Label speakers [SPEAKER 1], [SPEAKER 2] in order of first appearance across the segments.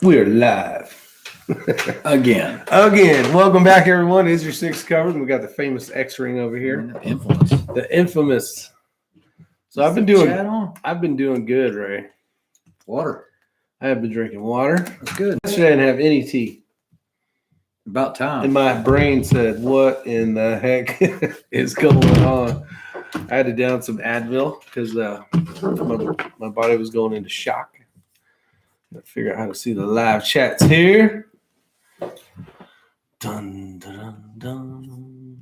[SPEAKER 1] We're live.
[SPEAKER 2] Again.
[SPEAKER 1] Welcome back, everyone. Is your six covered? We got the famous X ring over here. The infamous. So I've been doing good, Ray.
[SPEAKER 2] Water.
[SPEAKER 1] I have been drinking water.
[SPEAKER 2] That's good.
[SPEAKER 1] Yesterday I didn't have any tea.
[SPEAKER 2] About time.
[SPEAKER 1] And my brain said, what in the heck is going on? I had to down some Advil because my body was going into shock. Gotta figure out how to see the live chats here. Dun, dun, dun.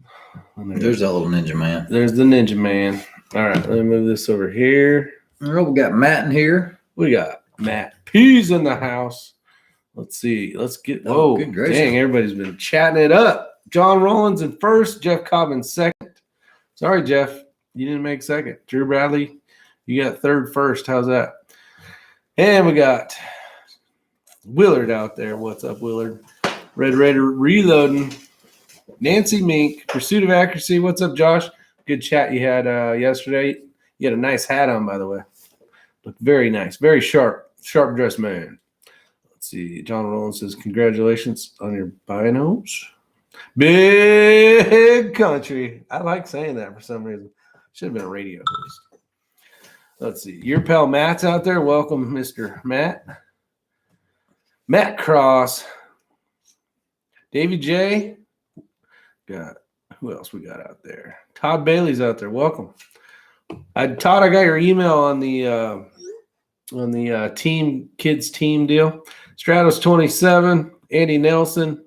[SPEAKER 2] There's that little ninja man.
[SPEAKER 1] There's the ninja man. All right, let me move this over here.
[SPEAKER 2] Oh, we got Matt in here.
[SPEAKER 1] We got Matt P's in the house. Let's see. Let's get. Oh,
[SPEAKER 2] good gracious.
[SPEAKER 1] Dang, everybody's been chatting it up. John Rollins in first. Jeff Cobb in second. Sorry, Jeff. You didn't make second. Drew Bradley, you got third first. How's that? And we got Willard out there. What's up, Willard? Red Raider reloading. Nancy Mink, Pursuit of Accuracy. What's up, Josh? Good chat you had yesterday. You had a nice hat on, by the way. Looked very nice. Very sharp. Sharp dressed man. Let's see. John Rollins says, congratulations on your binos. Big country. I like saying that for some reason. Should have been a radio host. Let's see. Your pal Matt's out there. Welcome, Mr. Matt. Matt Cross. Davey J. Got who else we got out there? Todd Bailey's out there. Welcome. Todd, I got your email on the team kids team deal. Stratos 27, Andy Nelson.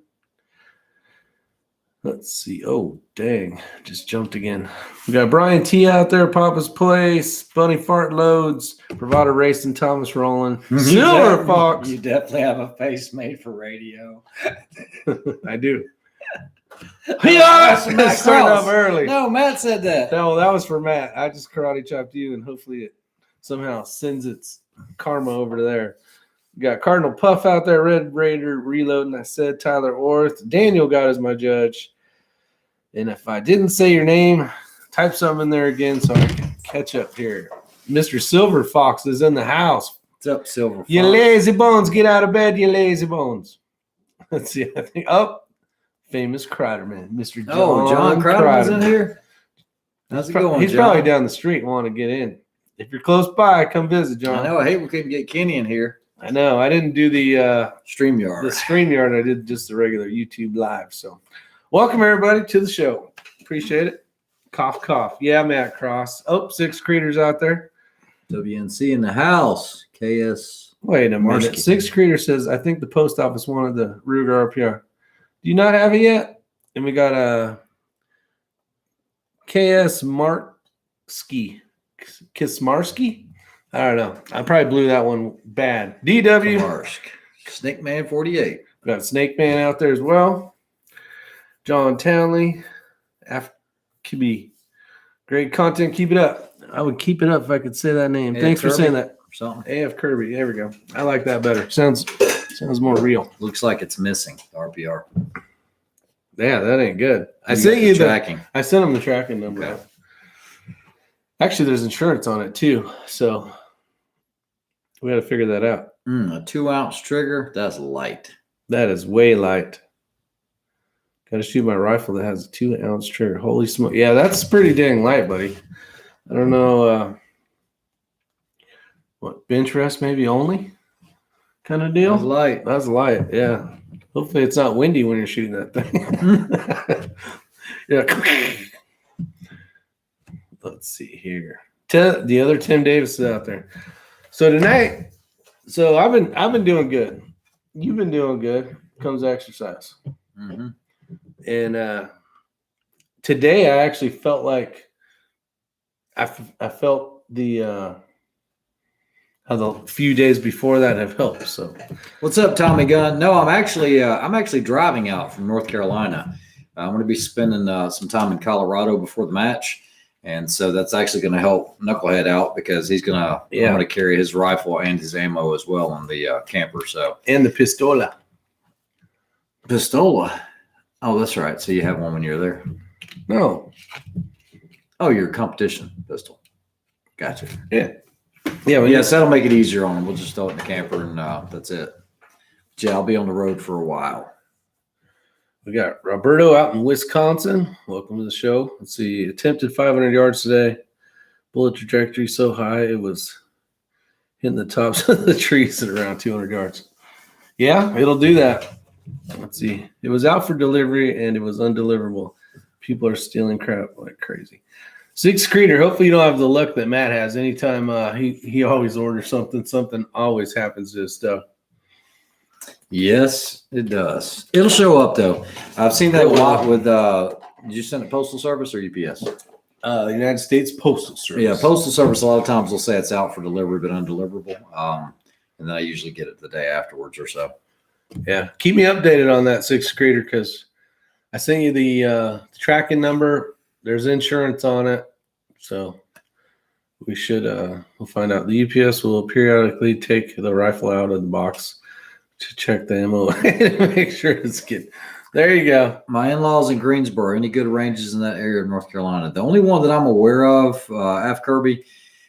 [SPEAKER 1] Let's see. Oh, dang. Just jumped again. We got Brian T out there, Papa's Place, Bunny Fart Loads, Bravado Racing, Thomas Rowland, Silver Fox.
[SPEAKER 2] You definitely have a face made for radio.
[SPEAKER 1] I do. Yeah, starting off early.
[SPEAKER 2] No, Matt said that.
[SPEAKER 1] No, that was for Matt. I just karate chopped you, and hopefully it somehow sends its karma over to there. We got Cardinal Puff out there, Red Raider reloading. I said Tyler Orth. Daniel got as my judge. And if I didn't say your name, type something in there again so I can catch up here. Mr. Silver Fox is in the house.
[SPEAKER 2] What's up, Silver Fox?
[SPEAKER 1] You lazy bones, get out of bed, you lazy bones. Let's see. I think famous Kreiderman, Mr.
[SPEAKER 2] John Kreiderman's in here. How's it going,
[SPEAKER 1] He's
[SPEAKER 2] John?
[SPEAKER 1] probably down the street wanting to get in. If you're close by, come visit, John.
[SPEAKER 2] I know. I hate we couldn't get Kenny in here.
[SPEAKER 1] I know. I didn't do the
[SPEAKER 2] StreamYard.
[SPEAKER 1] The StreamYard. I did just the regular YouTube live. So, welcome everybody to the show. Appreciate it. Cough, cough. Yeah, Matt Cross. Oh, 6 Creators out there.
[SPEAKER 2] WNC in the house. KS.
[SPEAKER 1] Wait a minute. 6 Creator says, I think the post office wanted the Ruger RPR. Do you not have it yet? And we got a KS Marksky. Kismarsky? I don't know. I probably blew that one bad. DW.
[SPEAKER 2] Marsk. Snake Man 48.
[SPEAKER 1] We got Snake Man out there as well. John Townley. Afkibi. Great content. Keep it up. I would keep it up if I could say that name. Thanks for saying that. AF Kirby. There we go. I like that better. Sounds more real.
[SPEAKER 2] Looks like it's missing. RPR.
[SPEAKER 1] Yeah, that ain't good. I sent you the
[SPEAKER 2] tracking.
[SPEAKER 1] I sent him the tracking number. Okay. Actually, there's insurance on it too, so we got to figure that out.
[SPEAKER 2] A 2-ounce trigger. That's light.
[SPEAKER 1] That is way light. Got to shoot my rifle that has a 2-ounce trigger. Holy smoke! Yeah, that's pretty dang light, buddy. I don't know what bench rest maybe only kind of deal.
[SPEAKER 2] That's light.
[SPEAKER 1] That's light. Yeah. Hopefully it's not windy when you're shooting that thing. Yeah. Let's see here. The other Tim Davis is out there. So tonight, I've been doing good. You've been doing good. Comes exercise.
[SPEAKER 2] Mm-hmm.
[SPEAKER 1] And today I actually felt like I felt the how the few days before that have helped. So,
[SPEAKER 2] what's up, Tommy Gunn? No, I'm actually driving out from North Carolina. I'm going to be spending some time in Colorado before the match, and so that's actually going to help Knucklehead out because he's going to carry his rifle and his ammo as well on the camper. So
[SPEAKER 1] and the pistola.
[SPEAKER 2] Oh, that's right. So you have one when you're there.
[SPEAKER 1] No.
[SPEAKER 2] Oh, your competition pistol. Gotcha.
[SPEAKER 1] Yeah.
[SPEAKER 2] Yeah, well, yes, that'll make it easier on them. We'll just throw it in the camper and that's it. Yeah, I'll be on the road for a while.
[SPEAKER 1] We got Roberto out in Wisconsin. Welcome to the show. Let's see. Attempted 500 yards today. Bullet trajectory so high it was hitting the tops of the trees at around 200 yards. Yeah, it'll do that. Let's see. It was out for delivery and it was undeliverable. People are stealing crap like crazy. Six Creator, hopefully you don't have the luck that Matt has. Anytime he always orders something always happens to his stuff.
[SPEAKER 2] Yes, it does. It'll show up though. I've seen that a lot with did you send it postal service or UPS?
[SPEAKER 1] United States Postal Service.
[SPEAKER 2] Yeah, postal service a lot of times will say it's out for delivery but undeliverable. And then I usually get it the day afterwards or so.
[SPEAKER 1] Yeah. Keep me updated on that, Six Creator, because I sent you the tracking number. There's insurance on it. So we should we'll find out. The UPS will periodically take the rifle out of the box to check the ammo and make sure it's good. There you go.
[SPEAKER 2] My in-laws in Greensboro. Any good ranges in that area of North Carolina? The only one that I'm aware of, F. Kirby,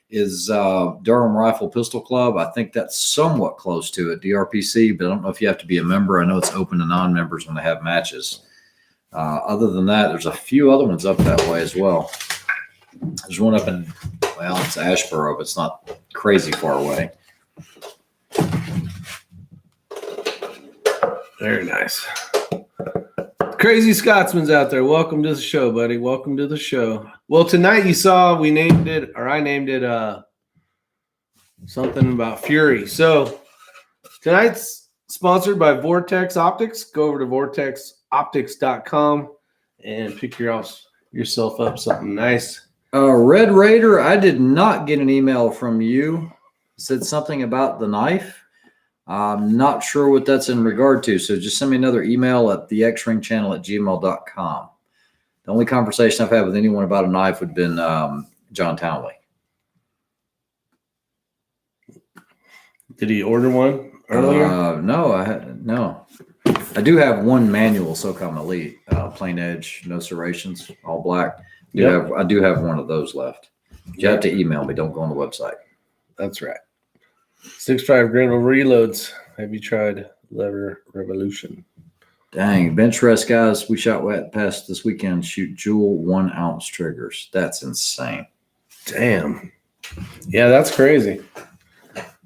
[SPEAKER 2] is Durham Rifle Pistol Club. I think that's somewhat close to it, DRPC, but I don't know if you have to be a member. I know it's open to non-members when they have matches. Other than that, there's a few other ones up that way as well. There's one up in, well, it's Asheboro, but it's not crazy far away.
[SPEAKER 1] Very nice. Crazy Scotsman's out there. Welcome to the show, buddy. Welcome to the show. Well, tonight you saw I named it something about Fury. So tonight's sponsored by Vortex Optics. Go over to vortexoptics.com and pick yourself up something nice.
[SPEAKER 2] Red Raider, I did not get an email from you. It said something about the knife. I'm not sure what that's in regard to, so just send me another email at thexringchannel@gmail.com. The only conversation I've had with anyone about a knife would have been John Townley.
[SPEAKER 1] Did he order one earlier?
[SPEAKER 2] No. I do have one manual SOCOM Elite, plain edge, no serrations, all black. I do have one of those left. You have to email me. Don't go on the website.
[SPEAKER 1] That's right. 6.5 Grendel reloads. Have you tried Lever Revolution?
[SPEAKER 2] Dang, bench rest guys we shot wet past this weekend shoot Jewel 1 ounce triggers. That's insane.
[SPEAKER 1] Damn. Yeah, that's crazy.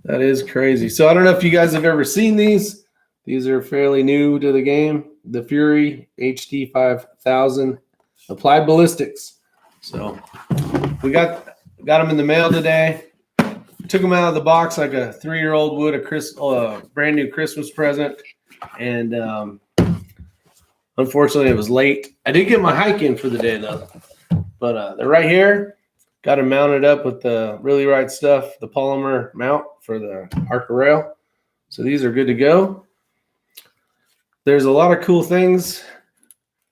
[SPEAKER 1] That is crazy. So I don't know if you guys have ever seen these. These are fairly new to the game. The Fury HD 5000 applied ballistics. So we got them in the mail today. Took them out of the box like a 3-year-old would a brand new Christmas present. And unfortunately, it was late. I did get my hike in for the day, though. But they're right here. Got them mounted up with the really right stuff, the polymer mount for the Arca rail. So these are good to go. There's a lot of cool things.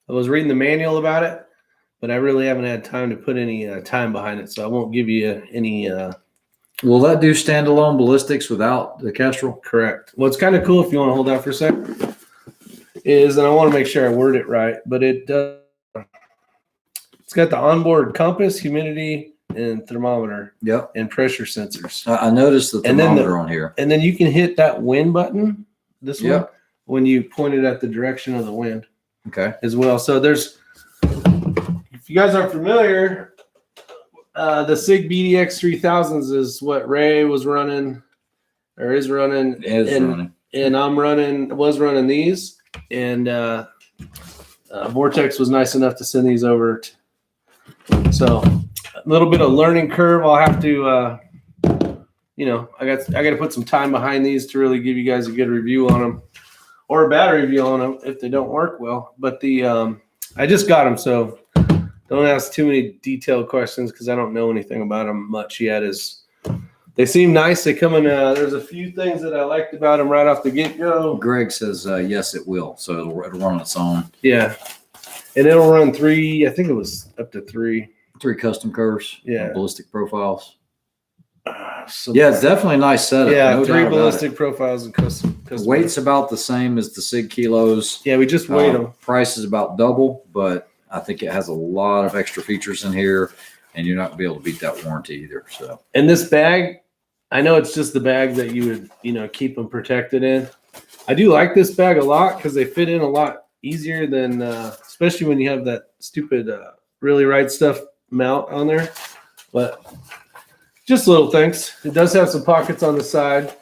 [SPEAKER 1] I was reading the manual about it, but I really haven't had time to put any time behind it. So I won't give you any...
[SPEAKER 2] Will that do standalone ballistics without the Kestrel?
[SPEAKER 1] Correct. What's kind of cool, if you want to hold that for a second, is, and I want to make sure I word it right, but it does. It's got the onboard compass, humidity, and thermometer.
[SPEAKER 2] Yep.
[SPEAKER 1] And pressure sensors.
[SPEAKER 2] I noticed the thermometer on here.
[SPEAKER 1] And then you can hit that wind button, this one, when you point it at the direction of the wind.
[SPEAKER 2] Okay.
[SPEAKER 1] As well. So there's, if you guys aren't familiar, the SIG BDX 3000s is what Ray was running, or is running. And I'm was running these. And Vortex was nice enough to send these over. So a little bit of learning curve. I'll have to, I got to put some time behind these to really give you guys a good review on them, or a bad review on them if they don't work well. But I just got them, so don't ask too many detailed questions because I don't know anything about them much yet. They seem nice. They come in. There's a few things that I liked about them right off the get-go.
[SPEAKER 2] Greg says yes, it will. So it'll run on its own.
[SPEAKER 1] Yeah, and it'll run 3. I think it was up to 3.
[SPEAKER 2] 3 custom curves.
[SPEAKER 1] Yeah,
[SPEAKER 2] ballistic profiles. Yeah, it's definitely a nice setup.
[SPEAKER 1] Yeah, no 3 ballistic profiles and custom.
[SPEAKER 2] Weight's about the same as the SIG kilos.
[SPEAKER 1] Yeah, we just weighed them.
[SPEAKER 2] Price is about double, but I think it has a lot of extra features in here, and you're not going to be able to beat that warranty either. So,
[SPEAKER 1] and this bag, I know it's just the bag that you would, keep them protected in, I do like this bag a lot because they fit in a lot easier than, especially when you have that stupid Really Right Stuff mount on there. But just little things. It does have some pockets on the side.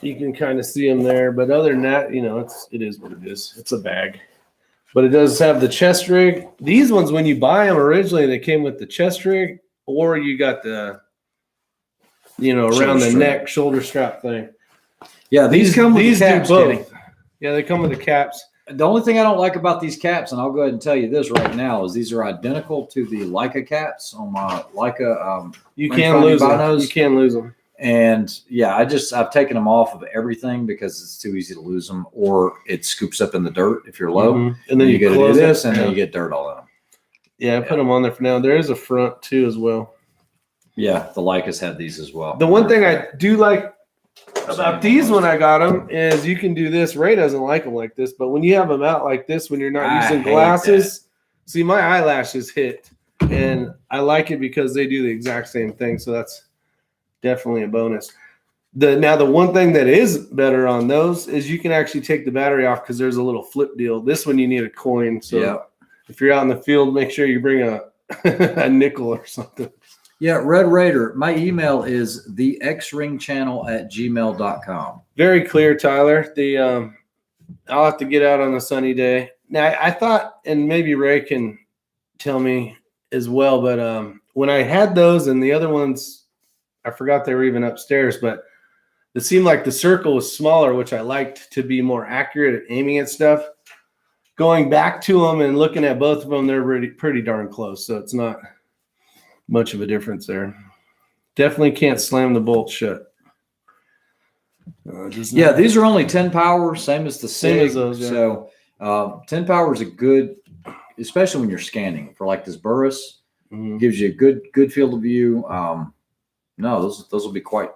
[SPEAKER 1] You can kind of see them there. But other than that, you know, it is what it is. It's a bag. But it does have the chest rig. These ones, when you buy them originally, they came with the chest rig, or you got the, you know, around the neck shoulder strap thing.
[SPEAKER 2] Yeah, these come with
[SPEAKER 1] these
[SPEAKER 2] the caps,
[SPEAKER 1] do both.
[SPEAKER 2] Kenny.
[SPEAKER 1] Yeah, they come with the caps.
[SPEAKER 2] The only thing I don't like about these caps, and I'll go ahead and tell you this right now, is these are identical to the Leica caps on my Leica.
[SPEAKER 1] You can lose them.
[SPEAKER 2] Binos.
[SPEAKER 1] You can lose them.
[SPEAKER 2] And yeah, I've taken them off of everything because it's too easy to lose them, or it scoops up in the dirt if you're low.
[SPEAKER 1] Mm-hmm. And then you
[SPEAKER 2] got to do
[SPEAKER 1] close
[SPEAKER 2] this,
[SPEAKER 1] it,
[SPEAKER 2] and then you get dirt all in them.
[SPEAKER 1] Yeah, I put them on there for now. There is a front too as well.
[SPEAKER 2] Yeah, the Leicas had these as well.
[SPEAKER 1] The one thing I do like about these when I got them is you can do this. Ray doesn't like them like this, but when you have them out like this, when you're not using glasses, see my eyelashes hit, and I like it because they do the exact same thing. So that's definitely a bonus. Now the one thing that is better on those is you can actually take the battery off because there's a little flip deal. This one you need a coin. So if you're out in the field, make sure you bring a a nickel or something.
[SPEAKER 2] Yeah, Red Raider. My email is thexringchannel@gmail.com.
[SPEAKER 1] Very clear, Tyler. I'll have to get out on a sunny day. Now I thought, and maybe Ray can tell me as well, but when I had those and the other ones, I forgot they were even upstairs, but it seemed like the circle was smaller, which I liked to be more accurate at aiming at stuff. Going back to them and looking at both of them, they're pretty darn close. So it's not much of a difference there. Definitely can't slam the bolt shut.
[SPEAKER 2] Yeah, these are only 10 power, same as the
[SPEAKER 1] same as those. Yeah.
[SPEAKER 2] So 10 power is a good, especially when you're scanning for like this Burris. Mm-hmm. Gives you a good field of view. No, those will be quite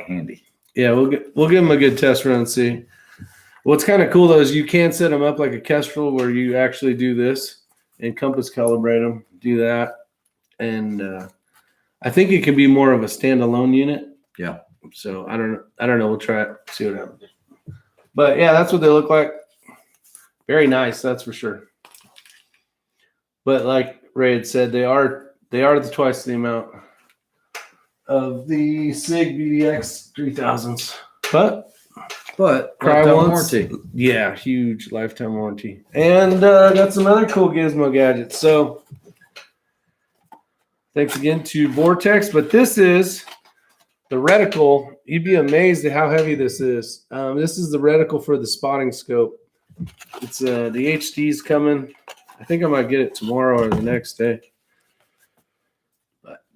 [SPEAKER 2] handy.
[SPEAKER 1] Yeah, we'll give them a good test run and see. What's kind of cool though is you can set them up like a Kestrel where you actually do this and compass calibrate them, do that, and I think it can be more of a standalone unit.
[SPEAKER 2] Yeah.
[SPEAKER 1] So I don't know. We'll try it, see what happens. But yeah, that's what they look like. Very nice, that's for sure. But like Ray had said, they are twice the amount of the SIG BDX 3000s, but
[SPEAKER 2] lifetime warranty.
[SPEAKER 1] Yeah, huge lifetime warranty, and got some other cool gizmo gadgets. So thanks again to Vortex, but this is the reticle. You'd be amazed at how heavy this is. This is the reticle for the spotting scope. It's the HD's coming. I think I might get it tomorrow or the next day.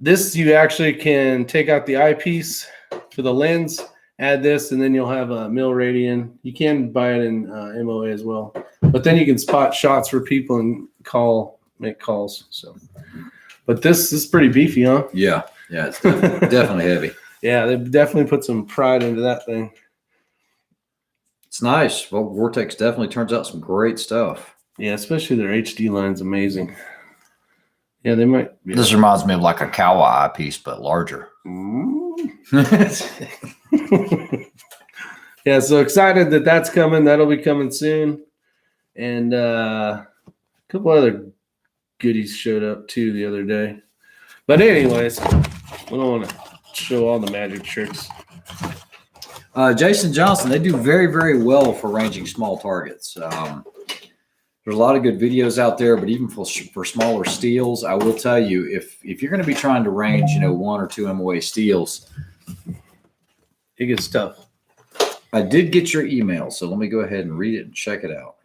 [SPEAKER 1] This, you actually can take out the eyepiece for the lens, add this, and then you'll have a mil radian. You can buy it in MOA as well. But then you can spot shots for people and make calls. So, but this is pretty beefy, huh?
[SPEAKER 2] Yeah, it's definitely heavy.
[SPEAKER 1] Yeah, they definitely put some pride into that thing.
[SPEAKER 2] It's nice. Well, Vortex definitely turns out some great stuff.
[SPEAKER 1] Yeah, especially their HD line's amazing. Yeah, they might. Yeah.
[SPEAKER 2] This reminds me of like a Kawa eyepiece, but larger.
[SPEAKER 1] Yeah, so excited that that's coming. That'll be coming soon. And a couple other goodies showed up too the other day. But anyways, we don't want to show all the magic tricks.
[SPEAKER 2] Jason Johnson, they do very, very well for ranging small targets. There's a lot of good videos out there, but even for smaller steels, I will tell you, if you're going to be trying to range, 1 or 2 MOA steels,
[SPEAKER 1] it gets tough.
[SPEAKER 2] I did get your email, so let me go ahead and read it and check it out.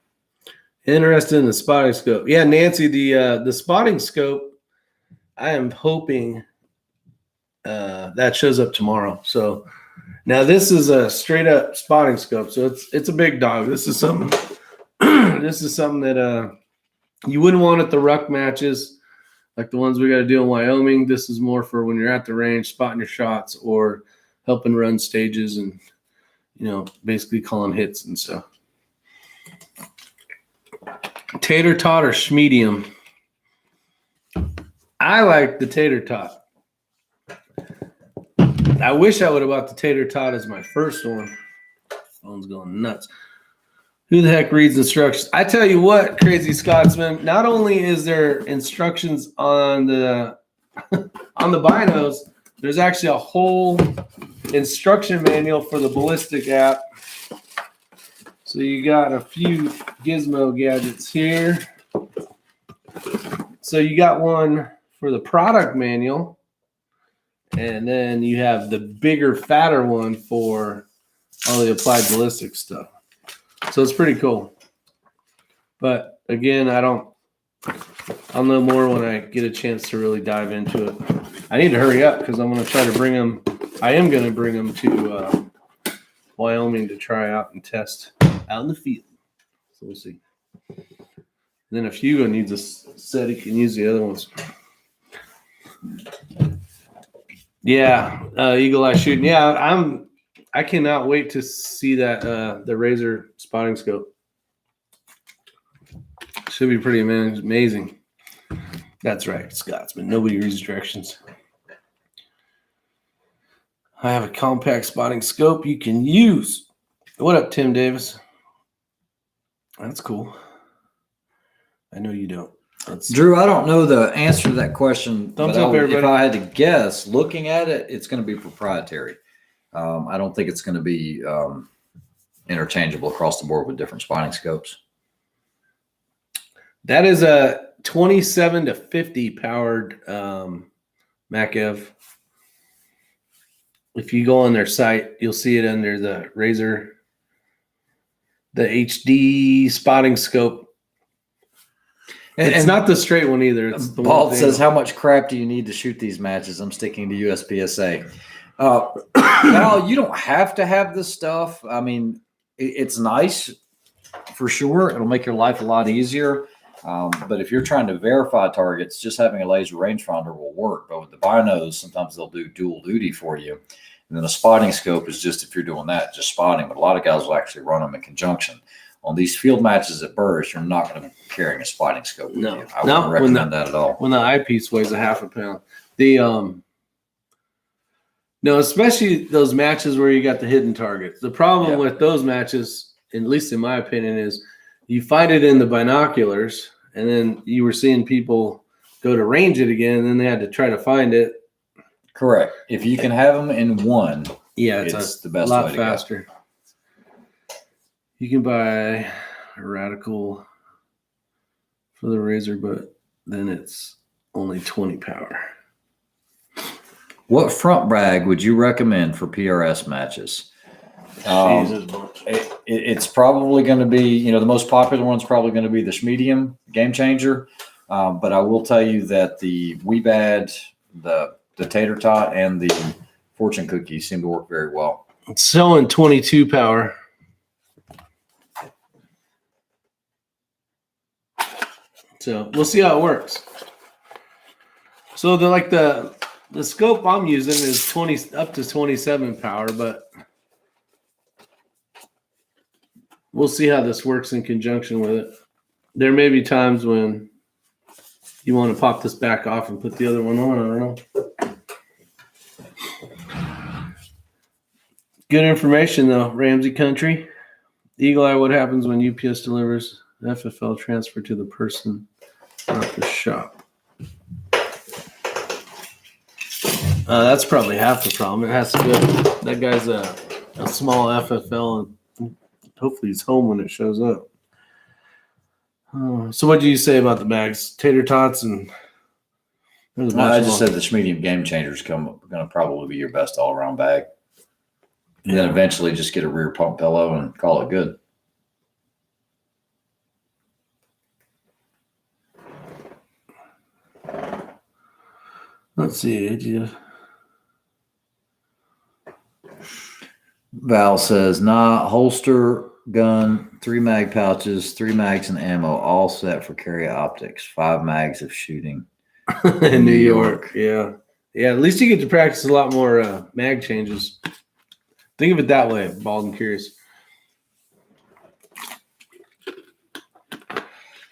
[SPEAKER 1] Interested in the spotting scope. Yeah, Nancy, the spotting scope, I am hoping that shows up tomorrow. So now this is a straight up spotting scope. So it's a big dog. This is something that you wouldn't want at the ruck matches like the ones we got to do in Wyoming. This is more for when you're at the range, spotting your shots or helping run stages and, basically calling hits and stuff. Tater tot or schmedium? I like the tater tot. I wish I would have bought the tater tot as my first one. Phone's going nuts. Who the heck reads instructions? I tell you what, Crazy Scotsman, not only is there instructions on the on the binos, there's actually a whole instruction manual for the ballistic app. So you got a few gizmo gadgets here. So you got one for the product manual, and then you have the bigger, fatter one for all the applied ballistic stuff. So it's pretty cool. But again, I'll know more when I get a chance to really dive into it. I need to hurry up because I'm going to try to bring them. I am going to bring them to Wyoming to try out and test out in the field. So we'll see. And then if Hugo needs a set, he can use the other ones. Yeah, eagle eye shooting. Yeah, I cannot wait to see that the Razor spotting scope. Should be pretty amazing. That's right, Scotsman. Nobody reads directions. I have a compact spotting scope you can use. What up, Tim Davis? That's cool. I know you don't.
[SPEAKER 2] Drew, I don't know the answer to that question.
[SPEAKER 1] Thumbs up, everybody.
[SPEAKER 2] If I had to guess, looking at it, it's going to be proprietary. I don't think it's going to be interchangeable across the board with different spotting scopes.
[SPEAKER 1] That is a 27 to 50 powered MacEv. If you go on their site, you'll see it under the Razor, the HD spotting scope. It's not the straight one either. It's the
[SPEAKER 2] Bald
[SPEAKER 1] one
[SPEAKER 2] says, how much crap do you need to shoot these matches? I'm sticking to USPSA. Val, you don't have to have this stuff. I mean, it's nice for sure. It'll make your life a lot easier. But if you're trying to verify targets, just having a laser rangefinder will work. But with the binos, sometimes they'll do dual duty for you. And then a spotting scope is just if you're doing that, just spotting. But a lot of guys will actually run them in conjunction. On these field matches at Burris, you're not going to be carrying a spotting scope with you. I wouldn't recommend that at all.
[SPEAKER 1] When the eyepiece weighs a half a pound. No, especially those matches where you got the hidden targets. The problem with those matches, at least in my opinion, is you find it in the binoculars, and then you were seeing people go to range it again, and then they had to try to find it.
[SPEAKER 2] Correct. If you can have them in one, it's the best way to go.
[SPEAKER 1] A lot faster. You can buy a Radical for the Razor, but then it's only 20 power.
[SPEAKER 2] What front brag would you recommend for PRS matches? It's probably going to be, the most popular one's probably going to be the Schmedium Game Changer. But I will tell you that the Weebad, the Tater Tot, and the Fortune Cookie seem to work very well.
[SPEAKER 1] It's selling 22 power. So we'll see how it works. So the scope I'm using is 20 up to 27 power, but we'll see how this works in conjunction with it. There may be times when you want to pop this back off and put the other one on. I don't know. Good information though, Ramsey Country. Eagle Eye, what happens when UPS delivers FFL transfer to the person, not the shop? That's probably half the problem. It has to go. That guy's a small FFL, and hopefully he's home when it shows up. So what do you say about the bags? Tater Tots and...
[SPEAKER 2] I just said the Schmedium Game Changer is going to probably be your best all-around bag. And then eventually just get a rear pump pillow and call it good.
[SPEAKER 1] Let's see.
[SPEAKER 2] Val says, holster, gun, 3 mag pouches, 3 mags and ammo, all set for carry optics, 5 mags of shooting.
[SPEAKER 1] In New York. Yeah. At least you get to practice a lot more mag changes. Think of it that way, Bald and Curious.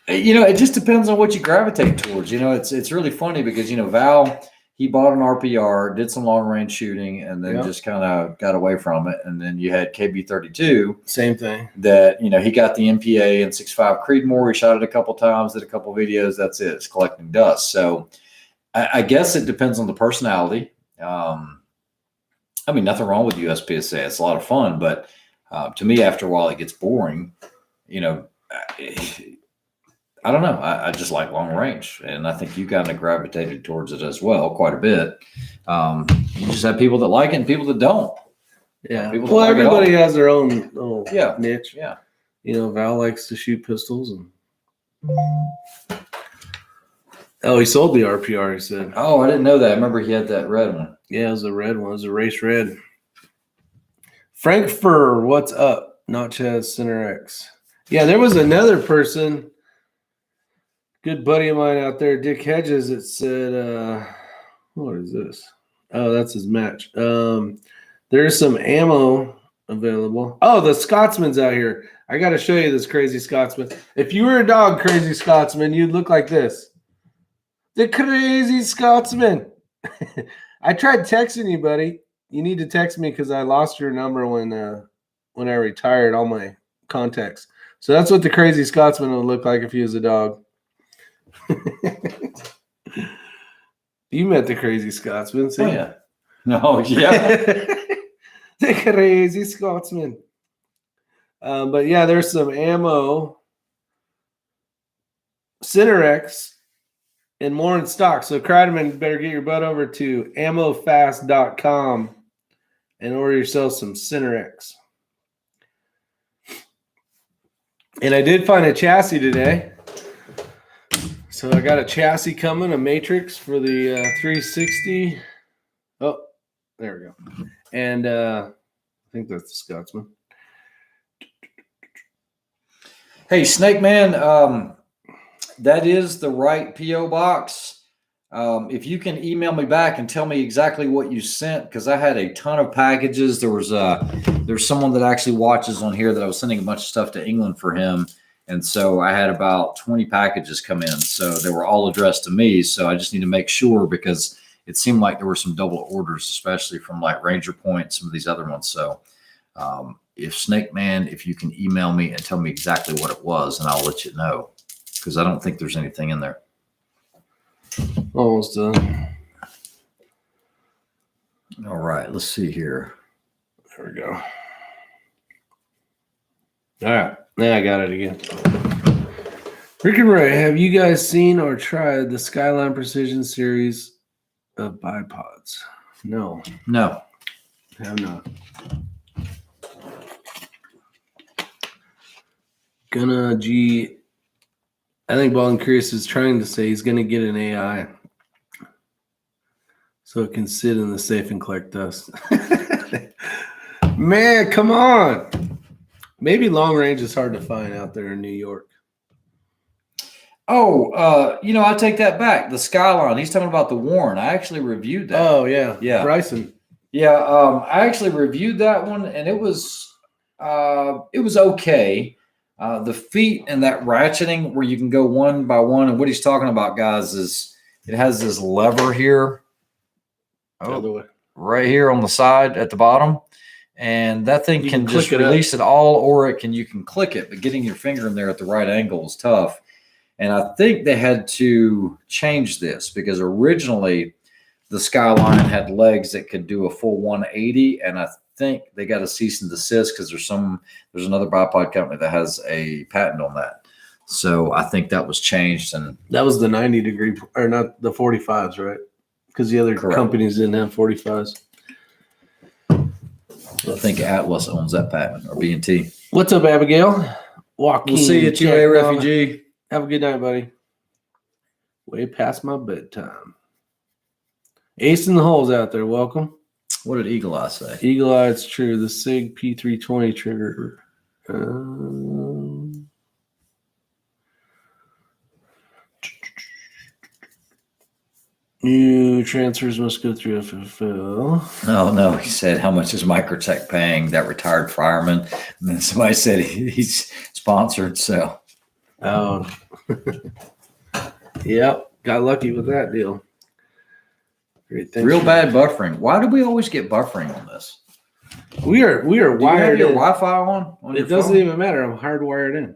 [SPEAKER 2] It just depends on what you gravitate towards. It's really funny because, Val he bought an RPR, did some long range shooting, and then just kind of got away from it. And then you had KB32.
[SPEAKER 1] Same thing.
[SPEAKER 2] That, he got the MPA and 6.5 Creedmoor. He shot it a couple times, did a couple videos. That's it. It's collecting dust. So I guess it depends on the personality. Nothing wrong with USPSA. It's a lot of fun. But to me, after a while, it gets boring. I don't know. I just like long range, and I think you kind of gravitated towards it as well quite a bit. You just have people that like it and people that don't.
[SPEAKER 1] Yeah.
[SPEAKER 2] People
[SPEAKER 1] Well, everybody has their own little niche.
[SPEAKER 2] Yeah.
[SPEAKER 1] Val likes to shoot pistols. Oh, he sold the RPR, he said.
[SPEAKER 2] Oh, I didn't know that. I remember he had that red one.
[SPEAKER 1] Yeah, it was a red one. It was a race red. Frankfurt, what's up? Notch has Center X. Yeah, there was another person, good buddy of mine out there, Dick Hedges, that said, what is this? Oh, that's his match. There's some ammo available. Oh, the Scotsman's out here. I got to show you this crazy Scotsman. If you were a dog, crazy Scotsman, you'd look like this. The crazy Scotsman. I tried texting you, buddy. You need to text me because I lost your number when I retired all my contacts. So that's what the crazy Scotsman would look like if he was a dog. You met the crazy Scotsman, see?
[SPEAKER 2] Oh, yeah. No, yeah.
[SPEAKER 1] The crazy Scotsman. But yeah, there's some ammo, Center X, and more in stock. So Kreideman, better get your butt over to ammofast.com and order yourself some Center X. And I did find a chassis today. So I got a chassis coming, a Matrix for the 360. Oh, there we go. And I think that's the Scotsman.
[SPEAKER 2] Hey, Snake Man, that is the right P.O. box. If you can email me back and tell me exactly what you sent, because I had a ton of packages. There's someone that actually watches on here that I was sending a bunch of stuff to England for him. And so I had about 20 packages come in. So they were all addressed to me. So I just need to make sure, because it seemed like there were some double orders, especially from like Ranger Point, some of these other ones. So if Snake Man, if you can email me and tell me exactly what it was, and I'll let you know, because I don't think there's anything in there.
[SPEAKER 1] Almost done.
[SPEAKER 2] All right, let's see here.
[SPEAKER 1] There we go. All right, now I got it again. Rick and Ray, have you guys seen or tried the Skyline Precision series of bipods? No. Have not. I think Ball and Curious is trying to say he's going to get an AI so it can sit in the safe and collect dust. Man, come on. Maybe long range is hard to find out there in New York.
[SPEAKER 2] Oh, I take that back. The Skyline. He's talking about the Warren. I actually reviewed that.
[SPEAKER 1] Oh, yeah. Yeah. Bryson.
[SPEAKER 2] Yeah, I actually reviewed that one, and it was okay. The feet and that ratcheting where you can go one by one, and what he's talking about, guys, is it has this lever here. Oh, right here on the side at the bottom. And that thing can just release it all, or you can click it, but getting your finger in there at the right angle is tough. And I think they had to change this because originally the Skyline had legs that could do a full 180. And I think they got a cease and desist because there's another bipod company that has a patent on that. So I think that was changed. And
[SPEAKER 1] that was the 90 degree, or not the 45s, right? Because the other companies didn't have 45s.
[SPEAKER 2] I think Atlas owns that patent, or B&T.
[SPEAKER 1] What's up, Abigail? Joaquin,
[SPEAKER 2] we'll see you at UA Refugee.
[SPEAKER 1] Have a good night, buddy. Way past my bedtime. Ace in the holes out there. Welcome.
[SPEAKER 2] What did Eagle Eye say?
[SPEAKER 1] Eagle Eye, it's true. The SIG P320 trigger. New transfers must go through FFL.
[SPEAKER 2] No. He said, how much is Microtech paying that retired fireman? And then somebody said he's sponsored. So,
[SPEAKER 1] yep. Got lucky with that deal. Great. Thanks.
[SPEAKER 2] Real bad buffering. Why do we always get buffering on this?
[SPEAKER 1] We are
[SPEAKER 2] Do you have
[SPEAKER 1] wired
[SPEAKER 2] your
[SPEAKER 1] in.
[SPEAKER 2] Wi-Fi on
[SPEAKER 1] It
[SPEAKER 2] your
[SPEAKER 1] doesn't
[SPEAKER 2] phone?
[SPEAKER 1] even matter. I'm hardwired in.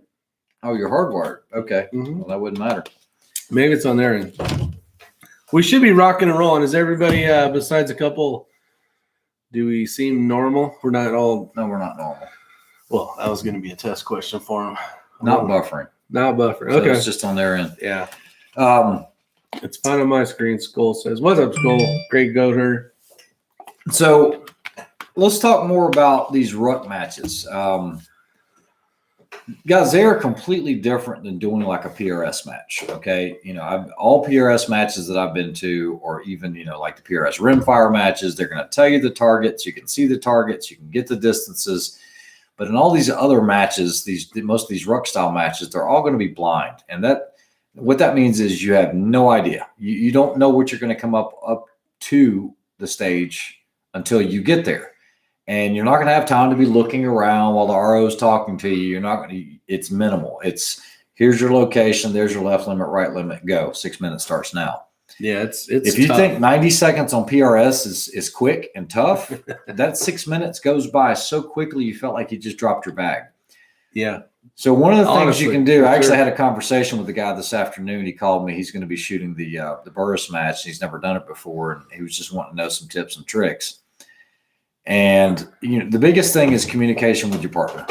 [SPEAKER 2] Oh, you're hardwired. Okay.
[SPEAKER 1] Mhm.
[SPEAKER 2] Well, that wouldn't matter.
[SPEAKER 1] Maybe it's on their end. We should be rocking and rolling. Is everybody besides a couple? Do we seem normal? We're not all.
[SPEAKER 2] No, we're not normal.
[SPEAKER 1] Well, that was going to be a test question for them.
[SPEAKER 2] Not buffering.
[SPEAKER 1] Not buffering.
[SPEAKER 2] So
[SPEAKER 1] Okay.
[SPEAKER 2] it's just on their end.
[SPEAKER 1] Yeah.
[SPEAKER 2] Um,
[SPEAKER 1] It's fine on my screen. Skull says, "What's up, Skull? Great goat her."
[SPEAKER 2] so let's talk more about these ruck matches. Guys, they are completely different than doing like a PRS match. Okay. All PRS matches that I've been to, or even, like the PRS rimfire matches, they're going to tell you the targets. You can see the targets. You can get the distances. But in all these other matches, most of these ruck style matches, they're all going to be blind. And what that means is you have no idea. You don't know what you're going to come up to the stage until you get there. And you're not going to have time to be looking around while the RO is talking to you. You're not going to, it's minimal. It's here's your location. There's your left limit, right limit, go. 6 minutes starts now.
[SPEAKER 1] Yeah, it's
[SPEAKER 2] if you
[SPEAKER 1] tough.
[SPEAKER 2] think 90 seconds on PRS is quick and tough, that 6 minutes goes by so quickly you felt like you just dropped your bag.
[SPEAKER 1] Yeah.
[SPEAKER 2] So one of the things
[SPEAKER 1] Honestly,
[SPEAKER 2] you can do, I actually
[SPEAKER 1] sure.
[SPEAKER 2] had a conversation with the guy this afternoon. He called me. He's going to be shooting the Burris match. He's never done it before, and he was just wanting to know some tips and tricks. And the biggest thing is communication with your partner.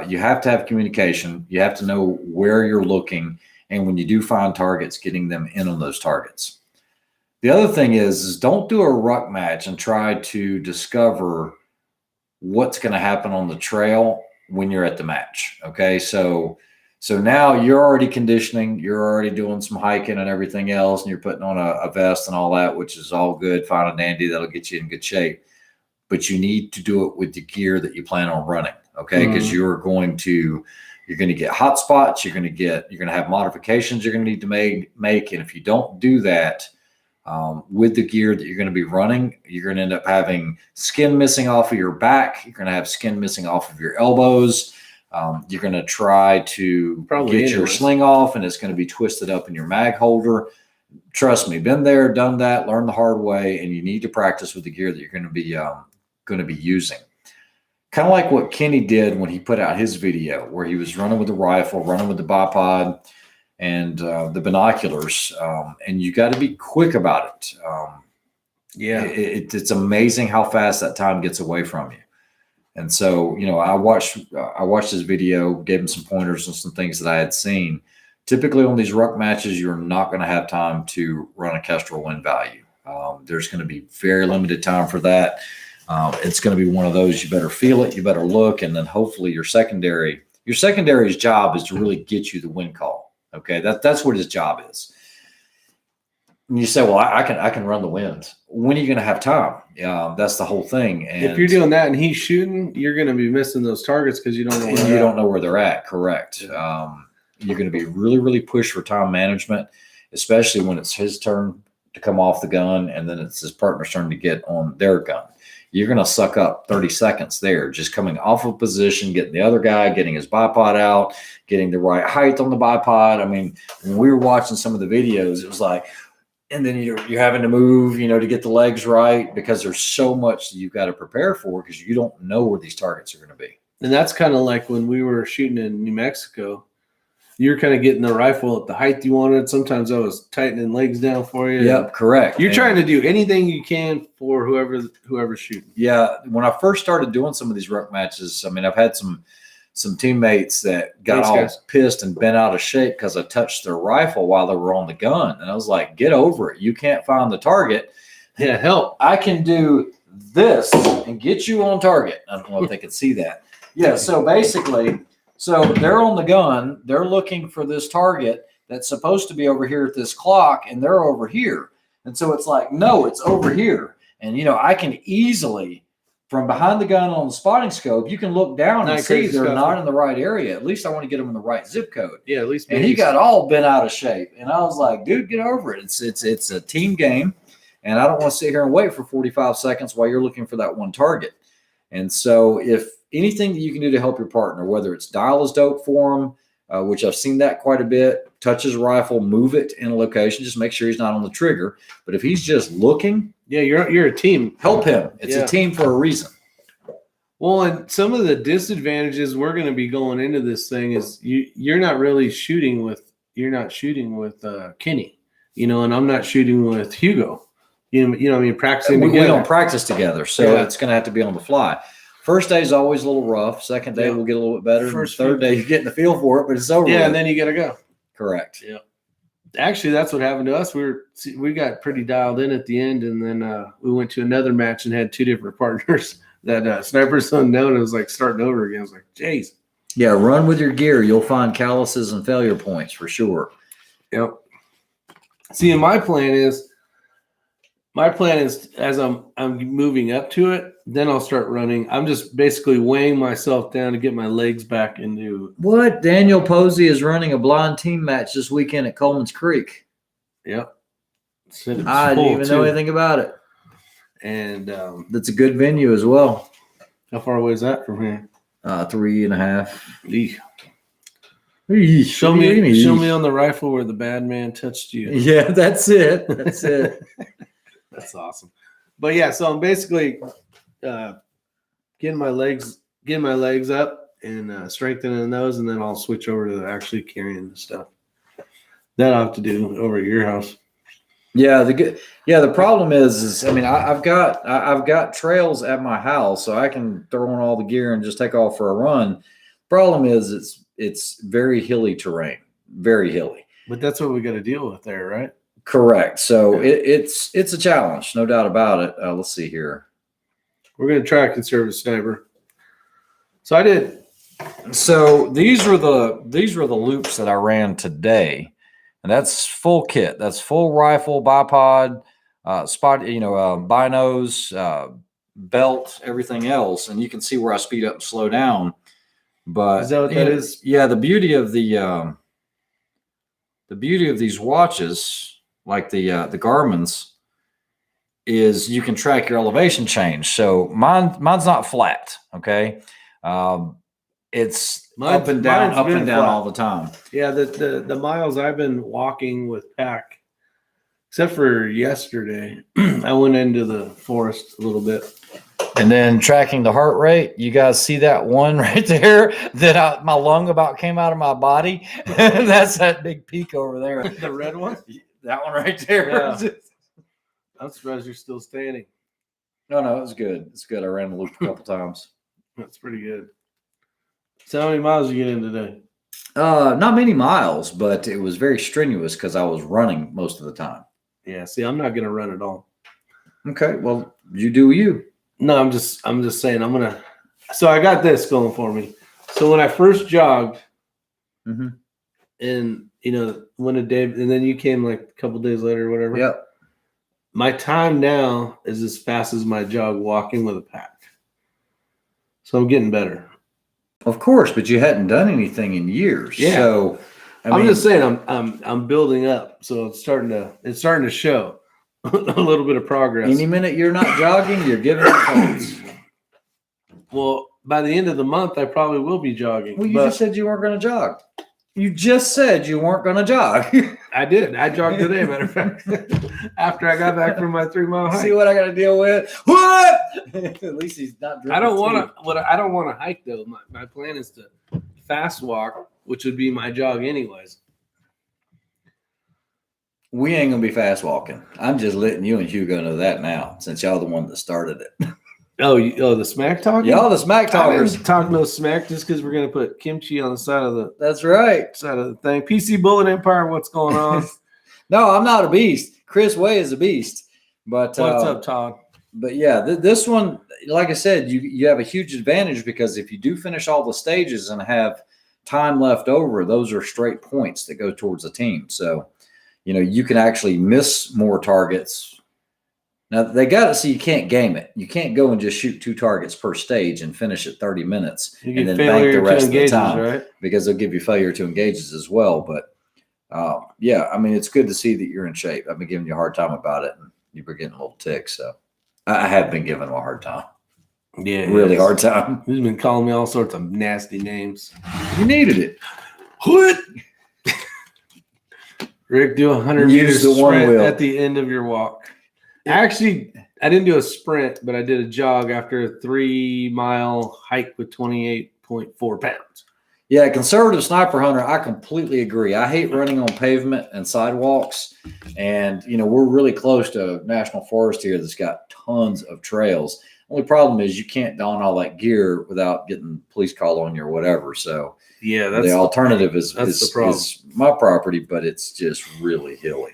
[SPEAKER 2] You have to have communication. You have to know where you're looking, and when you do find targets, getting them in on those targets. The other thing is don't do a ruck match and try to discover what's going to happen on the trail when you're at the match. Okay, so now you're already conditioning, you're already doing some hiking and everything else, and you're putting on a vest and all that, which is all good, fine and dandy. That'll get you in good shape. But you need to do it with the gear that you plan on running, okay? Because you're going to get hot spots, you're going to have modifications you're going to need to make, and if you don't do that with the gear that you're going to be running, you're going to end up having skin missing off of your back. You're going to have skin missing off of your elbows. You're going to try to get your sling off, and it's going to be twisted up in your mag holder. Trust me, been there, done that, learned the hard way, and you need to practice with the gear that you're going to be using. Kind of like what Kenny did when he put out his video, where he was running with the rifle, running with the bipod, and the binoculars. And you got to be quick about it. It's amazing how fast that time gets away from you. And so, I watched his video, gave him some pointers and some things that I had seen. Typically on these ruck matches, you're not going to have time to run a Kestrel wind value. There's going to be very limited time for that. It's going to be one of those, you better feel it, you better look, and then hopefully your secondary's job is to really get you the wind call. Okay, that's what his job is. And you say, well, I can run the wind. When are you going to have time? That's the whole thing. And
[SPEAKER 1] if you're doing that and he's shooting, you're going to be missing those targets because you don't know
[SPEAKER 2] where they're at. Correct.
[SPEAKER 1] Yeah.
[SPEAKER 2] You're going to be really, really pushed for time management, especially when it's his turn to come off the gun and then it's his partner's turn to get on their gun. You're going to suck up 30 seconds there, just coming off of position, getting the other guy, getting his bipod out, getting the right height on the bipod. I mean, when we were watching some of the videos, it was like, and then you're having to move, to get the legs right, because there's so much that you've got to prepare for because you don't know where these targets are going to be.
[SPEAKER 1] And that's kind of like when we were shooting in New Mexico. You're kind of getting the rifle at the height you wanted. Sometimes I was tightening legs down for you.
[SPEAKER 2] Yep, correct.
[SPEAKER 1] You're trying to do anything you can for whoever's shooting.
[SPEAKER 2] Yeah, when I first started doing some of these ruck matches, I mean, I've had some teammates that got all pissed and bent out of shape because I touched their rifle while they were on the gun. And I was like, get over it. You can't find the target.
[SPEAKER 1] Yeah, help.
[SPEAKER 2] I can do this and get you on target. I don't know if they can see that. Yeah, so basically, they're on the gun. They're looking for this target that's supposed to be over here at this clock, and they're over here. And so it's like, no, it's over here. And, I can easily, from behind the gun on the spotting scope, you can look down and see they're not in the right area. At least I want to get them in the right zip code.
[SPEAKER 1] Yeah, at least.
[SPEAKER 2] And he got all bent out of shape. And I was like, dude, get over it. It's a team game. And I don't want to sit here and wait for 45 seconds while you're looking for that one target. And so if anything that you can do to help your partner, whether it's dial his dope for him, which I've seen that quite a bit, touch his rifle, move it in a location, just make sure he's not on the trigger. But if he's just looking,
[SPEAKER 1] Yeah, you're a team.
[SPEAKER 2] Help him. It's a team for a reason.
[SPEAKER 1] Well, and some of the disadvantages we're going to be going into this thing is you're not really shooting with Kenny, and I'm not shooting with Hugo. I mean, practicing
[SPEAKER 2] we
[SPEAKER 1] together.
[SPEAKER 2] don't practice together, so it's going to have to be on the fly. First day is always a little rough. Second day we'll get a little bit better. Third day you're getting the feel for it, but it's over.
[SPEAKER 1] Yeah, and then you got to go.
[SPEAKER 2] Correct.
[SPEAKER 1] Yeah. Actually, that's what happened to us. We got pretty dialed in at the end, and then we went to another match and had two different partners. That Sniper's Unknown, it was like starting over again. I was like, jeez.
[SPEAKER 2] Yeah, run with your gear. You'll find calluses and failure points for sure.
[SPEAKER 1] Yep. See, and my plan is as I'm moving up to it, then I'll start running. I'm just basically weighing myself down to get my legs back into.
[SPEAKER 2] What? Daniel Posey is running a blind team match this weekend at Coleman's Creek.
[SPEAKER 1] Yep.
[SPEAKER 2] I didn't even know anything about it.
[SPEAKER 1] And
[SPEAKER 2] that's a good venue as well.
[SPEAKER 1] How far away is that from here?
[SPEAKER 2] 3.5.
[SPEAKER 1] Show me on the rifle where the bad man touched you.
[SPEAKER 2] Yeah, that's it. That's it.
[SPEAKER 1] That's awesome. But yeah, so I'm basically getting my legs up and strengthening those, and then I'll switch over to actually carrying the stuff. That I'll have to do over at your house.
[SPEAKER 2] Yeah, the problem is I mean, I've got trails at my house, so I can throw in all the gear and just take off for a run. Problem is it's very hilly terrain, very hilly.
[SPEAKER 1] But that's what we got to deal with there, right?
[SPEAKER 2] Correct. So it's a challenge, no doubt about it. Let's see here.
[SPEAKER 1] We're going to try a conservative sniper. So I did.
[SPEAKER 2] So these were the loops that I ran today. And that's full kit. That's full rifle, bipod, binos, belt, everything else. And you can see where I speed up and slow down. But
[SPEAKER 1] is that what that is?
[SPEAKER 2] Yeah, the beauty of these watches, like the Garmin's, is you can track your elevation change. So mine's not flat. Okay, it's up and down all the time.
[SPEAKER 1] Yeah, the miles I've been walking with pack, except for yesterday, I went into the forest a little bit.
[SPEAKER 2] And then tracking the heart rate, you guys see that one right there that my lung about came out of my body? That's that big peak over there.
[SPEAKER 1] The red one?
[SPEAKER 2] That one right there.
[SPEAKER 1] Yeah. I'm surprised you're still standing.
[SPEAKER 2] No, it was good. It's good. I ran the loop a couple times.
[SPEAKER 1] That's pretty good. So how many miles did you get in today?
[SPEAKER 2] Not many miles, but it was very strenuous because I was running most of the time.
[SPEAKER 1] Yeah, see, I'm not going to run at all.
[SPEAKER 2] Okay, well, you do you.
[SPEAKER 1] No, I'm just saying so I got this going for me. So when I first jogged, and when a day, and then you came like a couple days later or whatever.
[SPEAKER 2] Yep.
[SPEAKER 1] My time now is as fast as my jog walking with a pack. So I'm getting better.
[SPEAKER 2] Of course, but you hadn't done anything in years. Yeah. So
[SPEAKER 1] I'm just saying I'm building up. So it's starting to show a little bit of progress.
[SPEAKER 2] Any minute you're not jogging, you're giving it points.
[SPEAKER 1] Well, by the end of the month, I probably will be jogging.
[SPEAKER 2] Well, you just said you weren't going to jog. You just said you weren't going to jog.
[SPEAKER 1] I did. I jogged today, matter of fact, after I got back from my 3-mile hike.
[SPEAKER 2] See what I got to deal with? What? At least he's not drinking.
[SPEAKER 1] I don't want to hike though. My plan is to fast walk, which would be my jog anyways.
[SPEAKER 2] We ain't gonna be fast walking. I'm just letting you and Hugo know that now, since y'all the one that started it.
[SPEAKER 1] Oh, the smack talking?
[SPEAKER 2] Y'all the smack talkers.
[SPEAKER 1] I didn't talk no smack just because we're gonna put kimchi on the side of the.
[SPEAKER 2] That's right.
[SPEAKER 1] Side of the thing. PC Bullet Empire. What's going on?
[SPEAKER 2] No, I'm not a beast. Chris Way is a beast. But
[SPEAKER 1] what's up, Todd?
[SPEAKER 2] But yeah, this one, like I said, you have a huge advantage because if you do finish all the stages and have time left over, those are straight points that go towards the team. So. You can actually miss more targets. Now, they got it so you can't game it. You can't go and just shoot 2 targets per stage and finish at 30 minutes and then bank the rest of the time, right? Because they'll give you failure to engages as well. But, yeah, I mean, it's good to see that you're in shape. I've been giving you a hard time about it, and you've been getting a little tick. So I have been giving him a hard time.
[SPEAKER 1] Yeah.
[SPEAKER 2] Really hard time.
[SPEAKER 1] He's been calling me all sorts of nasty names.
[SPEAKER 2] You needed it.
[SPEAKER 1] What? Rick, do 100 meters sprint at the end of your walk. Actually, I didn't do a sprint, but I did a jog after a 3-mile hike with 28.4 pounds.
[SPEAKER 2] Yeah, conservative sniper hunter, I completely agree. I hate running on pavement and sidewalks. And, we're really close to national forest here that's got tons of trails. Only problem is you can't don all that gear without getting police call on you or whatever. So
[SPEAKER 1] yeah, that's
[SPEAKER 2] the alternative is my property, but it's just really hilly.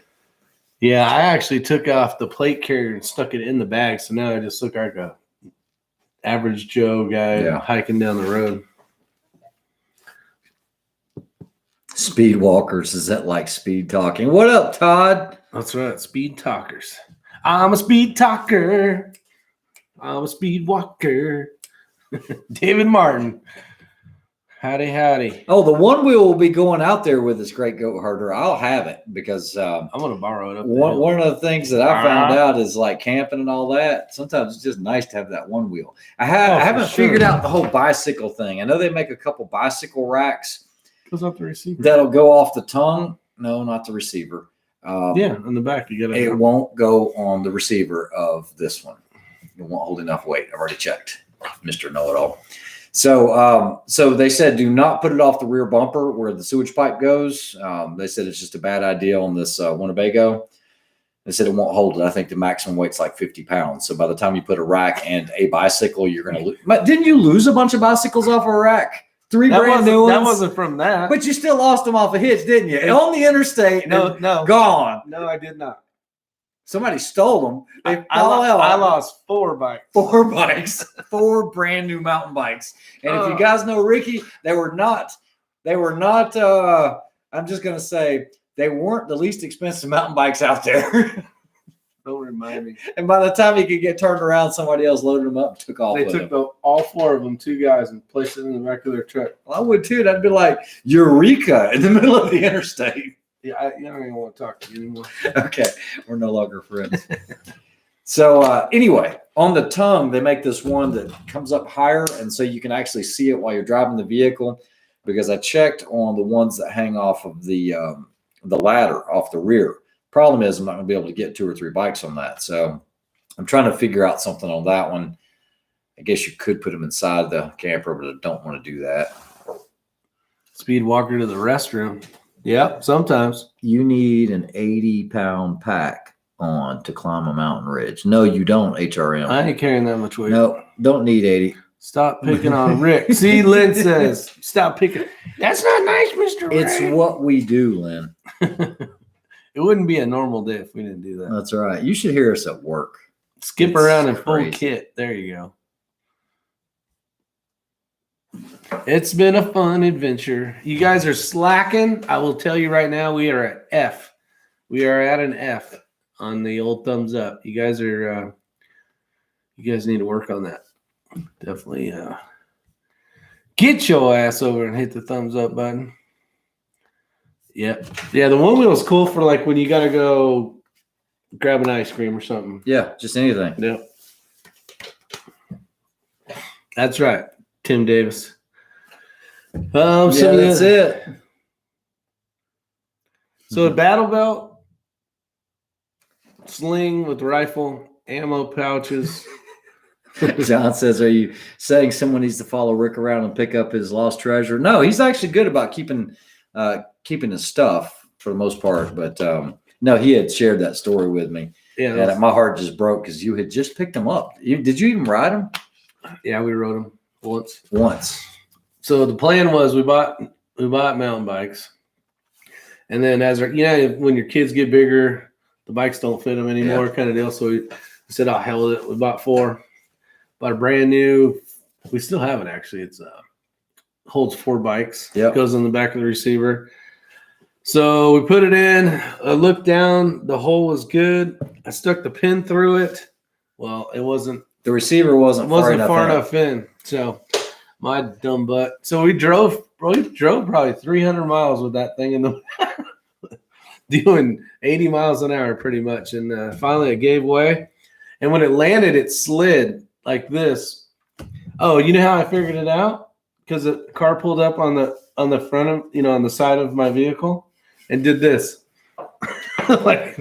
[SPEAKER 1] Yeah, I actually took off the plate carrier and stuck it in the bag. So now I just look like a average Joe guy hiking down the road.
[SPEAKER 2] Speed walkers, is that like speed talking? What up, Todd?
[SPEAKER 1] That's right, speed talkers. I'm a speed talker. I'm a speed walker. David Martin. Howdy.
[SPEAKER 2] Oh, the one wheel will be going out there with this great goat herder. I'll have it because
[SPEAKER 1] I'm going to borrow it up
[SPEAKER 2] one of the things that I found out is like camping and all that. Sometimes it's just nice to have that one wheel. I haven't figured out the whole bicycle thing. I know they make a couple bicycle racks.
[SPEAKER 1] Goes off the receiver.
[SPEAKER 2] That'll go off the tongue. No, not the receiver.
[SPEAKER 1] On the back.
[SPEAKER 2] It won't go on the receiver of this one. It won't hold enough weight. I've already checked, Mr. Know-It-All. So they said do not put it off the rear bumper where the sewage pipe goes. They said it's just a bad idea on this Winnebago. They said it won't hold it. I think the maximum weight's like 50 pounds. So by the time you put a rack and a bicycle, you're going to lose. Didn't you lose a bunch of bicycles off a rack? 3 brand new ones.
[SPEAKER 1] That wasn't from that.
[SPEAKER 2] But you still lost them off a hitch, didn't you? On the interstate.
[SPEAKER 1] No.
[SPEAKER 2] Gone.
[SPEAKER 1] No, I did not.
[SPEAKER 2] Somebody stole them.
[SPEAKER 1] I lost 4 bikes.
[SPEAKER 2] 4 bikes. 4 brand new mountain bikes. And if you guys know Ricky, they were not, I'm just going to say, they weren't the least expensive mountain bikes out there.
[SPEAKER 1] Don't remind me.
[SPEAKER 2] And by the time he could get turned around, somebody else loaded them up and took off.
[SPEAKER 1] They took all 4 of them, 2 guys, and placed it in the back of their truck.
[SPEAKER 2] Well, I would too. I'd be like, Eureka in the middle of the interstate.
[SPEAKER 1] Yeah, I don't even want to talk to you anymore.
[SPEAKER 2] Okay, we're no longer friends. So anyway, on the tongue, they make this one that comes up higher, and so you can actually see it while you're driving the vehicle. Because I checked on the ones that hang off of the ladder off the rear. Problem is, I'm not going to be able to get 2 or 3 bikes on that. So I'm trying to figure out something on that one. I guess you could put them inside the camper, but I don't want to do that.
[SPEAKER 1] Speed walker to the restroom. Yeah, sometimes.
[SPEAKER 2] You need an 80-pound pack on to climb a mountain ridge. No, you don't, HRM.
[SPEAKER 1] I ain't carrying that much weight.
[SPEAKER 2] No, don't need 80.
[SPEAKER 1] Stop picking on Rick. See, Lynn says, stop picking. That's not nice, Mr. Ray.
[SPEAKER 2] It's what we do, Lynn.
[SPEAKER 1] It wouldn't be a normal day if we didn't do that.
[SPEAKER 2] That's right. You should hear us at work.
[SPEAKER 1] Skip around in full kit. There you go. It's been a fun adventure. You guys are slacking. I will tell you right now, we are at F. We are at an F on the old thumbs up. You guys are. You guys need to work on that. Definitely. Get your ass over and hit the thumbs up button. Yep. Yeah, the one wheel is cool for like when you got to go grab an ice cream or something.
[SPEAKER 2] Yeah, just anything.
[SPEAKER 1] Yep. That's right, Tim Davis. So
[SPEAKER 2] that's it.
[SPEAKER 1] So a battle belt, sling with rifle, ammo pouches.
[SPEAKER 2] John says, are you saying someone needs to follow Rick around and pick up his lost treasure? No, he's actually good about keeping his stuff for the most part. But no, he had shared that story with me. Yeah, and my heart just broke because you had just picked him up. Did you even ride him?
[SPEAKER 1] Yeah, we rode him
[SPEAKER 2] once.
[SPEAKER 1] So the plan was we bought mountain bikes, and then when your kids get bigger, the bikes don't fit them anymore, kind of deal. So we said, "Oh hell with it." We bought 4. Bought a brand new. We still have it actually. It's holds 4 bikes.
[SPEAKER 2] Yep.
[SPEAKER 1] Goes in the back of the receiver. So we put it in. I looked down. The hole was good. I stuck the pin through it. Well, it wasn't.
[SPEAKER 2] The receiver wasn't far enough
[SPEAKER 1] in. So my dumb butt. So we drove probably 300 miles with that thing in the doing 80 miles an hour pretty much. And finally it gave way. And when it landed, it slid like this. Oh, you know how I figured it out? Because the car pulled up on the front of, on the side of my vehicle and did this. like,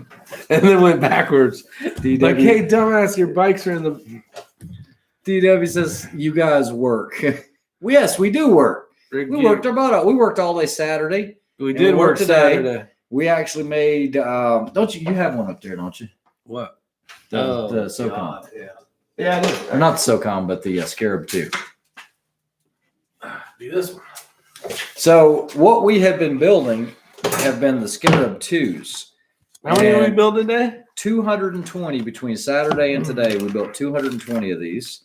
[SPEAKER 1] and then went backwards.
[SPEAKER 2] DW,
[SPEAKER 1] Like, hey, dumbass, your bikes are in the.
[SPEAKER 2] DW says you guys work. Yes, we do work. We worked all day Saturday.
[SPEAKER 1] We did work
[SPEAKER 2] today.
[SPEAKER 1] Saturday.
[SPEAKER 2] We actually made. Don't you? You have one up there, don't you?
[SPEAKER 1] What?
[SPEAKER 2] The SOCOM.
[SPEAKER 1] Yeah, it is.
[SPEAKER 2] Or not the SOCOM, but the Scarab 2.
[SPEAKER 1] Do this one.
[SPEAKER 2] So what we have been building have been the Scarab 2s.
[SPEAKER 1] How many are we building today?
[SPEAKER 2] 220 between Saturday and today. We built 220 of these.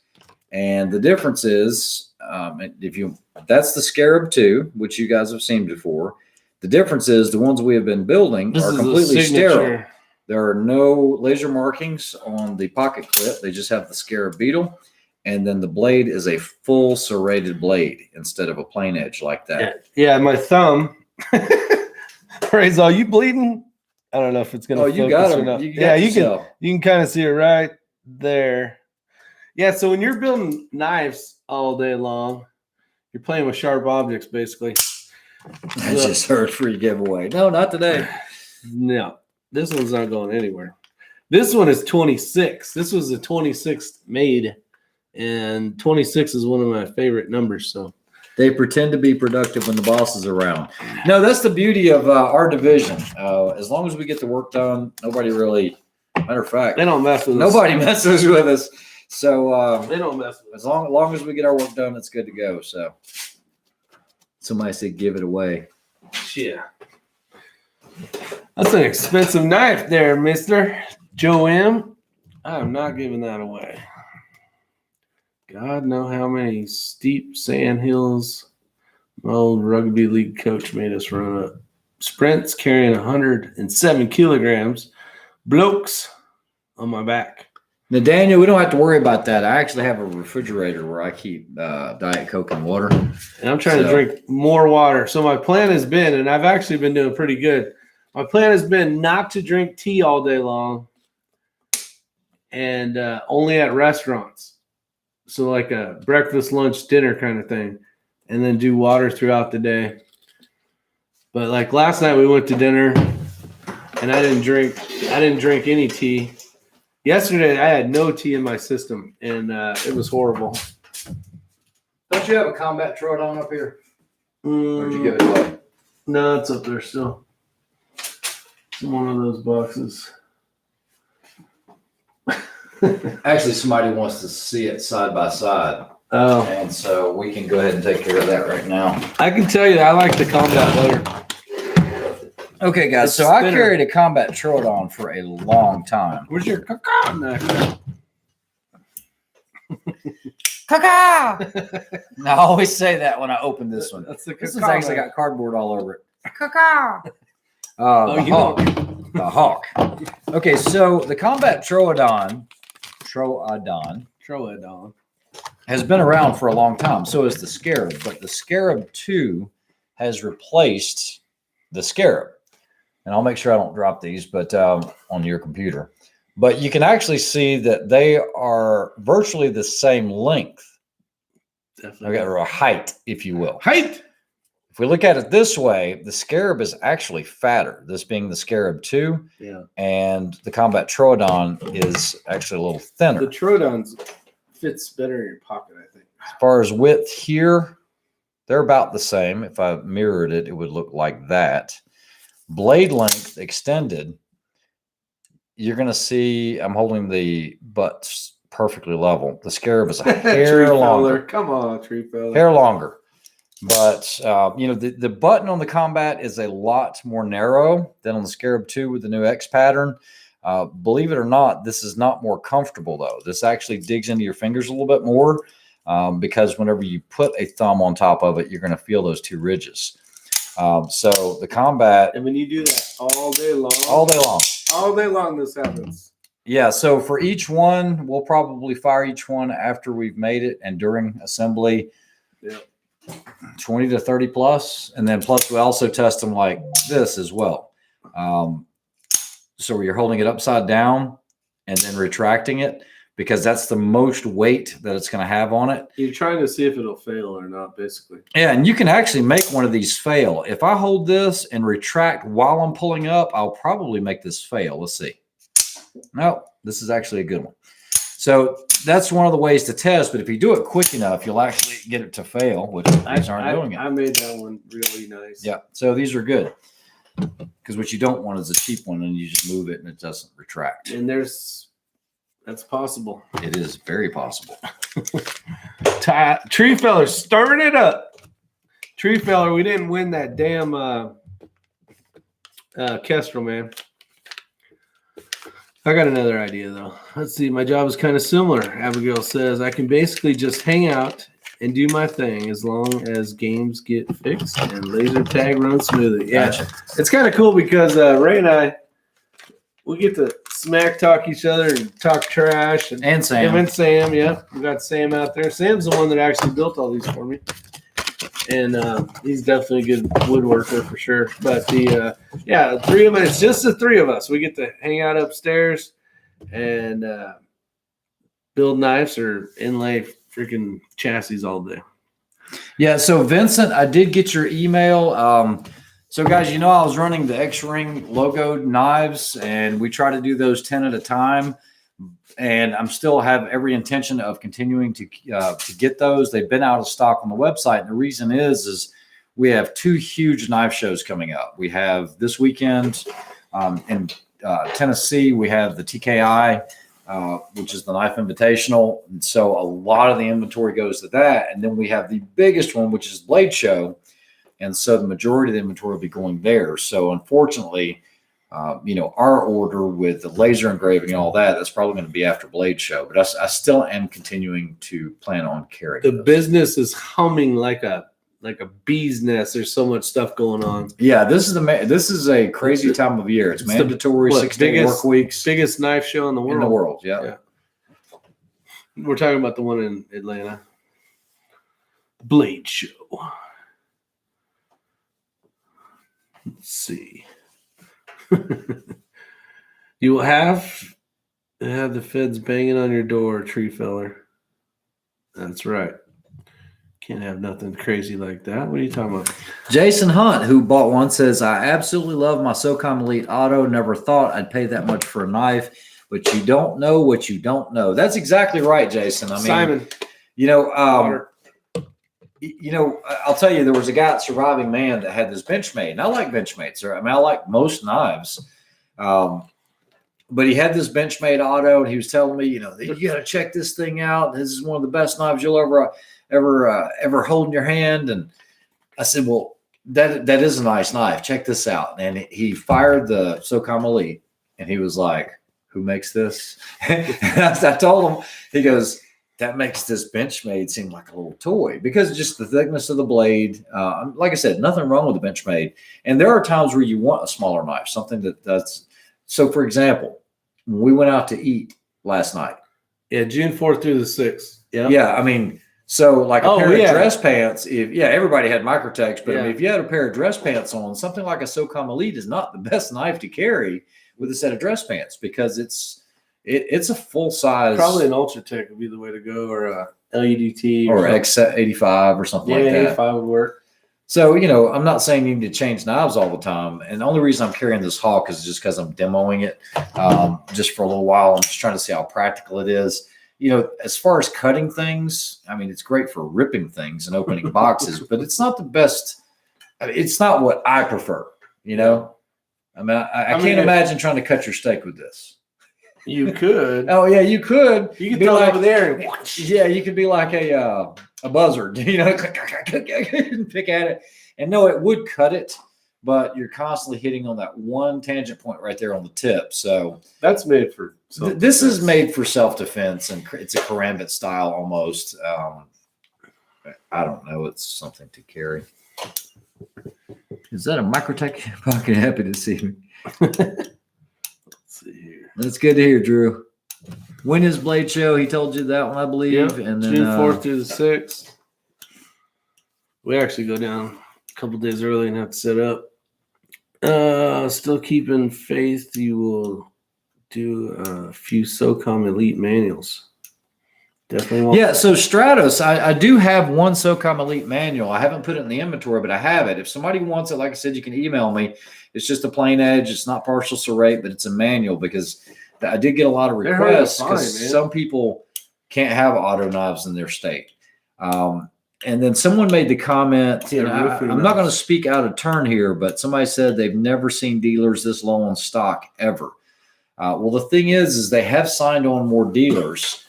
[SPEAKER 2] And the difference is, that's the Scarab 2, which you guys have seen before. The difference is the ones we have been building are completely sterile. There are no laser markings on the pocket clip. They just have the Scarab beetle. And then the blade is a full serrated blade instead of a plain edge like that.
[SPEAKER 1] Yeah, my thumb. Praise all. You bleeding? I don't know if it's gonna.
[SPEAKER 2] Oh, you got it.
[SPEAKER 1] You can kind of see it right there. Yeah, so when you're building knives all day long, you're playing with sharp objects, basically.
[SPEAKER 2] I just heard free giveaway. No, not today.
[SPEAKER 1] No, this one's not going anywhere. This one is 26. This was the 26th made, and 26 is one of my favorite numbers. So
[SPEAKER 2] they pretend to be productive when the boss is around. No, that's the beauty of our division. As long as we get the work done, nobody really. Matter of fact,
[SPEAKER 1] they don't mess with us.
[SPEAKER 2] Nobody messes with us. So
[SPEAKER 1] they don't mess with us.
[SPEAKER 2] As long as we get our work done, it's good to go. So somebody said, "Give it away."
[SPEAKER 1] Yeah, that's an expensive knife, there, Mister Joe M. I'm not giving that away. God know how many steep sand hills my old rugby league coach made us run up. Sprints carrying 107 kilograms, blokes on my back.
[SPEAKER 2] Now, Daniel, we don't have to worry about that. I actually have a refrigerator where I keep Diet Coke and water.
[SPEAKER 1] And I'm trying to drink more water. So my plan has been, and I've actually been doing pretty good, my plan has been not to drink tea all day long and only at restaurants. So like a breakfast, lunch, dinner kind of thing, and then do water throughout the day. But like last night we went to dinner and I didn't drink any tea. Yesterday, I had no tea in my system, and it was horrible.
[SPEAKER 2] Don't you have a combat Troodon up here? Or did you give it away?
[SPEAKER 1] No, it's up there still. It's in one of those boxes.
[SPEAKER 2] Actually, somebody wants to see it side by side.
[SPEAKER 1] Oh.
[SPEAKER 2] And so we can go ahead and take care of that right now.
[SPEAKER 1] I can tell you, I like the combat better.
[SPEAKER 2] Okay, guys, so I carried a combat Troodon for a long time.
[SPEAKER 1] Where's your cacao knife?
[SPEAKER 2] Cacao! I always say that when I open this one.
[SPEAKER 1] That's the
[SPEAKER 2] This one's actually got cardboard all over it. Cacao! The hawk. Okay, so the combat Troodon has been around for a long time. So is the Scarab, but the Scarab 2 has replaced the Scarab. And I'll make sure I don't drop these, but on your computer. But you can actually see that they are virtually the same length.
[SPEAKER 1] Definitely.
[SPEAKER 2] Or a height, if you will.
[SPEAKER 1] Height.
[SPEAKER 2] If we look at it this way, the Scarab is actually fatter. This being the Scarab 2.
[SPEAKER 1] Yeah.
[SPEAKER 2] And the combat Troodon is actually a little thinner.
[SPEAKER 1] The Troodon fits better in your pocket, I think.
[SPEAKER 2] As far as width here, they're about the same. If I mirrored it, it would look like that. Blade length extended, you're going to see I'm holding the butts perfectly level. The Scarab is a hair longer.
[SPEAKER 1] Come on, tree feller.
[SPEAKER 2] Hair longer. But, the button on the combat is a lot more narrow than on the Scarab 2 with the new X pattern. Believe it or not, this is not more comfortable, though. This actually digs into your fingers a little bit more because whenever you put a thumb on top of it, you're going to feel those two ridges. So the combat,
[SPEAKER 1] and when you do that all day long, this happens.
[SPEAKER 2] Yeah. So for each one, we'll probably fire each one after we've made it and during assembly.
[SPEAKER 1] Yep.
[SPEAKER 2] 20 to 30 plus, and then plus we also test them like this as well. So you're holding it upside down and then retracting it, because that's the most weight that it's going to have on it.
[SPEAKER 1] You're trying to see if it'll fail or not, basically.
[SPEAKER 2] Yeah, and you can actually make one of these fail. If I hold this and retract while I'm pulling up, I'll probably make this fail. Let's see. No, this is actually a good one. So that's one of the ways to test, but if you do it quick enough, you'll actually get it to fail, which these aren't doing it.
[SPEAKER 1] I made that one really nice.
[SPEAKER 2] Yeah, so these are good. Because what you don't want is a cheap one and you just move it and it doesn't retract.
[SPEAKER 1] And that's possible.
[SPEAKER 2] It is very possible.
[SPEAKER 1] Tree feller, stirring it up. Tree feller, we didn't win that damn Kestrel, man. I got another idea, though. Let's see. My job is kind of similar. Abigail says I can basically just hang out and do my thing as long as games get fixed and laser tag runs smoothly. Yeah,
[SPEAKER 2] Gotcha.
[SPEAKER 1] It's kind of cool because Ray and I, we get to smack talk each other and talk trash.
[SPEAKER 2] And Sam.
[SPEAKER 1] Him and Sam, yeah. We got Sam out there. Sam's the one that actually built all these for me. And he's definitely a good woodworker for sure. But the three of us, it's just the three of us. We get to hang out upstairs and build knives or inlay freaking chassis all day.
[SPEAKER 2] Yeah, so Vincent, I did get your email. So guys, I was running the X-Ring logoed knives, and we try to do those 10 at a time. And I'm still have every intention of continuing to get those. They've been out of stock on the website. And the reason is we have two huge knife shows coming up. We have this weekend in Tennessee. We have the TKI, which is the Knife Invitational. And so a lot of the inventory goes to that. And then we have the biggest one, which is Blade Show. And so the majority of the inventory will be going there. So unfortunately, our order with the laser engraving and all that, that's probably going to be after Blade Show. But I still am continuing to plan on carrying
[SPEAKER 1] the
[SPEAKER 2] those.
[SPEAKER 1] Business is humming like a bee's nest. There's so much stuff going on.
[SPEAKER 2] Yeah, this is a crazy time of year. It's mandatory 6-day work weeks.
[SPEAKER 1] Biggest knife show in the world.
[SPEAKER 2] Yeah.
[SPEAKER 1] We're talking about the one in Atlanta. Blade Show. Let's see. You will have the feds banging on your door, tree feller. That's right. Can't have nothing crazy like that. What are you talking about?
[SPEAKER 2] Jason Hunt, who bought one, says, I absolutely love my SOCOM Elite Auto. Never thought I'd pay that much for a knife, but you don't know what you don't know. That's exactly right, Jason. I mean,
[SPEAKER 1] Simon.
[SPEAKER 2] I'll tell you, there was a guy at Surviving Man that had this Benchmade, and I like Benchmates. I mean, I like most knives. But he had this Benchmade Auto, and he was telling me, you got to check this thing out. This is one of the best knives you'll ever hold in your hand. And I said, well, that is a nice knife. Check this out. And he fired the SOCOM Elite, and he was like, who makes this? And I told him, he goes, that makes this Benchmade seem like a little toy because just the thickness of the blade. Like I said, nothing wrong with the Benchmade. And there are times where you want a smaller knife, something that's. So, for example, when we went out to eat last night.
[SPEAKER 1] Yeah, June 4th through the 6th. Yeah.
[SPEAKER 2] Yeah, I mean, so like a pair of dress pants, everybody had Microtex, but I mean, if you had a pair of dress pants on, something like a SOCOM Elite is not the best knife to carry with a set of dress pants because it's a full size.
[SPEAKER 1] Probably an Ultratech would be the way to go, or a LUDT
[SPEAKER 2] or X85 or something like that.
[SPEAKER 1] 85 would work.
[SPEAKER 2] So, I'm not saying you need to change knives all the time. And the only reason I'm carrying this Hawk is just because I'm demoing it just for a little while. I'm just trying to see how practical it is. As far as cutting things, I mean, it's great for ripping things and opening boxes, but it's not the best. It's not what I prefer, I mean, I can't imagine trying to cut your steak with this.
[SPEAKER 1] You could.
[SPEAKER 2] Oh, yeah, you could.
[SPEAKER 1] You could throw it over there.
[SPEAKER 2] Yeah, you could be like a buzzard, and pick at it. And no, it would cut it, but you're constantly hitting on that one tangent point right there on the tip. So
[SPEAKER 1] that's made for
[SPEAKER 2] this is made for self-defense, and it's a karambit style almost. I don't know. It's something to carry. Is that a Microtech? Fucking happy to see me.
[SPEAKER 1] Let's see here.
[SPEAKER 2] That's good to hear, Drew. When is Blade Show? He told you that one, I believe.
[SPEAKER 1] Yep.
[SPEAKER 2] And then
[SPEAKER 1] June 4th through the 6th. We actually go down a couple days early and have to set up. Still keeping faith you will do a few SOCOM Elite manuals. Definitely want.
[SPEAKER 2] Yeah, so Stratos, I do have one SOCOM Elite manual. I haven't put it in the inventory, but I have it. If somebody wants it, like I said, you can email me. It's just a plain edge. It's not partial serrate, but it's a manual because I did get a lot of requests because some people can't have auto knives in their state. And then someone made the comment, and I'm not going to speak out of turn here, but somebody said they've never seen dealers this low on stock ever. Well, the thing is they have signed on more dealers,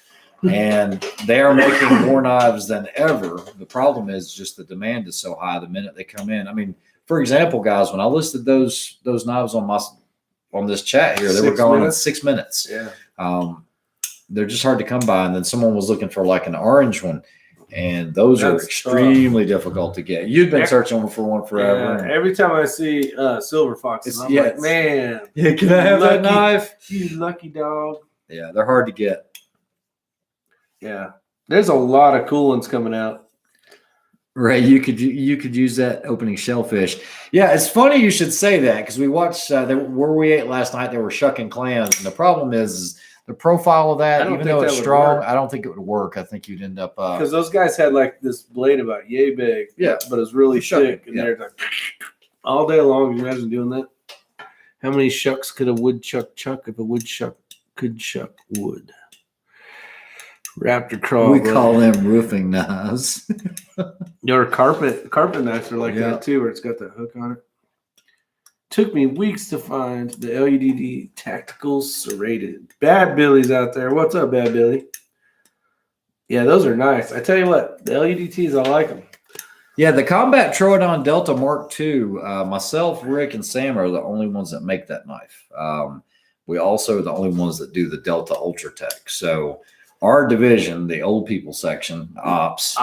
[SPEAKER 2] and they are making more knives than ever. The problem is just the demand is so high the minute they come in. I mean, for example, guys, when I listed those knives on this chat here, they were going in 6 minutes.
[SPEAKER 1] Yeah.
[SPEAKER 2] They're just hard to come by. And then someone was looking for like an orange one. And those are extremely difficult to get. You've been searching for one forever.
[SPEAKER 1] Yeah, every time I see silver foxes, I'm like, man.
[SPEAKER 2] Yeah, can I have that knife?
[SPEAKER 1] You lucky dog.
[SPEAKER 2] Yeah, they're hard to get.
[SPEAKER 1] Yeah. There's a lot of cool ones coming out.
[SPEAKER 2] Right, you could use that opening shellfish. Yeah, it's funny you should say that because we watched where we ate last night. They were shucking clams, and the problem is the profile of that. Even though it's strong, I don't think it would work. I think you'd end up
[SPEAKER 1] because those guys had like this blade about yay big. Yeah, but it's really thick, and they're like all day long. Can you imagine doing that? How many shucks could a woodchuck chuck if a woodchuck could chuck wood? Raptor crawl.
[SPEAKER 2] We call them roofing knives.
[SPEAKER 1] Your carpet knives are like that too, where it's got that hook on it. Took me weeks to find the LUDT Tactical Serrated. Bad Billy's out there. What's up, Bad Billy? Yeah, those are nice. I tell you what, the LUDTs, I like them.
[SPEAKER 2] Yeah, the Combat Troodon Delta Mark II, myself, Rick, and Sam are the only ones that make that knife. We also are the only ones that do the Delta Ultratech. So our division, the old people section, the ops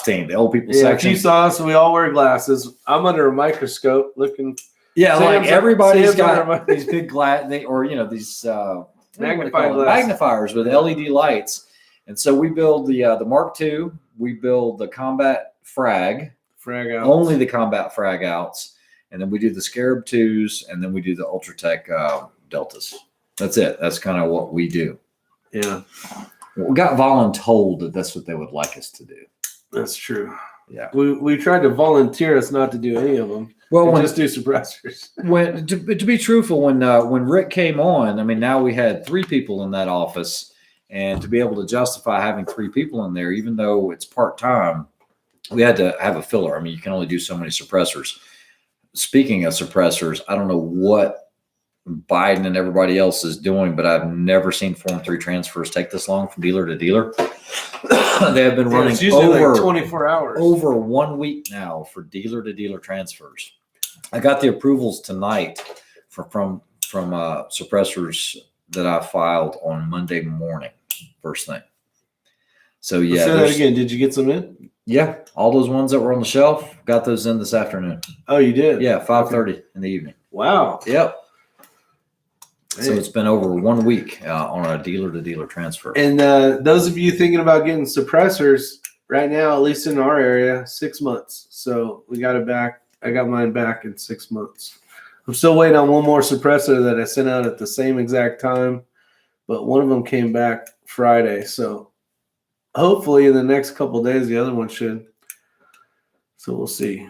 [SPEAKER 2] team, the old people section.
[SPEAKER 1] If you saw us, we all wear glasses. I'm under a microscope looking.
[SPEAKER 2] Yeah, like everybody's got these big these magnifiers with LED lights. And so we build the Mark II, we build the combat frag outs. Only the combat frag outs, and then we do the Scarab 2s, and then we do the Ultratech Deltas. That's it. That's kind of what we do.
[SPEAKER 1] Yeah.
[SPEAKER 2] We got voluntold that that's what they would like us to do.
[SPEAKER 1] That's true.
[SPEAKER 2] Yeah.
[SPEAKER 1] We tried to volunteer us not to do any of them.
[SPEAKER 2] Well,
[SPEAKER 1] just do suppressors.
[SPEAKER 2] To be truthful, when Rick came on, I mean, now we had 3 people in that office, and to be able to justify having 3 people in there, even though it's part-time, we had to have a filler. I mean, you can only do so many suppressors. Speaking of suppressors, I don't know what Biden and everybody else is doing, but I've never seen Form 3 transfers take this long from dealer to dealer. They have been running over
[SPEAKER 1] 24 hours.
[SPEAKER 2] Over 1 week now for dealer to dealer transfers. I got the approvals tonight from suppressors that I filed on Monday morning, first thing. So yeah.
[SPEAKER 1] Say that again. Did you get some in?
[SPEAKER 2] Yeah, all those ones that were on the shelf, got those in this afternoon.
[SPEAKER 1] Oh, you did?
[SPEAKER 2] Yeah, 5:30 in the evening.
[SPEAKER 1] Wow.
[SPEAKER 2] Yep. So it's been over 1 week on a dealer-to-dealer transfer.
[SPEAKER 1] And those of you thinking about getting suppressors right now, at least in our area, 6 months. So we got it back. I got mine back in 6 months. I'm still waiting on one more suppressor that I sent out at the same exact time, but one of them came back Friday. So hopefully in the next couple of days, the other one should. So we'll see.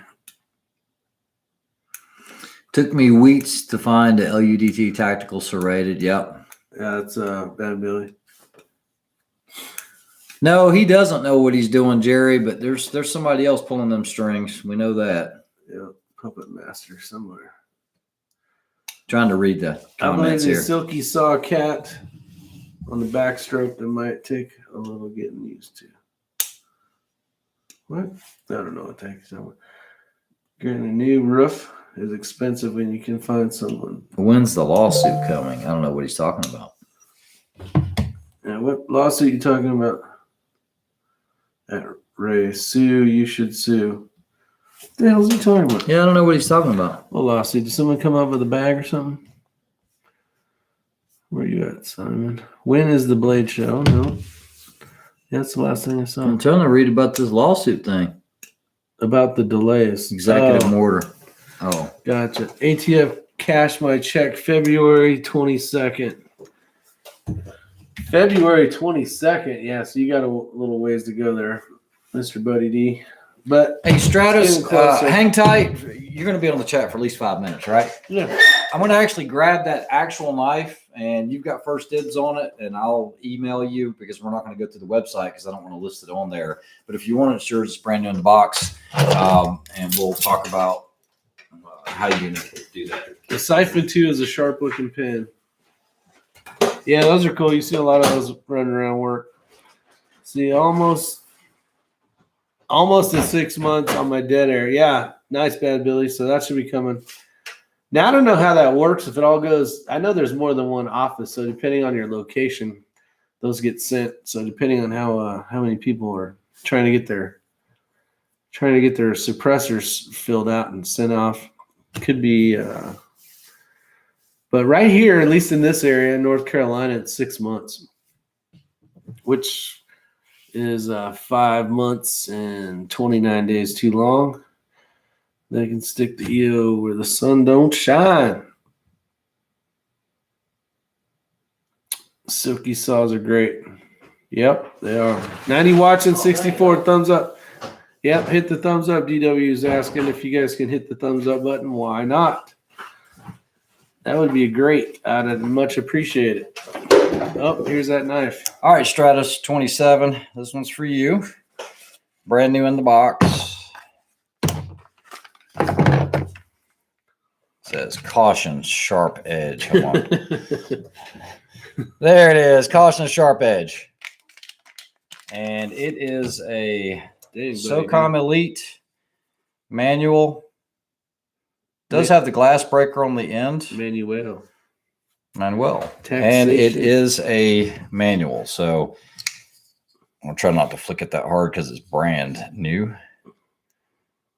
[SPEAKER 2] Took me weeks to find the LUDT Tactical Serrated. Yep.
[SPEAKER 1] Yeah, that's Bad Billy.
[SPEAKER 2] No, he doesn't know what he's doing, Jerry, but there's somebody else pulling them strings. We know that.
[SPEAKER 1] Yeah, Puppet Master somewhere.
[SPEAKER 2] Trying to read the comments here.
[SPEAKER 1] Silky saw cat on the backstroke that might take a little getting used to. What? I don't know what that is. Getting a new roof is expensive when you can find someone.
[SPEAKER 2] When's the lawsuit coming? I don't know what he's talking about.
[SPEAKER 1] Yeah, what lawsuit you talking about? At Ray, sue, you should sue. What the hell is he talking about?
[SPEAKER 2] Yeah, I don't know what he's talking about.
[SPEAKER 1] What lawsuit? Did someone come up with a bag or something? Where you at, Simon? When is the Blade show? No. That's the last thing I saw.
[SPEAKER 2] I'm trying to read about this lawsuit thing.
[SPEAKER 1] About the delays.
[SPEAKER 2] Executive order. Oh.
[SPEAKER 1] Gotcha. ATF cashed my check February 22nd. February 22nd. Yeah, so you got a little ways to go there, Mr. Buddy D. But
[SPEAKER 2] hey, Stratus,
[SPEAKER 1] getting closer.
[SPEAKER 2] hang tight. You're going to be on the chat for at least 5 minutes, right?
[SPEAKER 1] Yeah.
[SPEAKER 2] I'm going to actually grab that actual knife, and you've got first dibs on it, and I'll email you because we're not going to go to the website because I don't want to list it on there. But if you want it, sure, it's brand new in the box, and we'll talk about how you can do that.
[SPEAKER 1] The Siphon 2 is a sharp-looking pen. Yeah, those are cool. You see a lot of those running around work. See, almost in 6 months on my dead air. Yeah, nice, Bad Billy. So that should be coming. Now, I don't know how that works. If it all goes, I know there's more than one office. So depending on your location, those get sent. So depending on how many people are trying to get their suppressors filled out and sent off, could be. But right here, at least in this area, North Carolina, it's 6 months, which is 5 months and 29 days too long. They can stick the EO where the sun don't shine. Silky saws are great. Yep, they are. 90 watching, 64 thumbs up. Yep, hit the thumbs up. DW is asking if you guys can hit the thumbs up button. Why not? That would be great. I'd much appreciate it. Oh, here's that knife.
[SPEAKER 2] All right, Stratus 27. This one's for you. Brand new in the box. Says caution, sharp edge. Come on. There it is. Caution, sharp edge. And it is a SOCOM Elite manual. Does have the glass breaker on the end.
[SPEAKER 1] Manuel.
[SPEAKER 2] And it is a manual. So I'll try not to flick it that hard because it's brand new.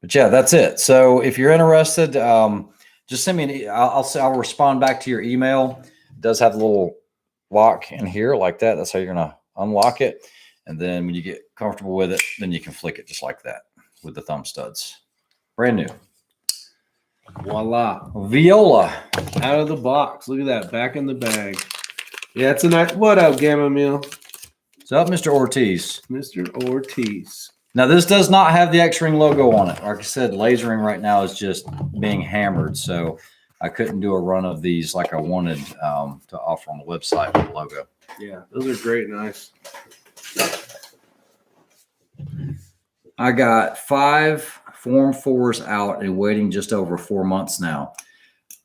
[SPEAKER 2] But yeah, that's it. So if you're interested, just send me I'll respond back to your email. It does have a little lock in here like that. That's how you're going to unlock it. And then when you get comfortable with it, then you can flick it just like that with the thumb studs. Brand new.
[SPEAKER 1] Voila.
[SPEAKER 2] Viola.
[SPEAKER 1] Out of the box. Look at that. Back in the bag. Yeah, it's a nice. What up, Gamma Meal?
[SPEAKER 2] What's up, Mr. Ortiz?
[SPEAKER 1] Mr. Ortiz.
[SPEAKER 2] Now, this does not have the X-Ring logo on it. Like I said, lasering right now is just being hammered. So I couldn't do a run of these like I wanted to offer on the website with the logo.
[SPEAKER 1] Yeah, those are great. Nice.
[SPEAKER 2] I got 5 Form 4s out and waiting just over 4 months now.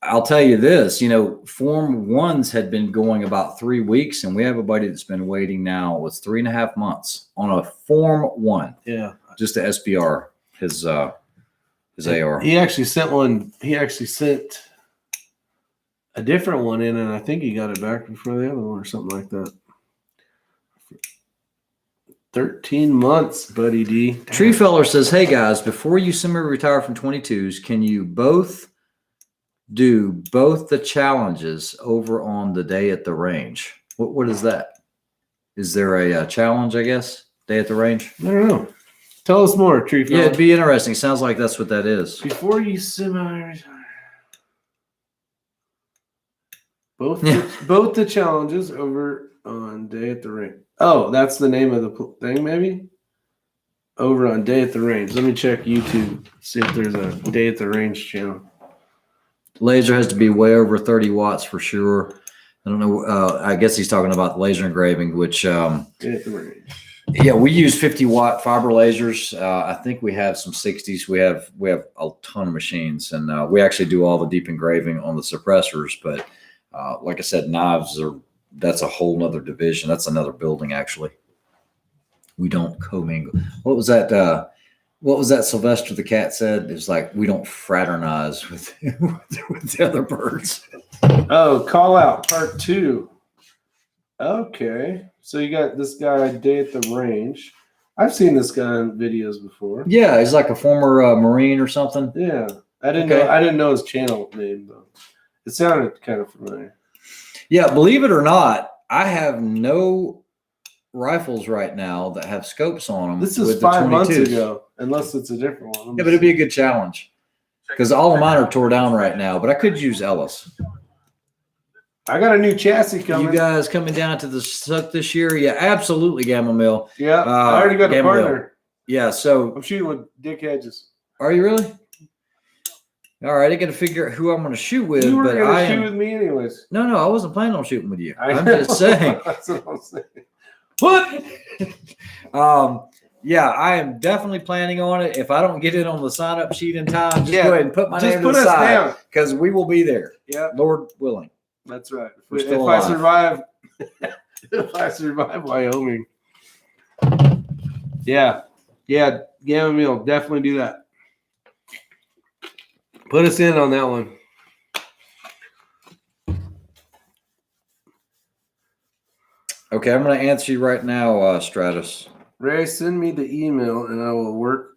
[SPEAKER 2] I'll tell you this, Form 1s had been going about 3 weeks, and we have a buddy that's been waiting now. It's 3.5 months on a Form 1.
[SPEAKER 1] Yeah.
[SPEAKER 2] Just the SBR, his AR.
[SPEAKER 1] He actually sent one. He actually sent a different one in, and I think he got it back before the other one or something like that. 13 months, Buddy D.
[SPEAKER 2] Tree Feller says, hey guys, before you semi-retire from 22s, can you both do both the challenges over on the day at the range? What is that? Is there a challenge, I guess? Day at the range?
[SPEAKER 1] I don't know. Tell us more, Tree Feller.
[SPEAKER 2] Yeah, it'd be interesting. Sounds like that's what that is.
[SPEAKER 1] Before you semi-retire. Both the challenges over on day at the range. Oh, that's the name of the thing, maybe? Over on Day at the Range. Let me check YouTube, see if there's a Day at the Range channel.
[SPEAKER 2] Laser has to be way over 30 watts for sure. I don't know. I guess he's talking about the laser engraving, which
[SPEAKER 1] Day at the Range.
[SPEAKER 2] Yeah, we use 50-watt fiber lasers. I think we have some 60s. We have a ton of machines, and we actually do all the deep engraving on the suppressors. But like I said, knives that's a whole nother division. That's another building, actually. We don't commingle. What was that? What was that Sylvester the cat said? It was like, we don't fraternize with the other birds.
[SPEAKER 1] Oh, call out part 2. Okay. So you got this guy, Day at the Range. I've seen this guy in videos before.
[SPEAKER 2] Yeah, he's like a former Marine or something.
[SPEAKER 1] Yeah. I didn't know his channel name, though. It sounded kind of familiar. Yeah,
[SPEAKER 2] believe it or not, I have no rifles right now that have scopes on them.
[SPEAKER 1] This is 5 months ago, unless it's a different one.
[SPEAKER 2] Yeah, but it'd be a good challenge because all of mine are tore down right now, but I could use Ellis.
[SPEAKER 1] I got a new chassis coming.
[SPEAKER 2] You guys coming down to the Suck this year? Yeah, absolutely, Gamma Mill.
[SPEAKER 1] Yeah, I already got a partner.
[SPEAKER 2] Mill. Yeah, so
[SPEAKER 1] I'm shooting with Dick Hedges.
[SPEAKER 2] Are you really? All right, I got to figure out who I'm going to shoot with.
[SPEAKER 1] You were going to shoot with me anyways.
[SPEAKER 2] No, I wasn't planning on shooting with you. I'm just saying.
[SPEAKER 1] That's what I'm saying.
[SPEAKER 2] What? Yeah, I am definitely planning on it. If I don't get it on the sign-up sheet in time, just go ahead and put my name to the side because we will be there.
[SPEAKER 1] Yeah,
[SPEAKER 2] Lord willing.
[SPEAKER 1] That's right.
[SPEAKER 2] If I
[SPEAKER 1] survive, if I survive Wyoming, yeah, Gamma Meal, definitely do that. Put us in on that one.
[SPEAKER 2] Okay, I'm going to answer you right now, Stratus.
[SPEAKER 1] Ray, send me the email and I will work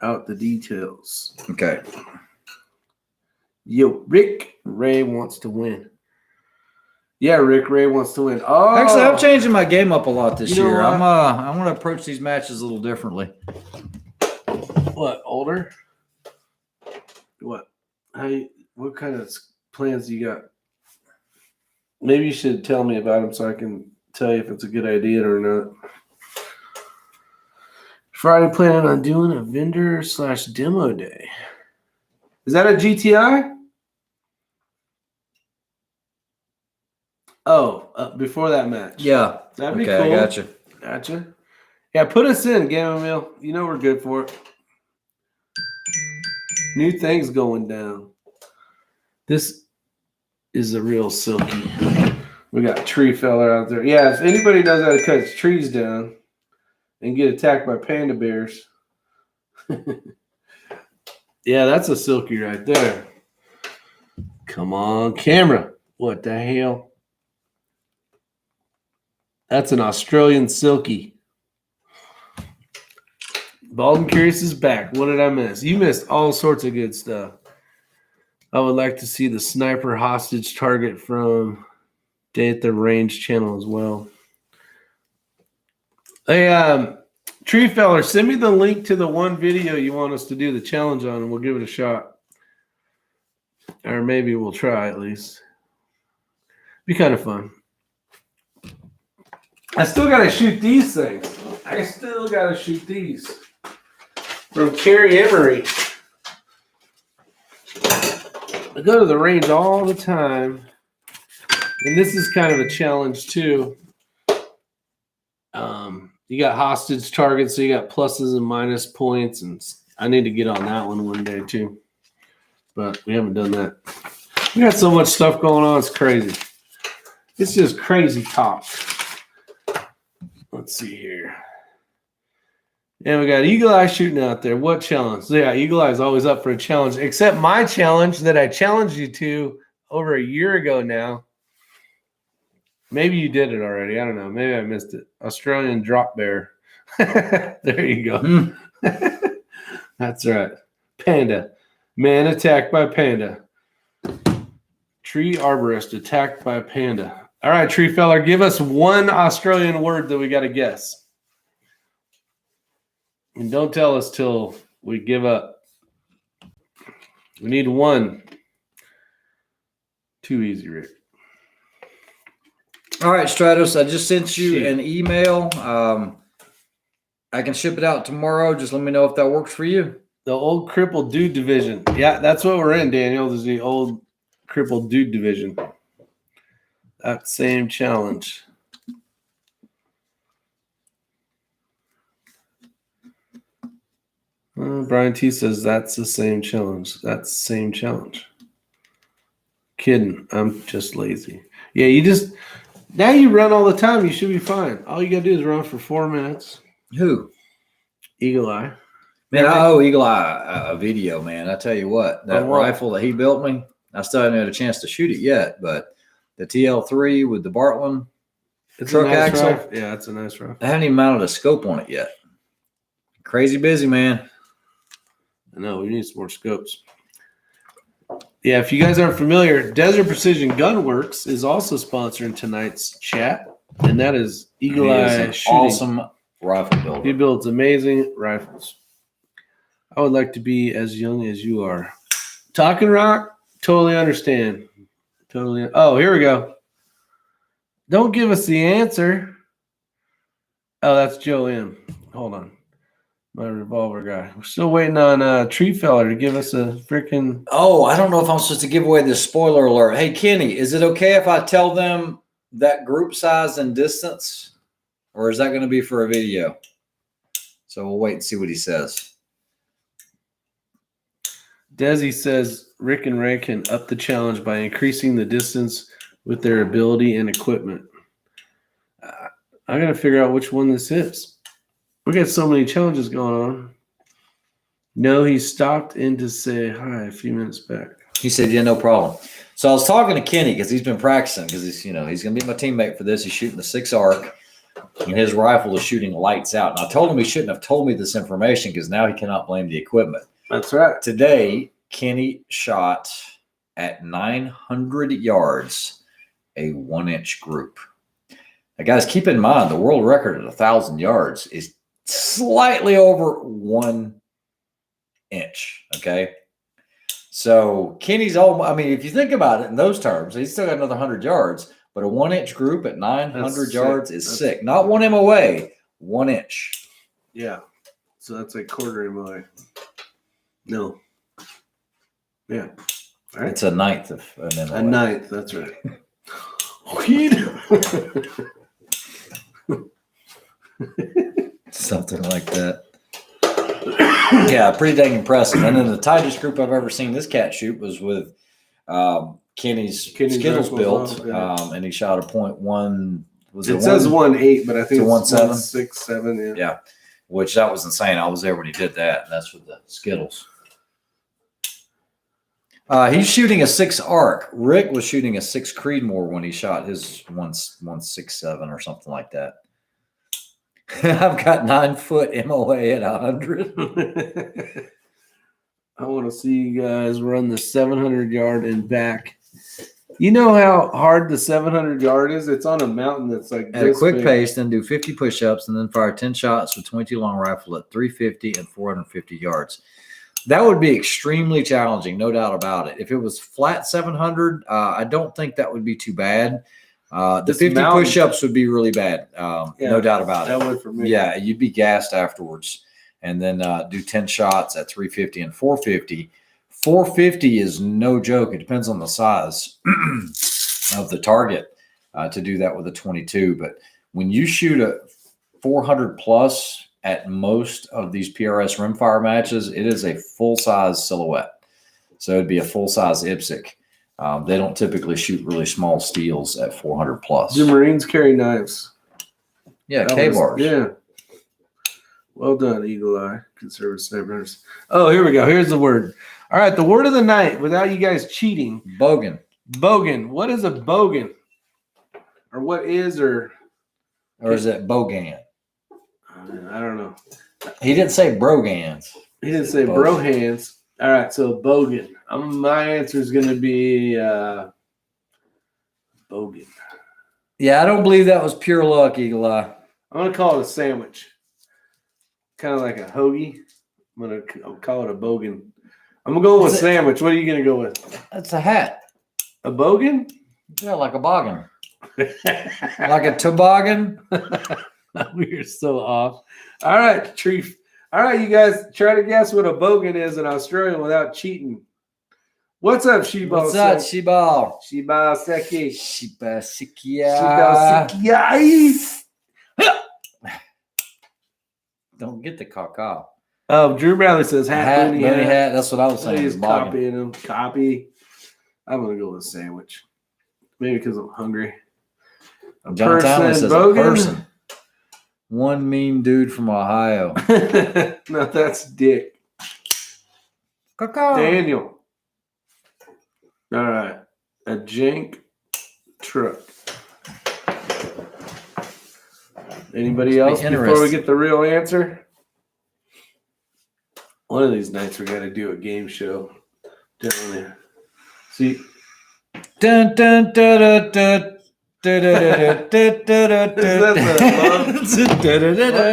[SPEAKER 1] out the details.
[SPEAKER 2] Okay.
[SPEAKER 1] Yo, Rick, Ray wants to win. Yeah, Rick, Ray wants to win. Oh,
[SPEAKER 2] actually, I'm changing my game up a lot this year.
[SPEAKER 1] What?
[SPEAKER 2] I want to approach these matches a little differently.
[SPEAKER 1] What, older? What? What kind of plans you got? Maybe you should tell me about them so I can tell you if it's a good idea or not. Friday planning on doing a vendor/demo day. Is that a GTI? Oh, before that match.
[SPEAKER 2] Yeah.
[SPEAKER 1] That'd be cool.
[SPEAKER 2] I
[SPEAKER 1] Gotcha. Yeah, put us in, Gamma Meal. You know we're good for it. New things going down. This is a real silky. We got tree feller out there. Yeah, if anybody knows how to cut trees down and get attacked by panda bears. Yeah, that's a silky right there. Come on, camera. What the hell? That's an Australian silky. Bald and Curious is back. What did I miss? You missed all sorts of good stuff. I would like to see the sniper hostage target from Day at the Range channel as well. Hey, Tree Feller, send me the link to the one video you want us to do the challenge on, and we'll give it a shot. Or maybe we'll try at least. Be kind of fun. I still got to shoot these things. From Carrie Emery. I go to the range all the time. And this is kind of a challenge too. You got hostage targets, so you got pluses and minus points. And I need to get on that one day too. But we haven't done that. We got so much stuff going on, it's crazy. It's just crazy talk. Let's see here. And we got Eagle Eye shooting out there. What challenge? So yeah, Eagle Eye is always up for a challenge, except my challenge that I challenged you to over a year ago now. Maybe you did it already. I don't know. Maybe I missed it. Australian drop bear. There you go. That's right. Panda. Man attacked by panda. Tree arborist attacked by panda. All right, Tree Feller, give us one Australian word that we got to guess. And don't tell us till we give up. We need one. Too easy, Rick.
[SPEAKER 2] All right, Stratos, I just sent you an email. I can ship it out tomorrow. Just let me know if that works for you.
[SPEAKER 1] The old crippled dude division. Yeah, that's what we're in, Daniel. This is the old crippled dude division. That same challenge. Brian T says that's the same challenge. That's the same challenge. Kidding. I'm just lazy. Yeah, now you run all the time. You should be fine. All you got to do is run for 4 minutes.
[SPEAKER 2] Who?
[SPEAKER 1] Eagle Eye.
[SPEAKER 2] Man, I owe Eagle Eye a video, man. I tell you what, that rifle that he built me, I still haven't had a chance to shoot it yet, but the TL3 with the Bartland truck axle.
[SPEAKER 1] Yeah, it's a nice rifle.
[SPEAKER 2] I haven't even mounted a scope on it yet. Crazy busy, man.
[SPEAKER 1] I know. We need some more scopes. Yeah, if you guys aren't familiar, Desert Precision Gunworks is also sponsoring tonight's chat, and that is Eagle Eye shooting.
[SPEAKER 2] Awesome rifle builder.
[SPEAKER 1] He builds amazing rifles. I would like to be as young as you are. Talking Rock, totally understand. Totally. Oh, here we go. Don't give us the answer. Oh, that's Joe M. Hold on. My revolver guy. We're still waiting on Tree Feller to give us a freaking.
[SPEAKER 2] Oh, I don't know if I'm supposed to give away this spoiler alert. Hey, Kenny, is it okay if I tell them that group size and distance? Or is that going to be for a video? So we'll wait and see what he says.
[SPEAKER 1] Desi says Rick and Ray can up the challenge by increasing the distance with their ability and equipment. I got to figure out which one this is. We got so many challenges going on. No, he stopped in to say hi a few minutes back.
[SPEAKER 2] He said, yeah, no problem. So I was talking to Kenny because he's been practicing because he's going to be my teammate for this. He's shooting the 6 arc and his rifle is shooting lights out. And I told him he shouldn't have told me this information because now he cannot blame the equipment.
[SPEAKER 1] That's right.
[SPEAKER 2] Today, Kenny shot at 900 yards, a 1-inch group. Now, guys, keep in mind the world record at 1,000 yards is slightly over 1 inch. Okay. So Kenny's if you think about it in those terms, he's still got another 100 yards, but a 1-inch group at 900 yards is sick. Not 1 MOA, 1 inch.
[SPEAKER 1] Yeah. So that's like quarter MOA. No. Yeah.
[SPEAKER 2] All right. It's a ninth of an MOA.
[SPEAKER 1] A ninth. That's right.
[SPEAKER 2] Something like that. Yeah, pretty dang impressive. And then the tightest group I've ever seen this cat shoot was with Kenny's Skittles built, and he shot a .1.
[SPEAKER 1] It says 1.8, but I think it's
[SPEAKER 2] 1.7.
[SPEAKER 1] 1.67. Yeah.
[SPEAKER 2] Yeah, which that was insane. I was there when he did that, and that's with the Skittles. He's shooting a 6 arc. Rick was shooting a 6 Creedmoor when he shot his 1.67 or something like that. I've got 9-foot MOA at 100.
[SPEAKER 1] I want to see you guys run the 700 yard and back. You know how hard the 700 yard is? It's on a mountain that's like
[SPEAKER 2] at a quick pace, then do 50 push-ups, and then fire 10 shots with 22 long rifle at 350 and 450 yards. That would be extremely challenging, no doubt about it. If it was flat 700, I don't think that would be too bad. The 50 push-ups would be really bad, no doubt about it.
[SPEAKER 1] That would for me.
[SPEAKER 2] Yeah, you'd be gassed afterwards. And then do 10 shots at 350 and 450. 450 is no joke. It depends on the size of the target to do that with a 22. But when you shoot a 400 plus at most of these PRS rimfire matches, it is a full-size silhouette. So it'd be a full-size IPSC. They don't typically shoot really small steels at 400 plus.
[SPEAKER 1] Do Marines carry knives?
[SPEAKER 2] Yeah, K-bars.
[SPEAKER 1] Yeah. Well done, Eagle Eye, conservative snipers. Oh, here we go. Here's the word. All right, the word of the night without you guys cheating.
[SPEAKER 2] Bogan.
[SPEAKER 1] Bogan. What is a bogan? Or what is
[SPEAKER 2] or is it bogan?
[SPEAKER 1] I don't know.
[SPEAKER 2] He didn't say brogans.
[SPEAKER 1] He didn't say brohans. All right, so bogan. My answer is going to be bogan.
[SPEAKER 2] Yeah, I don't believe that was pure luck, Eagle Eye.
[SPEAKER 1] I'm going to call it a sandwich. Kind of like a hoagie. I'll call it a bogan. I'm going to go with sandwich. What are you going to go with?
[SPEAKER 2] That's a hat.
[SPEAKER 1] A bogan?
[SPEAKER 2] Yeah, like a boggin. Like a toboggan.
[SPEAKER 1] We are so off. All right, Treef. All right, you guys, try to guess what a bogan is in Australian without cheating. What's up, Shebal?
[SPEAKER 2] What's up, Shebal?
[SPEAKER 1] Shebal Seki.
[SPEAKER 2] Shebal Sikia.
[SPEAKER 1] Shebal Sikia.
[SPEAKER 2] Don't get the caca.
[SPEAKER 1] Oh, Drew Bradley says hat.
[SPEAKER 2] That's what I was saying.
[SPEAKER 1] He's copying him. Copy. I'm going to go with sandwich. Maybe because I'm hungry.
[SPEAKER 2] John Townley says bogan. A person. One mean dude from Ohio.
[SPEAKER 1] No, that's Dick.
[SPEAKER 2] Caca.
[SPEAKER 1] Daniel. All right. A jank truck. Anybody else before we get the real answer? One of these nights we got to do a game show down there. See?
[SPEAKER 2] Dun dun dun dun dun. What
[SPEAKER 1] the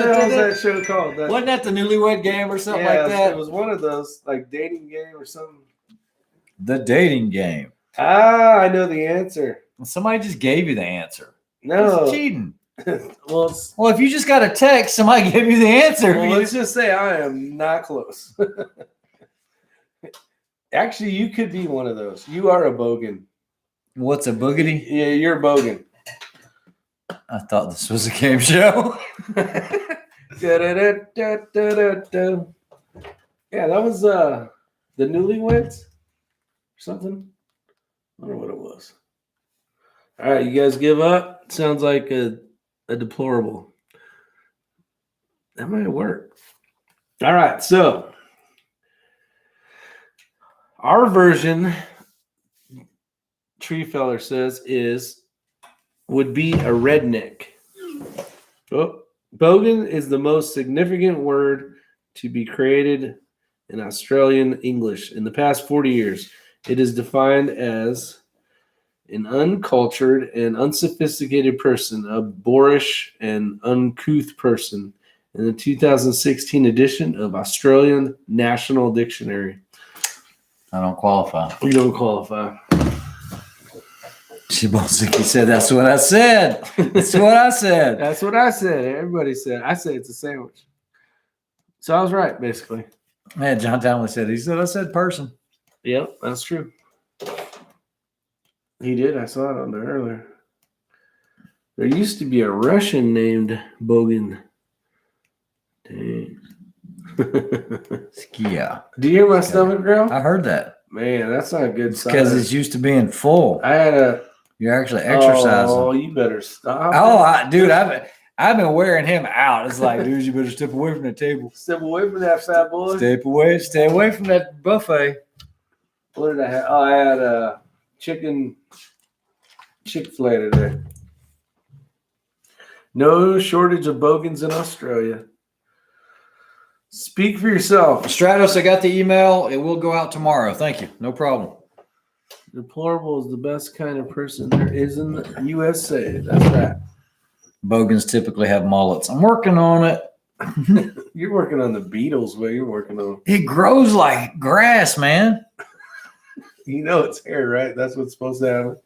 [SPEAKER 1] hell is that show called?
[SPEAKER 2] Wasn't that the Newlywed Game or something like that?
[SPEAKER 1] It was one of those, like dating game or something.
[SPEAKER 2] The Dating Game.
[SPEAKER 1] Ah, I know the answer.
[SPEAKER 2] Somebody just gave you the answer.
[SPEAKER 1] No.
[SPEAKER 2] It's cheating.
[SPEAKER 1] Well,
[SPEAKER 2] Well, if you just got a text, somebody gave you the answer.
[SPEAKER 1] well, let's just say I am not close. Actually, you could be one of those. You are a bogan.
[SPEAKER 2] What's a boogity?
[SPEAKER 1] Yeah, you're a bogan.
[SPEAKER 2] I thought this was a game show.
[SPEAKER 1] Da-da-da-da-da-da. Yeah, that was the Newlyweds or something. I don't know what it was. All right, you guys give up? Sounds like a deplorable. That might work. All right, so our version, Tree Feller says, would be a redneck. Oh, bogan is the most significant word to be created in Australian English in the past 40 years. It is defined as an uncultured and unsophisticated person, a boorish and uncouth person in the 2016 edition of Australian National Dictionary.
[SPEAKER 2] I don't qualify.
[SPEAKER 1] You don't qualify.
[SPEAKER 2] Shibosiki said, that's what I said. That's what I said.
[SPEAKER 1] That's what I said. Everybody said. I said it's a sandwich. So I was right, basically.
[SPEAKER 2] Man, John Townley said, I said person.
[SPEAKER 1] Yep, that's true. He did. I saw it on there earlier. There used to be a Russian named Bogan. Dang.
[SPEAKER 2] Yeah.
[SPEAKER 1] Do you hear my stomach growl?
[SPEAKER 2] I heard that.
[SPEAKER 1] Man, that's not a good sign.
[SPEAKER 2] Because it's used to being full.
[SPEAKER 1] I had a.
[SPEAKER 2] You're actually exercising.
[SPEAKER 1] Oh, you better stop.
[SPEAKER 2] Oh, dude, I've been wearing him out. It's like, dude, you better step away from the table.
[SPEAKER 1] Step away from that fat boy.
[SPEAKER 2] Stay away from that buffet.
[SPEAKER 1] What did I have? Oh, I had a Chick-fil-A today. No shortage of bogans in Australia. Speak for yourself.
[SPEAKER 2] Stratos, I got the email. It will go out tomorrow. Thank you. No problem.
[SPEAKER 1] Deplorable is the best kind of person there is in the USA. That's right.
[SPEAKER 2] Bogans typically have mullets. I'm working on it.
[SPEAKER 1] You're working on the Beatles, what you're working on.
[SPEAKER 2] It grows like grass, man.
[SPEAKER 1] You know it's hair, right? That's what's supposed to happen.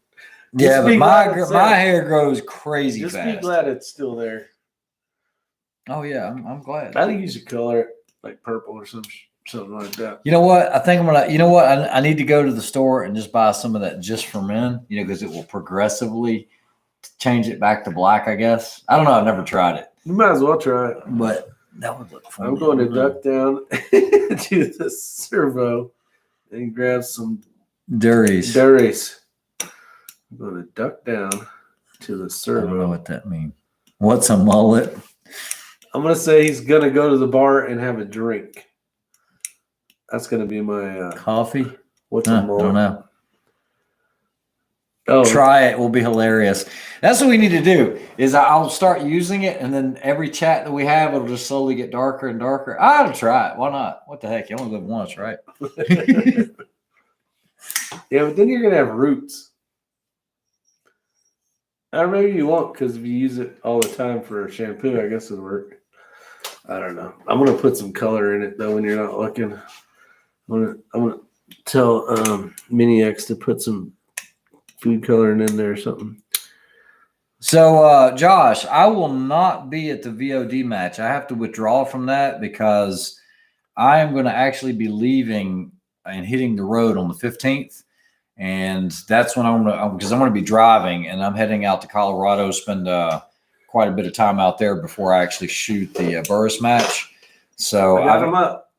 [SPEAKER 2] Yeah,
[SPEAKER 1] Just
[SPEAKER 2] but my hair grows crazy
[SPEAKER 1] Just
[SPEAKER 2] fast.
[SPEAKER 1] be glad it's still there.
[SPEAKER 2] Oh yeah, I'm glad.
[SPEAKER 1] I think you should color it like purple or something like that.
[SPEAKER 2] You know what? I think I'm gonna. You know what? I need to go to the store and just buy some of that just for men. You know, because it will progressively change it back to black. I guess. I don't know. I've never tried it.
[SPEAKER 1] You might as well try it.
[SPEAKER 2] But that would look fun.
[SPEAKER 1] I'm going to duck down to the servo and grab some
[SPEAKER 2] Durries.
[SPEAKER 1] I'm going to duck down to the
[SPEAKER 2] I
[SPEAKER 1] servo.
[SPEAKER 2] don't know what that means. What's a mullet?
[SPEAKER 1] I'm going to say he's going to go to the bar and have a drink. That's going to be my
[SPEAKER 2] Coffee?
[SPEAKER 1] What's a mullet?
[SPEAKER 2] I don't know.
[SPEAKER 1] Oh,
[SPEAKER 2] try it. Will be hilarious. That's what we need to do. Is I'll start using it, and then every chat that we have, it'll just slowly get darker and darker. I ought to try it. Why not? What the heck? You only live once, right?
[SPEAKER 1] Yeah, but then you're going to have roots. Or maybe you won't, because if you use it all the time for shampoo, I guess it'll work. I don't know. I'm going to put some color in it, though, when you're not looking. I'm gonna tell Mini X to put some food coloring in there or something.
[SPEAKER 2] So, Josh, I will not be at the VOD match. I have to withdraw from that because I am going to actually be leaving and hitting the road on the 15th. And that's when because I'm going to be driving and I'm heading out to Colorado, spend quite a bit of time out there before I actually shoot the Burris match. So
[SPEAKER 1] I got him up.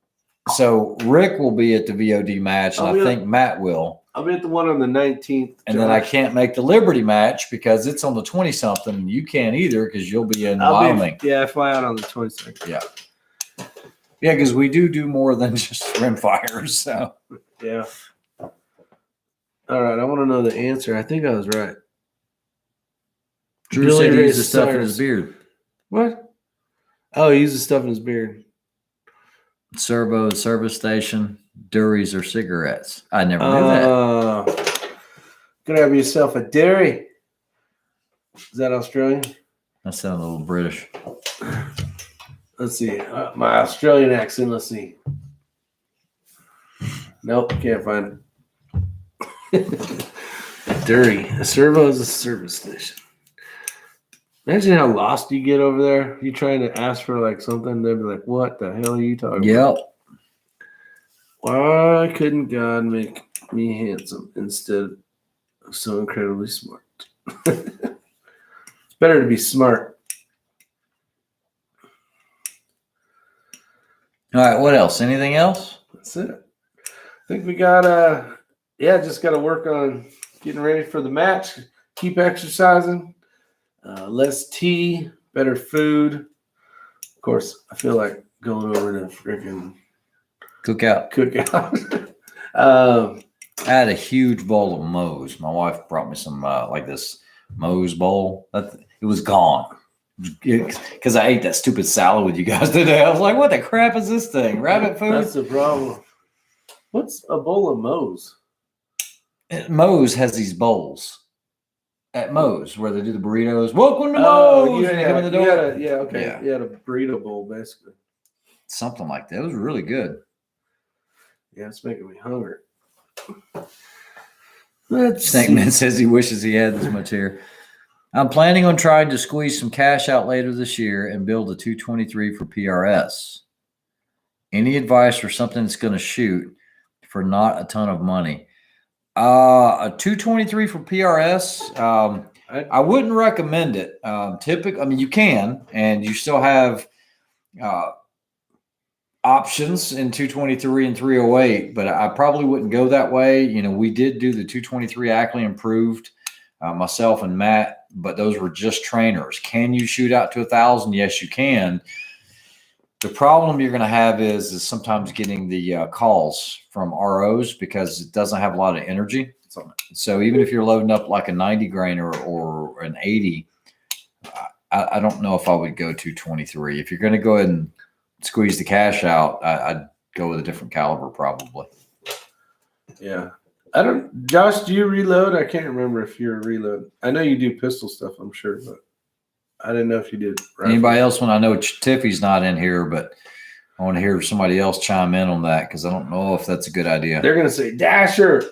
[SPEAKER 2] So Rick will be at the VOD match, and I think Matt will.
[SPEAKER 1] I'll be at the one on the 19th.
[SPEAKER 2] And then I can't make the Liberty match because it's on the 20-something, and you can't either because you'll be in Wyoming.
[SPEAKER 1] I fly out on the 22nd.
[SPEAKER 2] Yeah. Yeah, because we do more than just rim fires. So.
[SPEAKER 1] Yeah. All right, I want to know the answer. I think I was right.
[SPEAKER 2] Drew said he uses stuff in his beard.
[SPEAKER 1] What? Oh, he uses stuff in his beard.
[SPEAKER 2] Servo, service station, Durries, or cigarettes. I never knew that.
[SPEAKER 1] Grab yourself a dairy. Is that Australian?
[SPEAKER 2] That sounds a little British.
[SPEAKER 1] Let's see. My Australian accent. Let's see. Nope, can't find it. Durry. A servo is a service station. Imagine how lost you get over there. You trying to ask for like something, they'll be like, "What the hell are you talking about?"
[SPEAKER 2] Yep.
[SPEAKER 1] Why couldn't God make me handsome instead of so incredibly smart? It's better to be smart.
[SPEAKER 2] All right. What else? Anything else?
[SPEAKER 1] That's it. I think we got just got to work on getting ready for the match. Keep exercising. Less tea, better food. Of course, I feel like going over to freaking cookout.
[SPEAKER 2] I had a huge bowl of Moe's. My wife brought me some like this Moe's bowl. It was gone because I ate that stupid salad with you guys today. I was like, "What the crap is this thing? Rabbit food?"
[SPEAKER 1] That's the problem. What's a bowl of Moe's?
[SPEAKER 2] Moe's has these bowls at Moe's where they do the burritos. Welcome to Moe's.
[SPEAKER 1] You had a burrito bowl basically.
[SPEAKER 2] Something like that. It was really good.
[SPEAKER 1] Yeah, it's making me hungry.
[SPEAKER 2] Snakeman says he wishes he had this much here. I'm planning on trying to squeeze some cash out later this year and build a 223 for PRS. Any advice for something that's going to shoot for not a ton of money? A 223 for PRS, I wouldn't recommend it. You can, and you still have options in 223 and 308, but I probably wouldn't go that way. You know, we did do the 223 Ackley improved, myself and Matt, but those were just trainers. Can you shoot out to 1,000? Yes, you can. The problem you're going to have is sometimes getting the calls from ROs because it doesn't have a lot of energy. So even if you're loading up like a 90 grain or an 80, I don't know if I would go 223. If you're going to go ahead and squeeze the cash out, I'd go with a different caliber probably.
[SPEAKER 1] Yeah. Josh, do you reload? I can't remember if you're a reload. I know you do pistol stuff, I'm sure, but I didn't know if you did.
[SPEAKER 2] Anybody else? I know Tiffy's not in here, but I want to hear somebody else chime in on that because I don't know if that's a good idea.
[SPEAKER 1] They're going to say Dasher.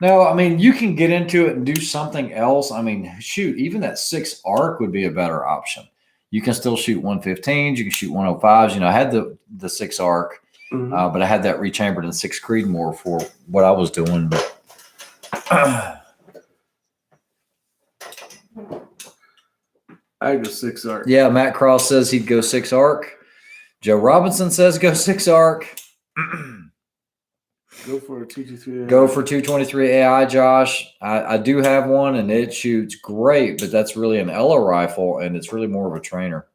[SPEAKER 2] No, I mean, you can get into it and do something else. I mean, shoot, even that 6 arc would be a better option. You can still shoot 115s. You can shoot 105s. You know, I had the 6 arc, but I had that rechambered in 6 Creedmoor for what I was doing. But
[SPEAKER 1] I go 6 arc.
[SPEAKER 2] Yeah, Matt Cross says he'd go 6 arc. Joe Robinson says go 6 arc.
[SPEAKER 1] Go for a 223.
[SPEAKER 2] Go for 223 AI, Josh. I do have one, and it shoots great, but that's really an Ella rifle, and it's really more of a trainer.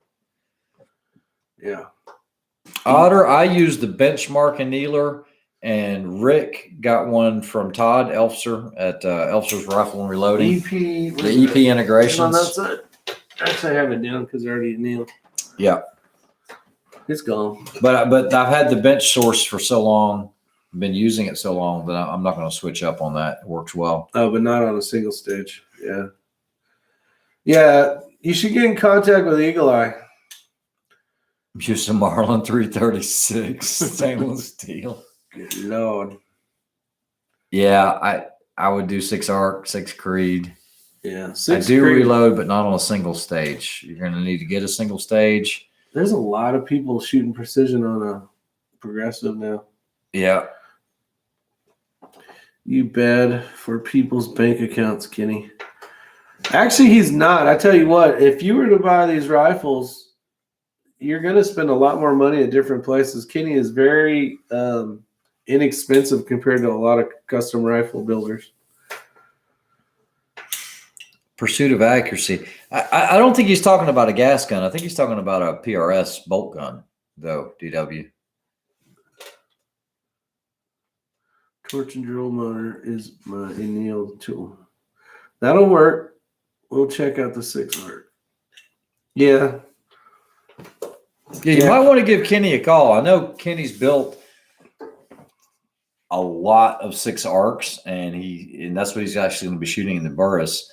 [SPEAKER 1] Yeah.
[SPEAKER 2] Otter, I use the benchmark annealer, and Rick got one from Todd Elfser at Elfser's Rifle and Reloading. The EP integrations.
[SPEAKER 1] That's it. Actually, I have it down because I already annealed.
[SPEAKER 2] Yeah.
[SPEAKER 1] It's gone.
[SPEAKER 2] But I've had the bench source for so long, been using it so long that I'm not going to switch up on that. It works well.
[SPEAKER 1] Oh, but not on a single stage. Yeah. Yeah, you should get in contact with Eagle Eye.
[SPEAKER 2] Use a Marlin 336 stainless steel.
[SPEAKER 1] Good Lord.
[SPEAKER 2] Yeah, I would do 6 arc, 6 Creed.
[SPEAKER 1] Yeah,
[SPEAKER 2] I do reload, but not on a single stage. You're going to need to get a single stage.
[SPEAKER 1] There's a lot of people shooting precision on a progressive now.
[SPEAKER 2] Yeah.
[SPEAKER 1] You bad for people's bank accounts, Kenny. Actually, he's not. I tell you what, if you were to buy these rifles, you're going to spend a lot more money at different places. Kenny is very inexpensive compared to a lot of custom rifle builders.
[SPEAKER 2] Pursuit of accuracy. I don't think he's talking about a gas gun. I think he's talking about a PRS bolt gun, though, DW.
[SPEAKER 1] Torch and drill motor is my annealed tool. That'll work. We'll check out the 6 arc. Yeah.
[SPEAKER 2] Yeah, you might want to give Kenny a call. I know Kenny's built a lot of 6 arcs, and that's what he's actually going to be shooting in the Burris.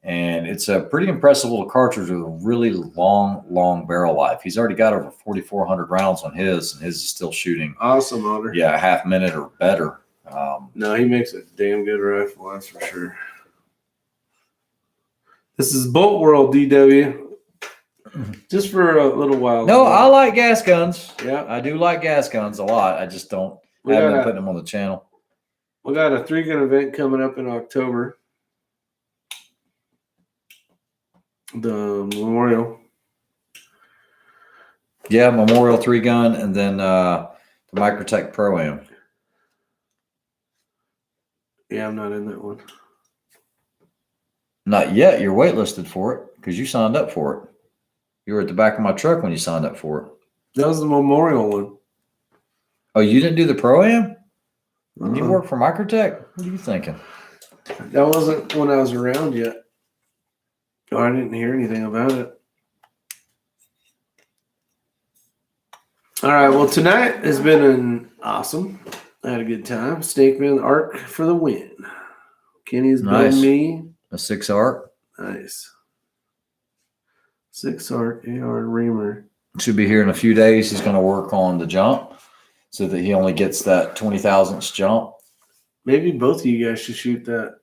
[SPEAKER 2] And it's a pretty impressive little cartridge with a really long barrel life. He's already got over 4,400 rounds on his, and his is still shooting.
[SPEAKER 1] Awesome motor.
[SPEAKER 2] Yeah, a half minute or better.
[SPEAKER 1] No, he makes a damn good rifle, that's for sure. This is Bolt World DW. Just for a little while.
[SPEAKER 2] No, I like gas guns.
[SPEAKER 1] Yeah.
[SPEAKER 2] I do like gas guns a lot. I just haven't been putting them on the channel.
[SPEAKER 1] We got a 3-gun event coming up in October. The Memorial.
[SPEAKER 2] Yeah, Memorial 3-gun, and then the Microtech Pro-Am.
[SPEAKER 1] Yeah, I'm not in that one.
[SPEAKER 2] Not yet. You're waitlisted for it because you signed up for it. You were at the back of my truck when you signed up for it.
[SPEAKER 1] That was the Memorial one.
[SPEAKER 2] Oh, you didn't do the Pro-Am? You work for Microtech? What are you thinking?
[SPEAKER 1] That wasn't when I was around yet. Oh, I didn't hear anything about it. All right. Well, tonight has been awesome. I had a good time. Snakeman arc for the win. Kenny's building me
[SPEAKER 2] a 6 arc.
[SPEAKER 1] Nice. 6 arc AR reamer.
[SPEAKER 2] Should be here in a few days. He's going to work on the jump so that he only gets that 20 thousandths jump.
[SPEAKER 1] Maybe both of you guys should shoot that.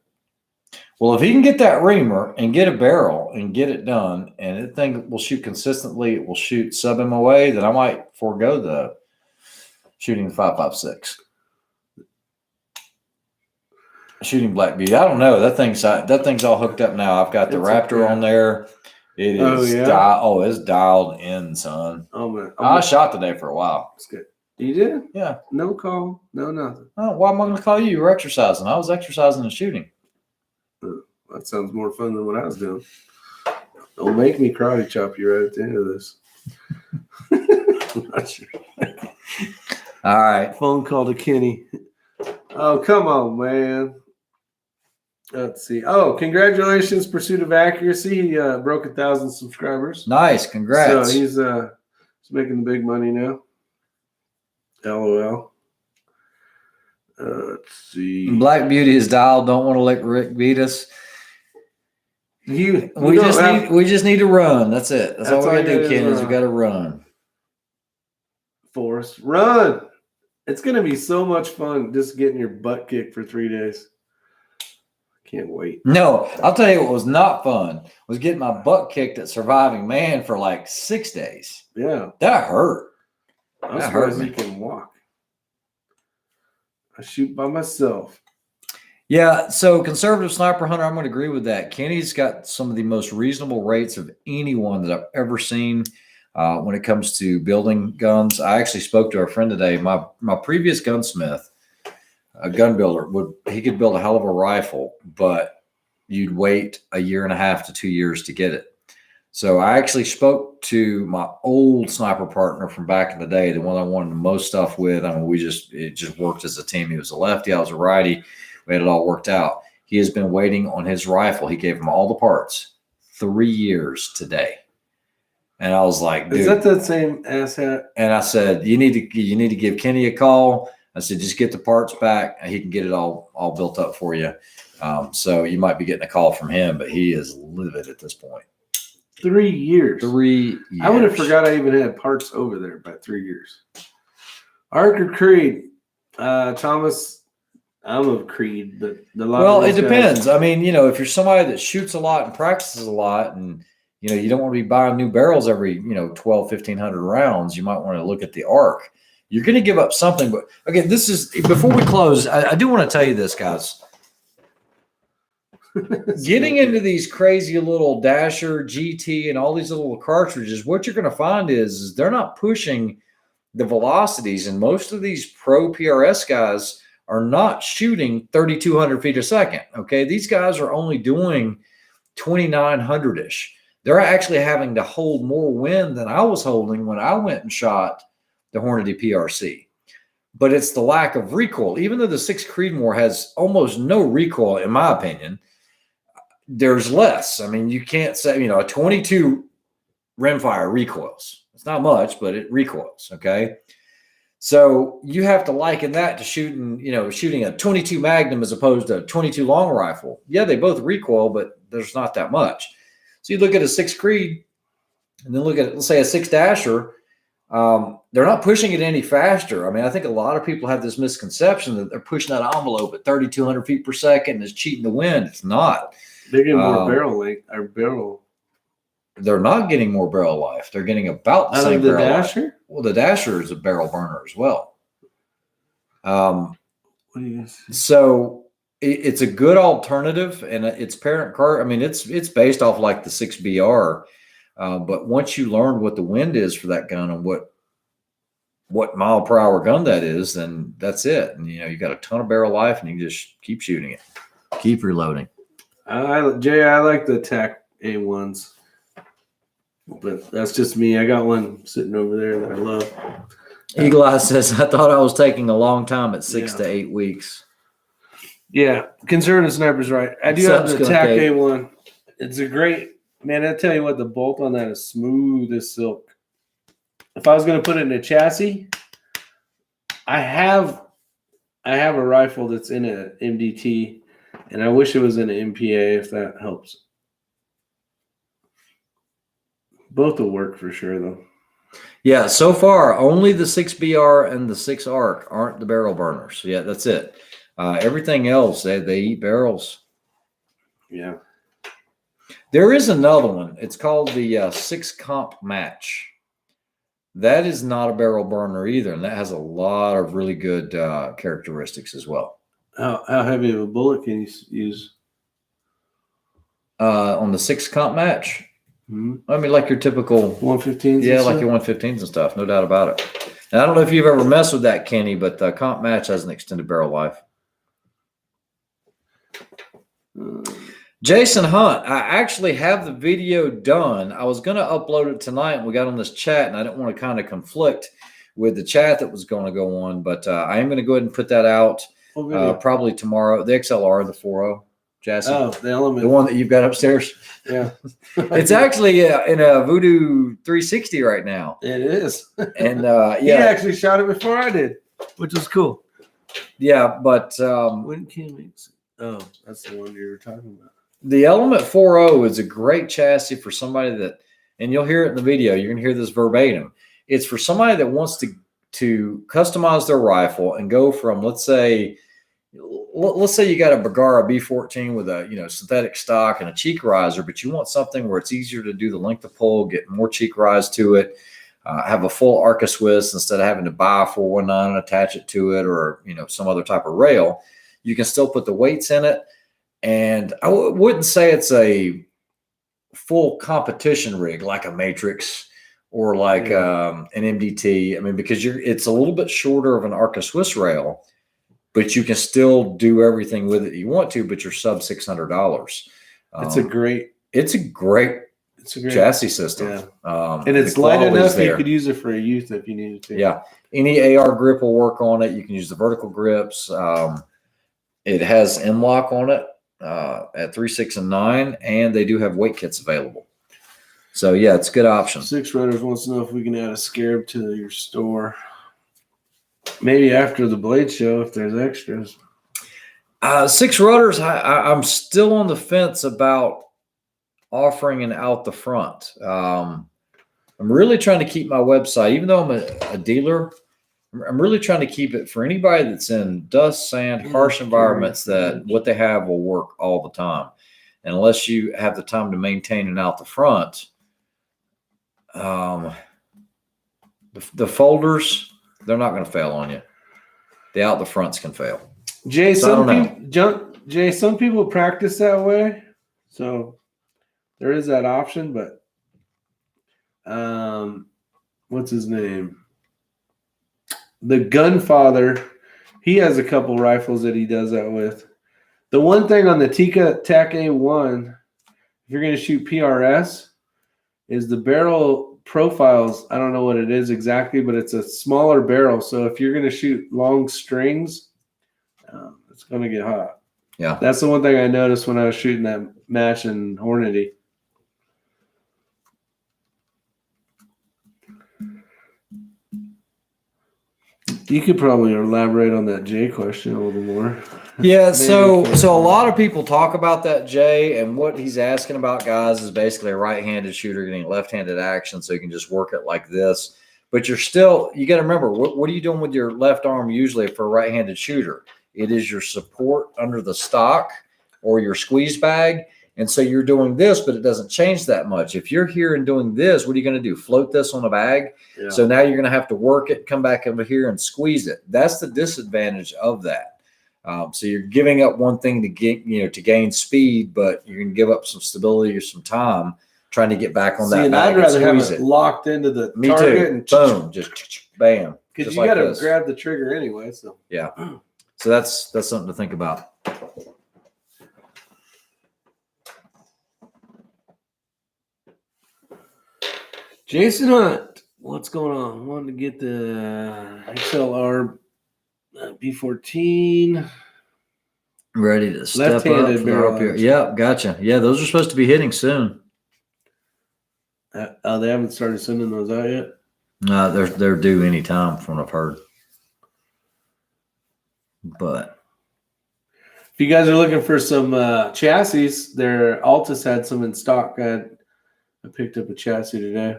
[SPEAKER 2] Well, if he can get that reamer and get a barrel and get it done, and the thing will shoot consistently, it will shoot sub MOA, then I might forego the shooting the 5.56. Shooting Black Beauty. I don't know. That thing's all hooked up now. I've got the Raptor on there. It is it's dialed in, son.
[SPEAKER 1] Oh man.
[SPEAKER 2] I shot today for a while.
[SPEAKER 1] That's good. You did?
[SPEAKER 2] Yeah.
[SPEAKER 1] No call, no nothing.
[SPEAKER 2] Oh, why am I going to call you? You were exercising. I was exercising and shooting.
[SPEAKER 1] That sounds more fun than what I was doing. Don't make me karate chop you right at the end of this. I'm not sure.
[SPEAKER 2] All right.
[SPEAKER 1] Phone call to Kenny. Oh, come on, man. Let's see. Oh, congratulations, Pursuit of Accuracy. He broke 1,000 subscribers.
[SPEAKER 2] Nice. Congrats.
[SPEAKER 1] So he's making the big money now. LOL. Let's see.
[SPEAKER 2] Black Beauty is dialed. Don't want to let Rick beat us. We just need to run. That's it. That's all we gotta do, Ken, is we gotta run.
[SPEAKER 1] Forrest, run. It's gonna be so much fun just getting your butt kicked for 3 days. Can't wait.
[SPEAKER 2] No, I'll tell you what was not fun was getting my butt kicked at Surviving Man for like 6 days.
[SPEAKER 1] Yeah.
[SPEAKER 2] That hurt.
[SPEAKER 1] I'm surprised you can walk. I shoot by myself.
[SPEAKER 2] Yeah, so conservative sniper hunter, I'm going to agree with that. Kenny's got some of the most reasonable rates of anyone that I've ever seen when it comes to building guns. I actually spoke to a friend today. My previous gunsmith, a gun builder, he could build a hell of a rifle, but you'd wait 1.5 to 2 years to get it. So I actually spoke to my old sniper partner from back in the day, the one I wanted the most stuff with. I mean, it just worked as a team. He was a lefty, I was a righty. We had it all worked out. He has been waiting on his rifle. He gave him all the parts. 3 years today. And I was like, dude.
[SPEAKER 1] Is that same asshat?
[SPEAKER 2] And I said, you need to give Kenny a call. I said, just get the parts back and he can get it all built up for you. So you might be getting a call from him, but he is livid at this point.
[SPEAKER 1] 3 years.
[SPEAKER 2] 3 years.
[SPEAKER 1] I would have forgot I even had parts over there by 3 years. Arc or Creed? Thomas, I'm of Creed. Well,
[SPEAKER 2] it depends. I mean, if you're somebody that shoots a lot and practices a lot and, you don't want to be buying new barrels every, 12, 1,500 rounds, you might want to look at the Arc. You're going to give up something. But, again, this is – before we close, I do want to tell you this, guys. Getting into these crazy little Dasher, GT, and all these little cartridges, what you're going to find is they're not pushing the velocities. And most of these pro PRS guys are not shooting 3,200 feet a second, okay? These guys are only doing 2,900-ish. They're actually having to hold more wind than I was holding when I went and shot the Hornady PRC. But it's the lack of recoil. Even though the 6 Creedmoor has almost no recoil, in my opinion, there's less. I mean, you can't say, a 22 rimfire recoils. It's not much, but it recoils, okay? So you have to liken that to shooting a 22 Magnum as opposed to a 22 long rifle. Yeah, they both recoil, but there's not that much. So you look at a 6 Creed and then look at, let's say, a 6 Dasher. They're not pushing it any faster. I mean, I think a lot of people have this misconception that they're pushing that envelope at 3,200 feet per second and it's cheating the wind. It's not.
[SPEAKER 1] They're getting more barrel length or barrel.
[SPEAKER 2] They're not getting more barrel life. They're getting about the same barrel
[SPEAKER 1] Dasher?
[SPEAKER 2] life. Well, the Dasher is a barrel burner as well.
[SPEAKER 1] What do you say?
[SPEAKER 2] So it's a good alternative, and its parent car. I mean, it's based off like the 6BR, but once you learn what the wind is for that gun and what mile per hour gun that is, then that's it. And you got a ton of barrel life, and you can just keep shooting it, keep reloading.
[SPEAKER 1] I like the TAC A1s, but that's just me. I got one sitting over there that I love.
[SPEAKER 2] Eagle Eye says, I thought I was taking a long time at 6 to 8 weeks.
[SPEAKER 1] Yeah, conservative sniper's right. I do have the TAC A1. It's a great, man, I tell you what, the bolt on that is smooth as silk. If I was going to put it in a chassis, I have a rifle that's in an MDT, and I wish it was in an MPA if that helps. Both will work for sure, though.
[SPEAKER 2] Yeah, so far, only the 6BR and the 6 ARC aren't the barrel burners. Yeah, that's it. Everything else, they eat barrels.
[SPEAKER 1] Yeah.
[SPEAKER 2] There is another one. It's called the 6 Comp Match. That is not a barrel burner either, and that has a lot of really good characteristics as well.
[SPEAKER 1] How heavy of a bullet can you use?
[SPEAKER 2] On the 6 Comp Match?
[SPEAKER 1] Mm-hmm.
[SPEAKER 2] I mean, like your typical
[SPEAKER 1] 115s.
[SPEAKER 2] Yeah, like your 115s and stuff. No doubt about it. And I don't know if you've ever messed with that, Kenny, but the Comp Match has an extended barrel life. Jason Hunt, I actually have the video done. I was going to upload it tonight, and we got on this chat, and I didn't want to kind of conflict with the chat that was going to go on, but I am going to go ahead and put that out probably tomorrow. The XLR, the 4.0. Jassy.
[SPEAKER 1] Oh, the Element.
[SPEAKER 2] The one that you've got upstairs.
[SPEAKER 1] Yeah.
[SPEAKER 2] It's actually in a Voodoo 360 right now.
[SPEAKER 1] It is.
[SPEAKER 2] And
[SPEAKER 1] he actually shot it before I did, which was cool.
[SPEAKER 2] Yeah, but
[SPEAKER 1] when can we? Oh, that's the one you were talking about.
[SPEAKER 2] The Element 4.0 is a great chassis for somebody that, and you'll hear it in the video. You're going to hear this verbatim. It's for somebody that wants to customize their rifle and go from, let's say you got a Bergara B14 with a synthetic stock and a cheek riser, but you want something where it's easier to do the length of pull, get more cheek rise to it, have a full Arca Swiss instead of having to buy a 419 and attach it to it, or some other type of rail. You can still put the weights in it, and I wouldn't say it's a full competition rig like a Matrix or like an MDT. I mean, because it's a little bit shorter of an Arca Swiss rail, but you can still do everything with it you want to, but you're sub $600.
[SPEAKER 1] It's a great
[SPEAKER 2] chassis system.
[SPEAKER 1] Yeah. And it's light enough you could use it for a youth if you needed to.
[SPEAKER 2] Yeah. Any AR grip will work on it. You can use the vertical grips. It has M-lock on it at 3, 6, and 9, and they do have weight kits available. So, yeah, it's a good option.
[SPEAKER 1] Six Runners wants to know if we can add a scarab to your store. Maybe after the Blade Show, if there's extras.
[SPEAKER 2] 6 Rudders, I'm still on the fence about offering an out the front. I'm really trying to keep my website, even though I'm a dealer, I'm really trying to keep it for anybody that's in dust, sand, harsh environments, that what they have will work all the time. And unless you have the time to maintain an out the front, the folders, they're not going to fail on you. The out the fronts can fail.
[SPEAKER 1] Jay, some people practice that way, so there is that option. But what's his name? The Gunfather, he has a couple rifles that he does that with. The one thing on the TAC A1, if you're going to shoot PRS, is the barrel profiles. I don't know what it is exactly, but it's a smaller barrel. So if you're going to shoot long strings, it's going to get hot.
[SPEAKER 2] Yeah.
[SPEAKER 1] That's the one thing I noticed when I was shooting that match in Hornady. You could probably elaborate on that Jay question a little more.
[SPEAKER 2] Yeah, so a lot of people talk about that, Jay, and what he's asking about, guys, is basically a right-handed shooter getting left-handed action, so you can just work it like this. But you got to remember, what are you doing with your left arm usually for a right-handed shooter? It is your support under the stock or your squeeze bag, And so you're doing this, but it doesn't change that much. If you're here and doing this, what are you going to do? Float this on a bag?
[SPEAKER 1] Yeah.
[SPEAKER 2] So now you're going to have to work it, come back over here and squeeze it. That's the disadvantage of that. So you're giving up one thing to get, to gain speed, but you're going to give up some stability or some time trying to get back on that bag.
[SPEAKER 1] I'd rather have
[SPEAKER 2] it
[SPEAKER 1] locked into the
[SPEAKER 2] Me
[SPEAKER 1] target
[SPEAKER 2] too.
[SPEAKER 1] and
[SPEAKER 2] Boom, just bam.
[SPEAKER 1] because
[SPEAKER 2] Just
[SPEAKER 1] you got to
[SPEAKER 2] this.
[SPEAKER 1] grab the trigger anyway. So
[SPEAKER 2] Yeah. So that's something to think about.
[SPEAKER 1] Jason Hunt, what's going on? Wanted to get the XLR B14.
[SPEAKER 2] Ready to step up.
[SPEAKER 1] Left-handed
[SPEAKER 2] For the
[SPEAKER 1] barrel
[SPEAKER 2] RPO.
[SPEAKER 1] action.
[SPEAKER 2] Yeah, gotcha. Yeah, those are supposed to be hitting soon.
[SPEAKER 1] They haven't started sending those out yet.
[SPEAKER 2] They're due any time from what I've heard. But
[SPEAKER 1] If you guys are looking for some chassis, their Altus had some in stock. I picked up a chassis today.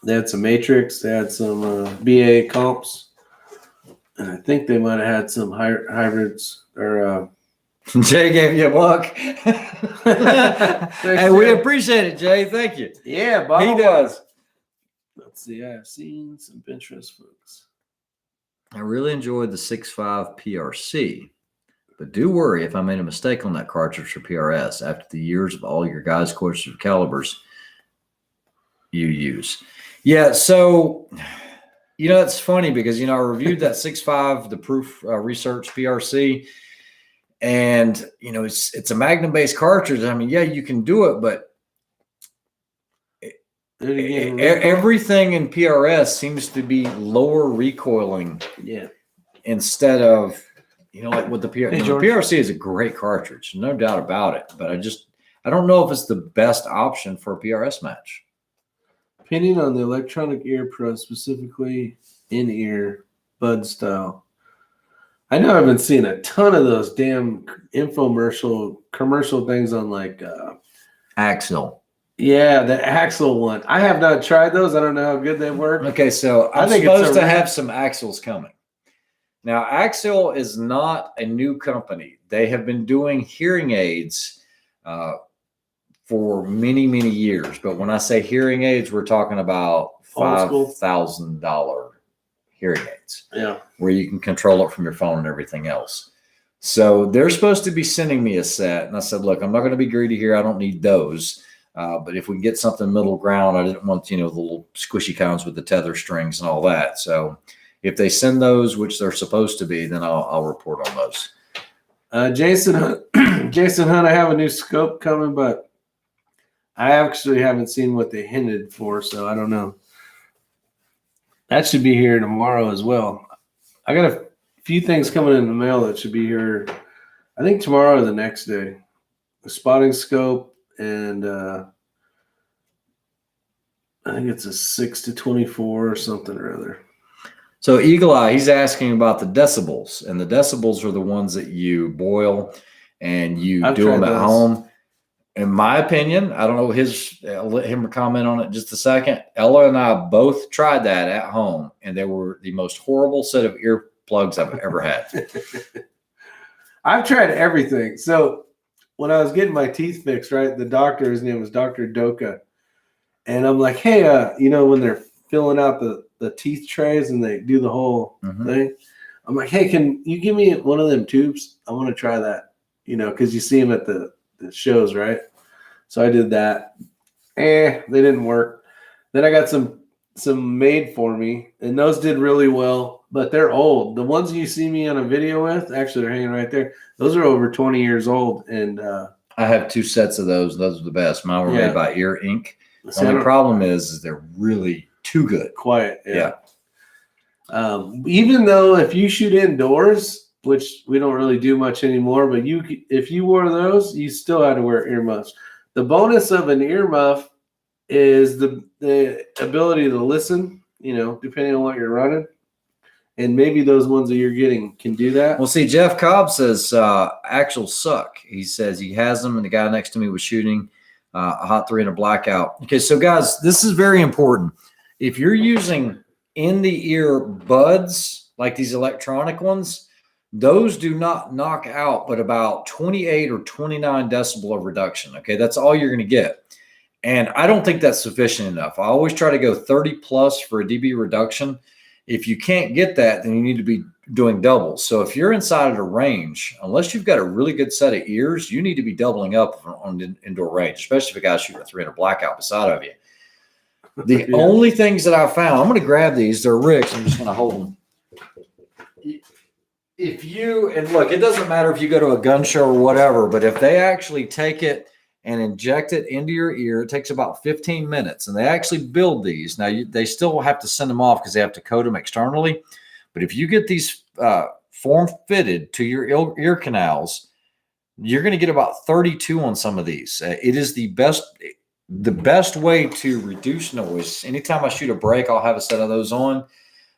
[SPEAKER 1] They had some Matrix. They had some BA comps. And I think they might have had some hybrids or
[SPEAKER 2] Jay gave you a buck. Hey, we appreciate it, Jay. Thank you.
[SPEAKER 1] yeah, Bob.
[SPEAKER 2] He does.
[SPEAKER 1] Let's see. I've seen some Pinterest folks.
[SPEAKER 2] I really enjoyed the 6.5 PRC, but do worry if I made a mistake on that cartridge for PRS after the years of all your guys' courses of calibers you use. Yeah, so it's funny because I reviewed that 6.5, the Proof Research PRC, and it's a Magnum based cartridge. I mean, yeah, you can do it, but everything in PRS seems to be lower recoiling.
[SPEAKER 1] Yeah.
[SPEAKER 2] Instead of, like with the PRC.
[SPEAKER 1] Hey,
[SPEAKER 2] The
[SPEAKER 1] George.
[SPEAKER 2] PRC is a great cartridge, no doubt about it. But I don't know if it's the best option for a PRS match.
[SPEAKER 1] Opinion on the electronic ear pro, specifically in-ear bud style. I know I've been seeing a ton of those damn commercial things on like
[SPEAKER 2] Axle.
[SPEAKER 1] yeah, the Axle one. I have not tried those. I don't know how good they work.
[SPEAKER 2] Okay, so
[SPEAKER 1] I
[SPEAKER 2] I'm
[SPEAKER 1] think it's
[SPEAKER 2] supposed
[SPEAKER 1] a-
[SPEAKER 2] to have some Axles coming. Now, Axle is not a new company. They have been doing hearing aids for many, many years. But when I say hearing aids, we're talking about
[SPEAKER 1] Old school.
[SPEAKER 2] $5,000 hearing aids.
[SPEAKER 1] Yeah.
[SPEAKER 2] Where you can control it from your phone and everything else. So they're supposed to be sending me a set. And I said, look, I'm not going to be greedy here. I don't need those. But if we can get something middle ground, I didn't want, the little squishy kinds with the tether strings and all that. So if they send those, which they're supposed to be, then I'll report on those.
[SPEAKER 1] Jason Hunt, I have a new scope coming, but I actually haven't seen what they hinted for, so I don't know. That should be here tomorrow as well. I got a few things coming in the mail that should be here, I think tomorrow or the next day. A spotting scope and I think it's a 6-24 or something or other.
[SPEAKER 2] So Eagle Eye, he's asking about the decibels, and the decibels are the ones that you boil and you
[SPEAKER 1] I've
[SPEAKER 2] do them
[SPEAKER 1] tried
[SPEAKER 2] at
[SPEAKER 1] those.
[SPEAKER 2] home. In my opinion, I don't know I'll let him comment on it in just a second. Ella and I both tried that at home, and they were the most horrible set of earplugs I've ever had.
[SPEAKER 1] I've tried everything. So when I was getting my teeth fixed, right, the doctor, his name was Dr. Doka. And I'm like, hey, when they're filling out the teeth trays and they do the whole thing, I'm like, hey, can you give me one of them tubes? I want to try that, because you see them at the shows, right? So I did that. They didn't work. Then I got some made for me, and those did really well, but they're old. The ones you see me on a video with, actually, they're hanging right there. Those are over 20 years old, and
[SPEAKER 2] I have 2 sets of those. Those are the best. Mine were
[SPEAKER 1] Yeah.
[SPEAKER 2] made by Ear Ink. The
[SPEAKER 1] so I
[SPEAKER 2] only
[SPEAKER 1] don't-
[SPEAKER 2] problem is they're really too good.
[SPEAKER 1] quiet.
[SPEAKER 2] Yeah.
[SPEAKER 1] Even though if you shoot indoors, which we don't really do much anymore, but if you wore those, you still had to wear earmuffs. The bonus of an earmuff is the ability to listen, depending on what you're running. And maybe those ones that you're getting can do that.
[SPEAKER 2] Well, see, Jeff Cobb says actual suck. He says he has them, and the guy next to me was shooting a Hot 3 and a blackout. Okay, so guys, this is very important. If you're using in the ear buds like these electronic ones, those do not knock out but about 28 or 29 decibel of reduction. Okay, that's all you're going to get. And I don't think that's sufficient enough. I always try to go 30 plus for a dB reduction. If you can't get that, then you need to be doing doubles. So if you're inside of the range, unless you've got a really good set of ears, you need to be doubling up on the indoor range, especially if a guy's shooting a 300 blackout beside of you. The only things that I found, I'm going to grab these. They're Ricks. I'm just going to hold them. If you, and look, it doesn't matter if you go to a gun show or whatever, but if they actually take it and inject it into your ear, it takes about 15 minutes. And they actually build these. Now, they still have to send them off because they have to coat them externally. But if you get these form fitted to your ear canals, you're going to get about 32 on some of these. It is the best way to reduce noise. Anytime I shoot a break, I'll have a set of those on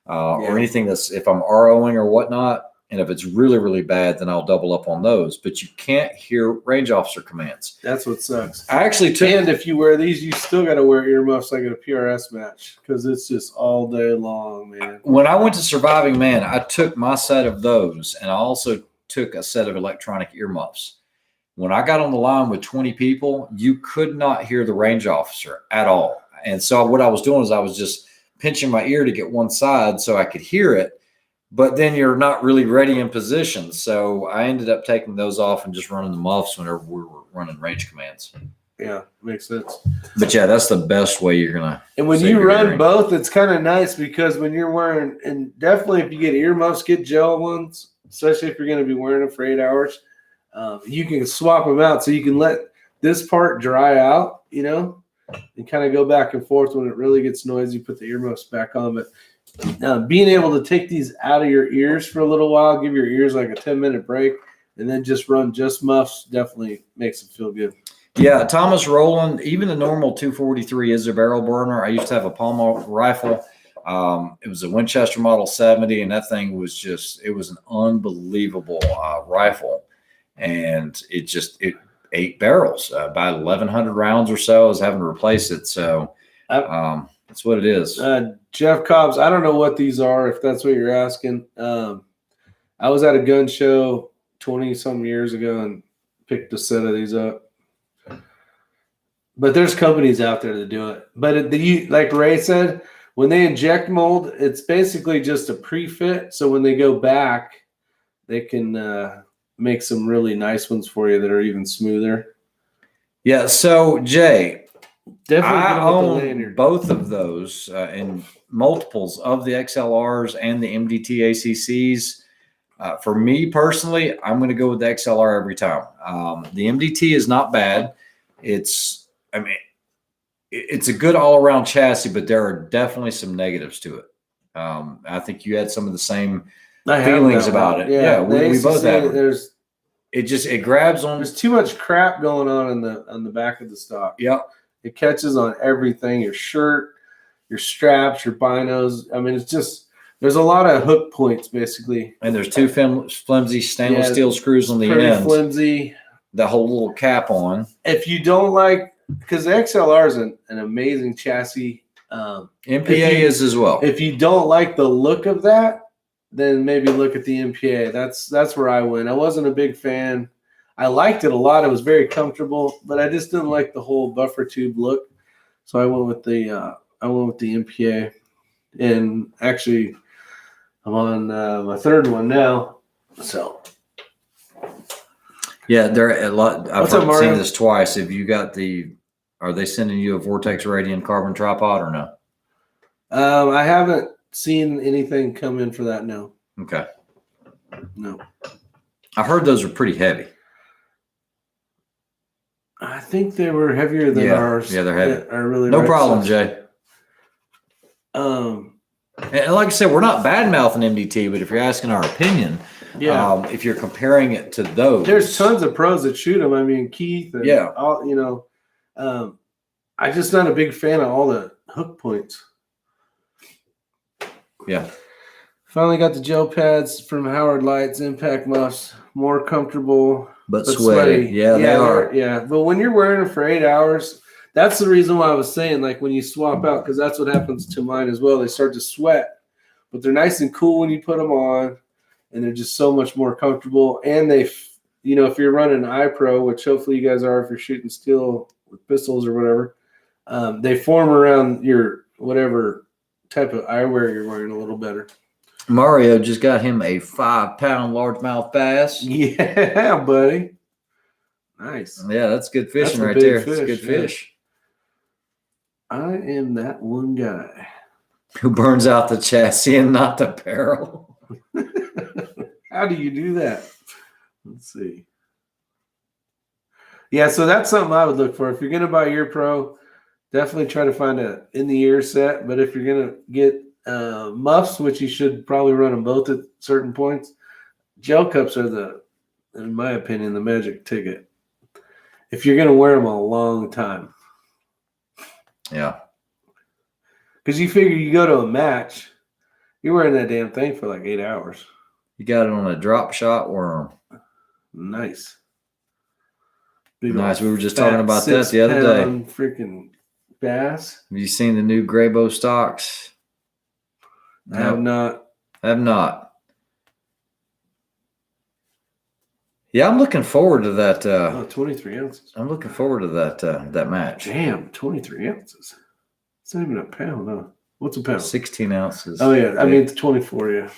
[SPEAKER 2] or anything that's, if I'm ROing or whatnot. And if it's really, really bad, then I'll double up on those. But you can't hear range officer commands.
[SPEAKER 1] That's what sucks.
[SPEAKER 2] I actually took.
[SPEAKER 1] And if you wear these, you still got to wear earmuffs like at a PRS match because it's just all day long, man.
[SPEAKER 2] When I went to Surviving Man, I took my set of those, and I also took a set of electronic earmuffs. When I got on the line with 20 people, you could not hear the range officer at all. And so what I was doing is I was just pinching my ear to get one side so I could hear it. But then you're not really ready in position. So I ended up taking those off and just running the muffs whenever we were running range commands.
[SPEAKER 1] Yeah, makes sense.
[SPEAKER 2] But yeah, that's the best way you're going to.
[SPEAKER 1] And when you run both, it's kind of nice because when you're wearing, and definitely if you get earmuffs, get gel ones, especially if you're going to be wearing them for 8 hours, you can swap them out. So you can let this part dry out, you know, and kind of go back and forth. When it really gets noisy, put the earmuffs back on. But being able to take these out of your ears for a little while, give your ears like a 10-minute break, and then just run just muffs definitely makes it feel good.
[SPEAKER 2] Yeah, Thomas Rowland, even the normal 243 is a barrel burner. I used to have a Palmer rifle. It was a Winchester Model 70, and that thing was just, it was an unbelievable rifle. And it 8 barrels, about 1,100 rounds or so. I was having to replace it. So that's what it is.
[SPEAKER 1] Jeff Cobbs, I don't know what these are, if that's what you're asking. I was at a gun show 20-some years ago and picked a set of these up. But there's companies out there that do it. But like Ray said, when they inject mold, it's basically just a pre-fit. So when they go back, they can make some really nice ones for you that are even smoother.
[SPEAKER 2] Yeah, so Jay,
[SPEAKER 1] definitely
[SPEAKER 2] I own both of those in multiples of the XLRs and the MDT ACCs. For me personally, I'm going to go with the XLR every time. The MDT is not bad. It's a good all-around chassis, but there are definitely some negatives to it. I think you had some of the same feelings about it. Yeah, we both have. It grabs on.
[SPEAKER 1] There's too much crap going on the back of the stock.
[SPEAKER 2] Yep.
[SPEAKER 1] It catches on everything, your shirt, your straps, your binos. I mean, it's just, there's a lot of hook points, basically.
[SPEAKER 2] And there's two flimsy stainless steel screws on the
[SPEAKER 1] pretty
[SPEAKER 2] end.
[SPEAKER 1] Flimsy.
[SPEAKER 2] The whole little cap on.
[SPEAKER 1] If you don't like, because the XLR is an amazing chassis.
[SPEAKER 2] MPA is as well.
[SPEAKER 1] If you don't like the look of that, then maybe look at the MPA. That's where I went. I wasn't a big fan. I liked it a lot. It was very comfortable, but I just didn't like the whole buffer tube look. So I went with the MPA. And actually, I'm on my third one now. So
[SPEAKER 2] yeah, there are a lot. I've seen
[SPEAKER 1] Mario?
[SPEAKER 2] this twice. Have you got are they sending you a Vortex Radiant carbon tripod or no?
[SPEAKER 1] I haven't seen anything come in for that. No.
[SPEAKER 2] Okay.
[SPEAKER 1] No.
[SPEAKER 2] I heard those are pretty heavy.
[SPEAKER 1] I think they were heavier than ours.
[SPEAKER 2] Yeah, they're heavy.
[SPEAKER 1] Are really
[SPEAKER 2] no problem, Jay.
[SPEAKER 1] Um,
[SPEAKER 2] And like I said, we're not bad mouthing MDT, but if you're asking our opinion, if you're comparing it to those,
[SPEAKER 1] there's tons of pros that shoot them. I mean, Keith, and all, I'm just not a big fan of all the hook points.
[SPEAKER 2] Yeah.
[SPEAKER 1] Finally got the gel pads from Howard Lights, impact muffs, more comfortable,
[SPEAKER 2] but sweaty. Yeah, they are.
[SPEAKER 1] Yeah, but when you're wearing them for 8 hours, that's the reason why I was saying, like, when you swap out, because that's what happens to mine as well. They start to sweat, but they're nice and cool when you put them on. and they're just so much more comfortable. And they, you know, if you're running an iPro, which hopefully you guys are, if you're shooting steel with pistols or whatever, they form around your whatever type of eyewear you're wearing a little better.
[SPEAKER 2] Mario just got him a 5-pound largemouth bass.
[SPEAKER 1] Yeah, buddy. Nice.
[SPEAKER 2] Yeah, that's good fishing
[SPEAKER 1] That's a
[SPEAKER 2] right
[SPEAKER 1] big
[SPEAKER 2] there.
[SPEAKER 1] fish,
[SPEAKER 2] That's good
[SPEAKER 1] yeah.
[SPEAKER 2] fish.
[SPEAKER 1] I am that one guy.
[SPEAKER 2] Who burns out the chassis and not the barrel?
[SPEAKER 1] How do you do that? Let's see. Yeah, so that's something I would look for. If you're going to buy your pro, definitely try to find a in-the-ear set. But if you're going to get muffs, which you should probably run them both at certain points, gel cups are in my opinion, the magic ticket. If you're going to wear them a long time.
[SPEAKER 2] Yeah.
[SPEAKER 1] Because you figure you go to a match, you're wearing that damn thing for like 8 hours.
[SPEAKER 2] You got it on a drop shot worm.
[SPEAKER 1] Nice.
[SPEAKER 2] Nice. We were just talking about that the other day.
[SPEAKER 1] Freaking bass.
[SPEAKER 2] Have you seen the new Graybo stocks?
[SPEAKER 1] I have not.
[SPEAKER 2] Have not. Yeah, I'm looking forward to that.
[SPEAKER 1] 23 ounces.
[SPEAKER 2] I'm looking forward to that match.
[SPEAKER 1] Damn, 23 ounces. It's not even a pound, huh? What's a pound?
[SPEAKER 2] 16 ounces.
[SPEAKER 1] Oh, yeah. I mean, it's 24, yeah.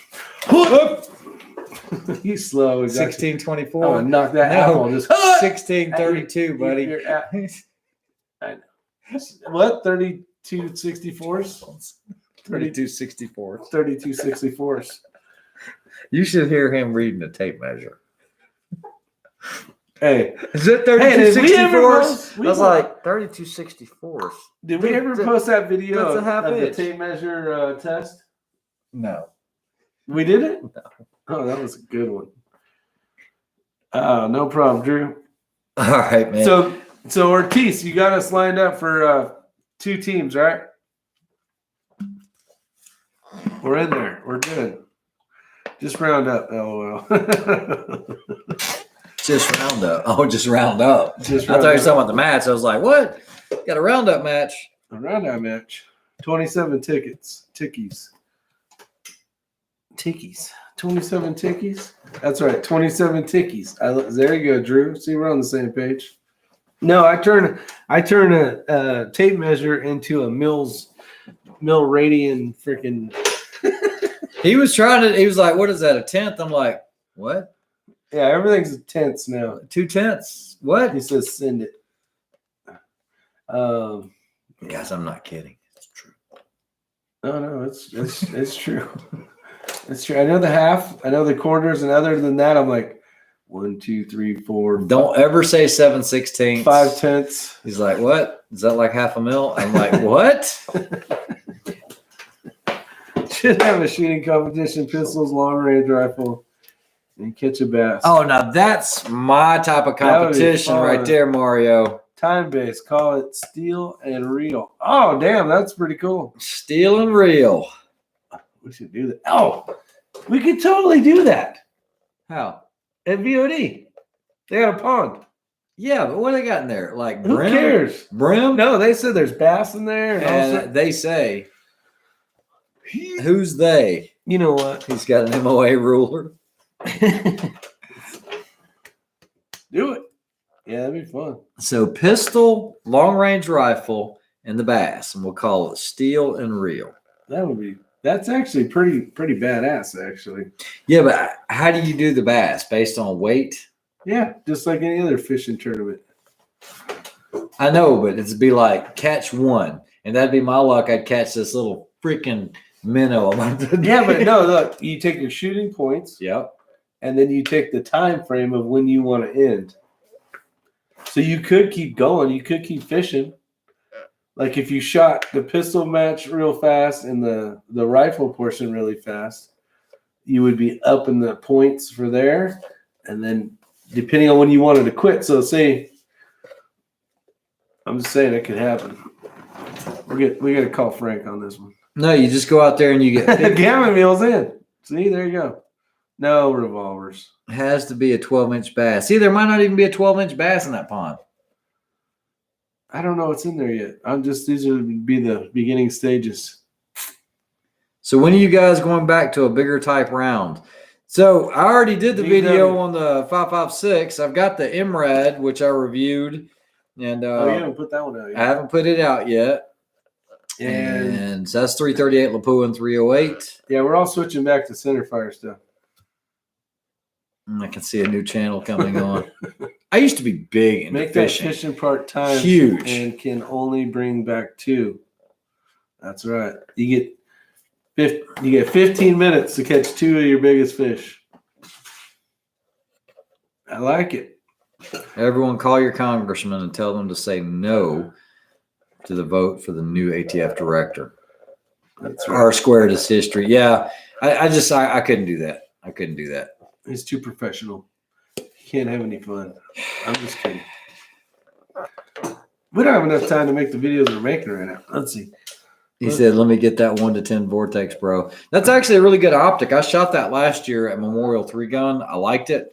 [SPEAKER 1] He's slow.
[SPEAKER 2] 1624.
[SPEAKER 1] Oh, knock that apple. Just
[SPEAKER 2] 1632, buddy.
[SPEAKER 1] I know. What? 32 64s?
[SPEAKER 2] 3264.
[SPEAKER 1] 32 64s.
[SPEAKER 2] You should hear him reading the tape measure.
[SPEAKER 1] Hey.
[SPEAKER 2] Is it 3264s? I was like, 3264s.
[SPEAKER 1] Did we ever post that video
[SPEAKER 2] That's a half
[SPEAKER 1] of the
[SPEAKER 2] inch.
[SPEAKER 1] tape measure test?
[SPEAKER 2] No.
[SPEAKER 1] We did it?
[SPEAKER 2] No.
[SPEAKER 1] Oh, that was a good one. No problem, Drew.
[SPEAKER 2] All right, man.
[SPEAKER 1] So Ortiz, you got us lined up for 2 teams, right? We're in there. We're good. Just round up, LOL.
[SPEAKER 2] Just round up. Oh, just round up.
[SPEAKER 1] Just
[SPEAKER 2] I thought you were talking about the match. I was like, what? Got a roundup match.
[SPEAKER 1] A roundup match. 27 tickets. Tickies. 27 tickies? That's right. 27 tickies. There you go, Drew. See, we're on the same page. No, I turn a tape measure into a mill radian freaking.
[SPEAKER 2] He was like, what is that, a tenth? I'm like, what?
[SPEAKER 1] Yeah, everything's tenths now.
[SPEAKER 2] 2/10? What?
[SPEAKER 1] He says send it.
[SPEAKER 2] Yes, I'm not kidding. It's true.
[SPEAKER 1] No, it's true. It's true. I know the half, I know the quarters, and other than that, I'm like 1, 2, 3, 4.
[SPEAKER 2] Don't ever say 7/16.
[SPEAKER 1] 5/10.
[SPEAKER 2] He's like, what? Is that like half a mil? I'm like, what?
[SPEAKER 1] Should have a shooting competition, pistols, long range rifle, and catch a bass.
[SPEAKER 2] Oh, now that's my type of competition right there, Mario.
[SPEAKER 1] Time based. Call it steel and reel. Oh, damn, that's pretty cool.
[SPEAKER 2] Steel and reel.
[SPEAKER 1] We should do that. Oh, we could totally do that
[SPEAKER 2] How?
[SPEAKER 1] at VOD. They got a pond.
[SPEAKER 2] Yeah, but what they got in there? Like
[SPEAKER 1] Who
[SPEAKER 2] brim?
[SPEAKER 1] cares?
[SPEAKER 2] Brim?
[SPEAKER 1] No, they said there's bass in there.
[SPEAKER 2] And they say, who's they?
[SPEAKER 1] You know what?
[SPEAKER 2] He's got an MOA ruler.
[SPEAKER 1] Do it. Yeah, that'd be fun.
[SPEAKER 2] So pistol, long range rifle, and the bass, and we'll call it steel and reel.
[SPEAKER 1] That's actually pretty badass, actually.
[SPEAKER 2] Yeah, but how do you do the bass? Based on weight?
[SPEAKER 1] Yeah, just like any other fishing tournament.
[SPEAKER 2] I know, but it'd be like catch one, and that'd be my luck. I'd catch this little freaking minnow.
[SPEAKER 1] Yeah, but no, look, you take your shooting points.
[SPEAKER 2] Yep.
[SPEAKER 1] And then you take the time frame of when you want to end. So you could keep going. You could keep fishing. Like if you shot the pistol match real fast and the rifle portion really fast, you would be up in the points for there. And then depending on when you wanted to quit. So say, I'm just saying it could happen. We got to call Frank on this one.
[SPEAKER 2] No, you just go out there and you get
[SPEAKER 1] gammon meals in. See, there you go. No revolvers.
[SPEAKER 2] It has to be a 12-inch bass. See, there might not even be a 12-inch bass in that pond.
[SPEAKER 1] I don't know what's in there yet. These would be the beginning stages.
[SPEAKER 2] So when are you guys going back to a bigger type round? So I already did the
[SPEAKER 1] DW.
[SPEAKER 2] video on the 5.56. I've got the MRAD, which I reviewed, and
[SPEAKER 1] Oh, you haven't put that one out yet.
[SPEAKER 2] I haven't put it out yet.
[SPEAKER 1] And
[SPEAKER 2] And so that's 338 Lapua and 308.
[SPEAKER 1] yeah, we're all switching back to center fire stuff.
[SPEAKER 2] I can see a new channel coming on. I used to be big into
[SPEAKER 1] Make
[SPEAKER 2] fishing.
[SPEAKER 1] that fishing part time
[SPEAKER 2] Huge.
[SPEAKER 1] and can only bring back 2. That's right. You get 15 minutes to catch 2 of your biggest fish. I like it.
[SPEAKER 2] Everyone call your congressman and tell them to say no to the vote for the new ATF director.
[SPEAKER 1] That's right.
[SPEAKER 2] R squared is history. Yeah, I couldn't do that. I couldn't do that.
[SPEAKER 1] He's too professional. He can't have any fun. I'm just kidding. We don't have enough time to make the videos we're making right now. Let's see.
[SPEAKER 2] He said, let me get that 1 to 10 Vortex, bro. That's actually a really good optic. I shot that last year at Memorial 3 gun. I liked it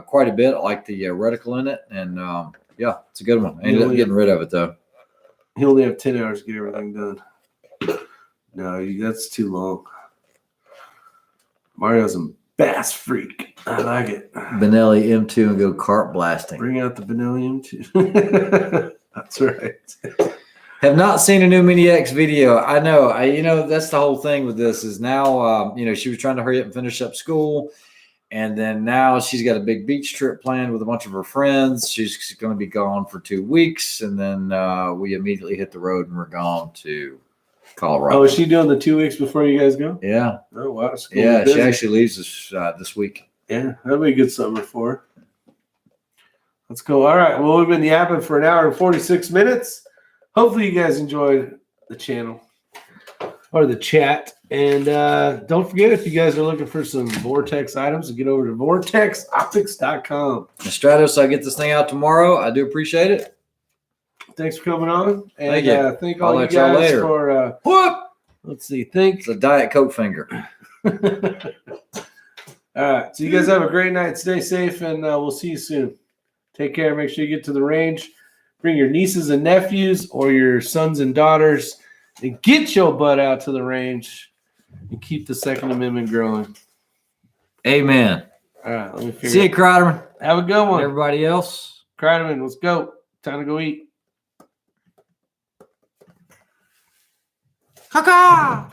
[SPEAKER 2] quite a bit. I like the reticle in it. And, yeah, it's a good one. I ended up getting rid of it, though.
[SPEAKER 1] He only have 10 hours to get everything done. No, that's too long. Mario's a bass freak. I like it.
[SPEAKER 2] Benelli M2 and go carp blasting.
[SPEAKER 1] Bring out the Benelli M2. That's right.
[SPEAKER 2] Have not seen a new Mini X video. I know. That's the whole thing with this is now, she was trying to hurry up and finish up school. And then now she's got a big beach trip planned with a bunch of her friends. She's going to be gone for 2 weeks. And then we immediately hit the road and we're gone to Colorado.
[SPEAKER 1] Oh, is she doing the 2 weeks before you guys go?
[SPEAKER 2] Yeah.
[SPEAKER 1] Oh, wow.
[SPEAKER 2] Yeah, she actually leaves this week.
[SPEAKER 1] Yeah, that'll be a good summer for her. Let's go. All right. Well, we've been yapping for 1 hour and 46 minutes. Hopefully you guys enjoyed the channel or the chat. And don't forget, if you guys are looking for some Vortex items, get over to vortexoptics.com.
[SPEAKER 2] Stratos, I get this thing out tomorrow. I do appreciate it.
[SPEAKER 1] Thanks for coming on. And
[SPEAKER 2] Thank you.
[SPEAKER 1] Thank
[SPEAKER 2] I'll
[SPEAKER 1] all you
[SPEAKER 2] let y'all
[SPEAKER 1] guys
[SPEAKER 2] later.
[SPEAKER 1] for
[SPEAKER 2] Whoop!
[SPEAKER 1] let's see. Thanks.
[SPEAKER 2] It's a Diet Coke finger.
[SPEAKER 1] All right. So you guys have a great night. Stay safe, and we'll see you soon. Take care. Make sure you get to the range. Bring your nieces and nephews or your sons and daughters and get your butt out to the range and keep the Second Amendment growing.
[SPEAKER 2] Amen.
[SPEAKER 1] All right. Let me figure
[SPEAKER 2] See you, Kreiderman.
[SPEAKER 1] Have a good one.
[SPEAKER 2] Everybody else.
[SPEAKER 1] Kreiderman, let's go. Time to go eat.
[SPEAKER 2] Caca!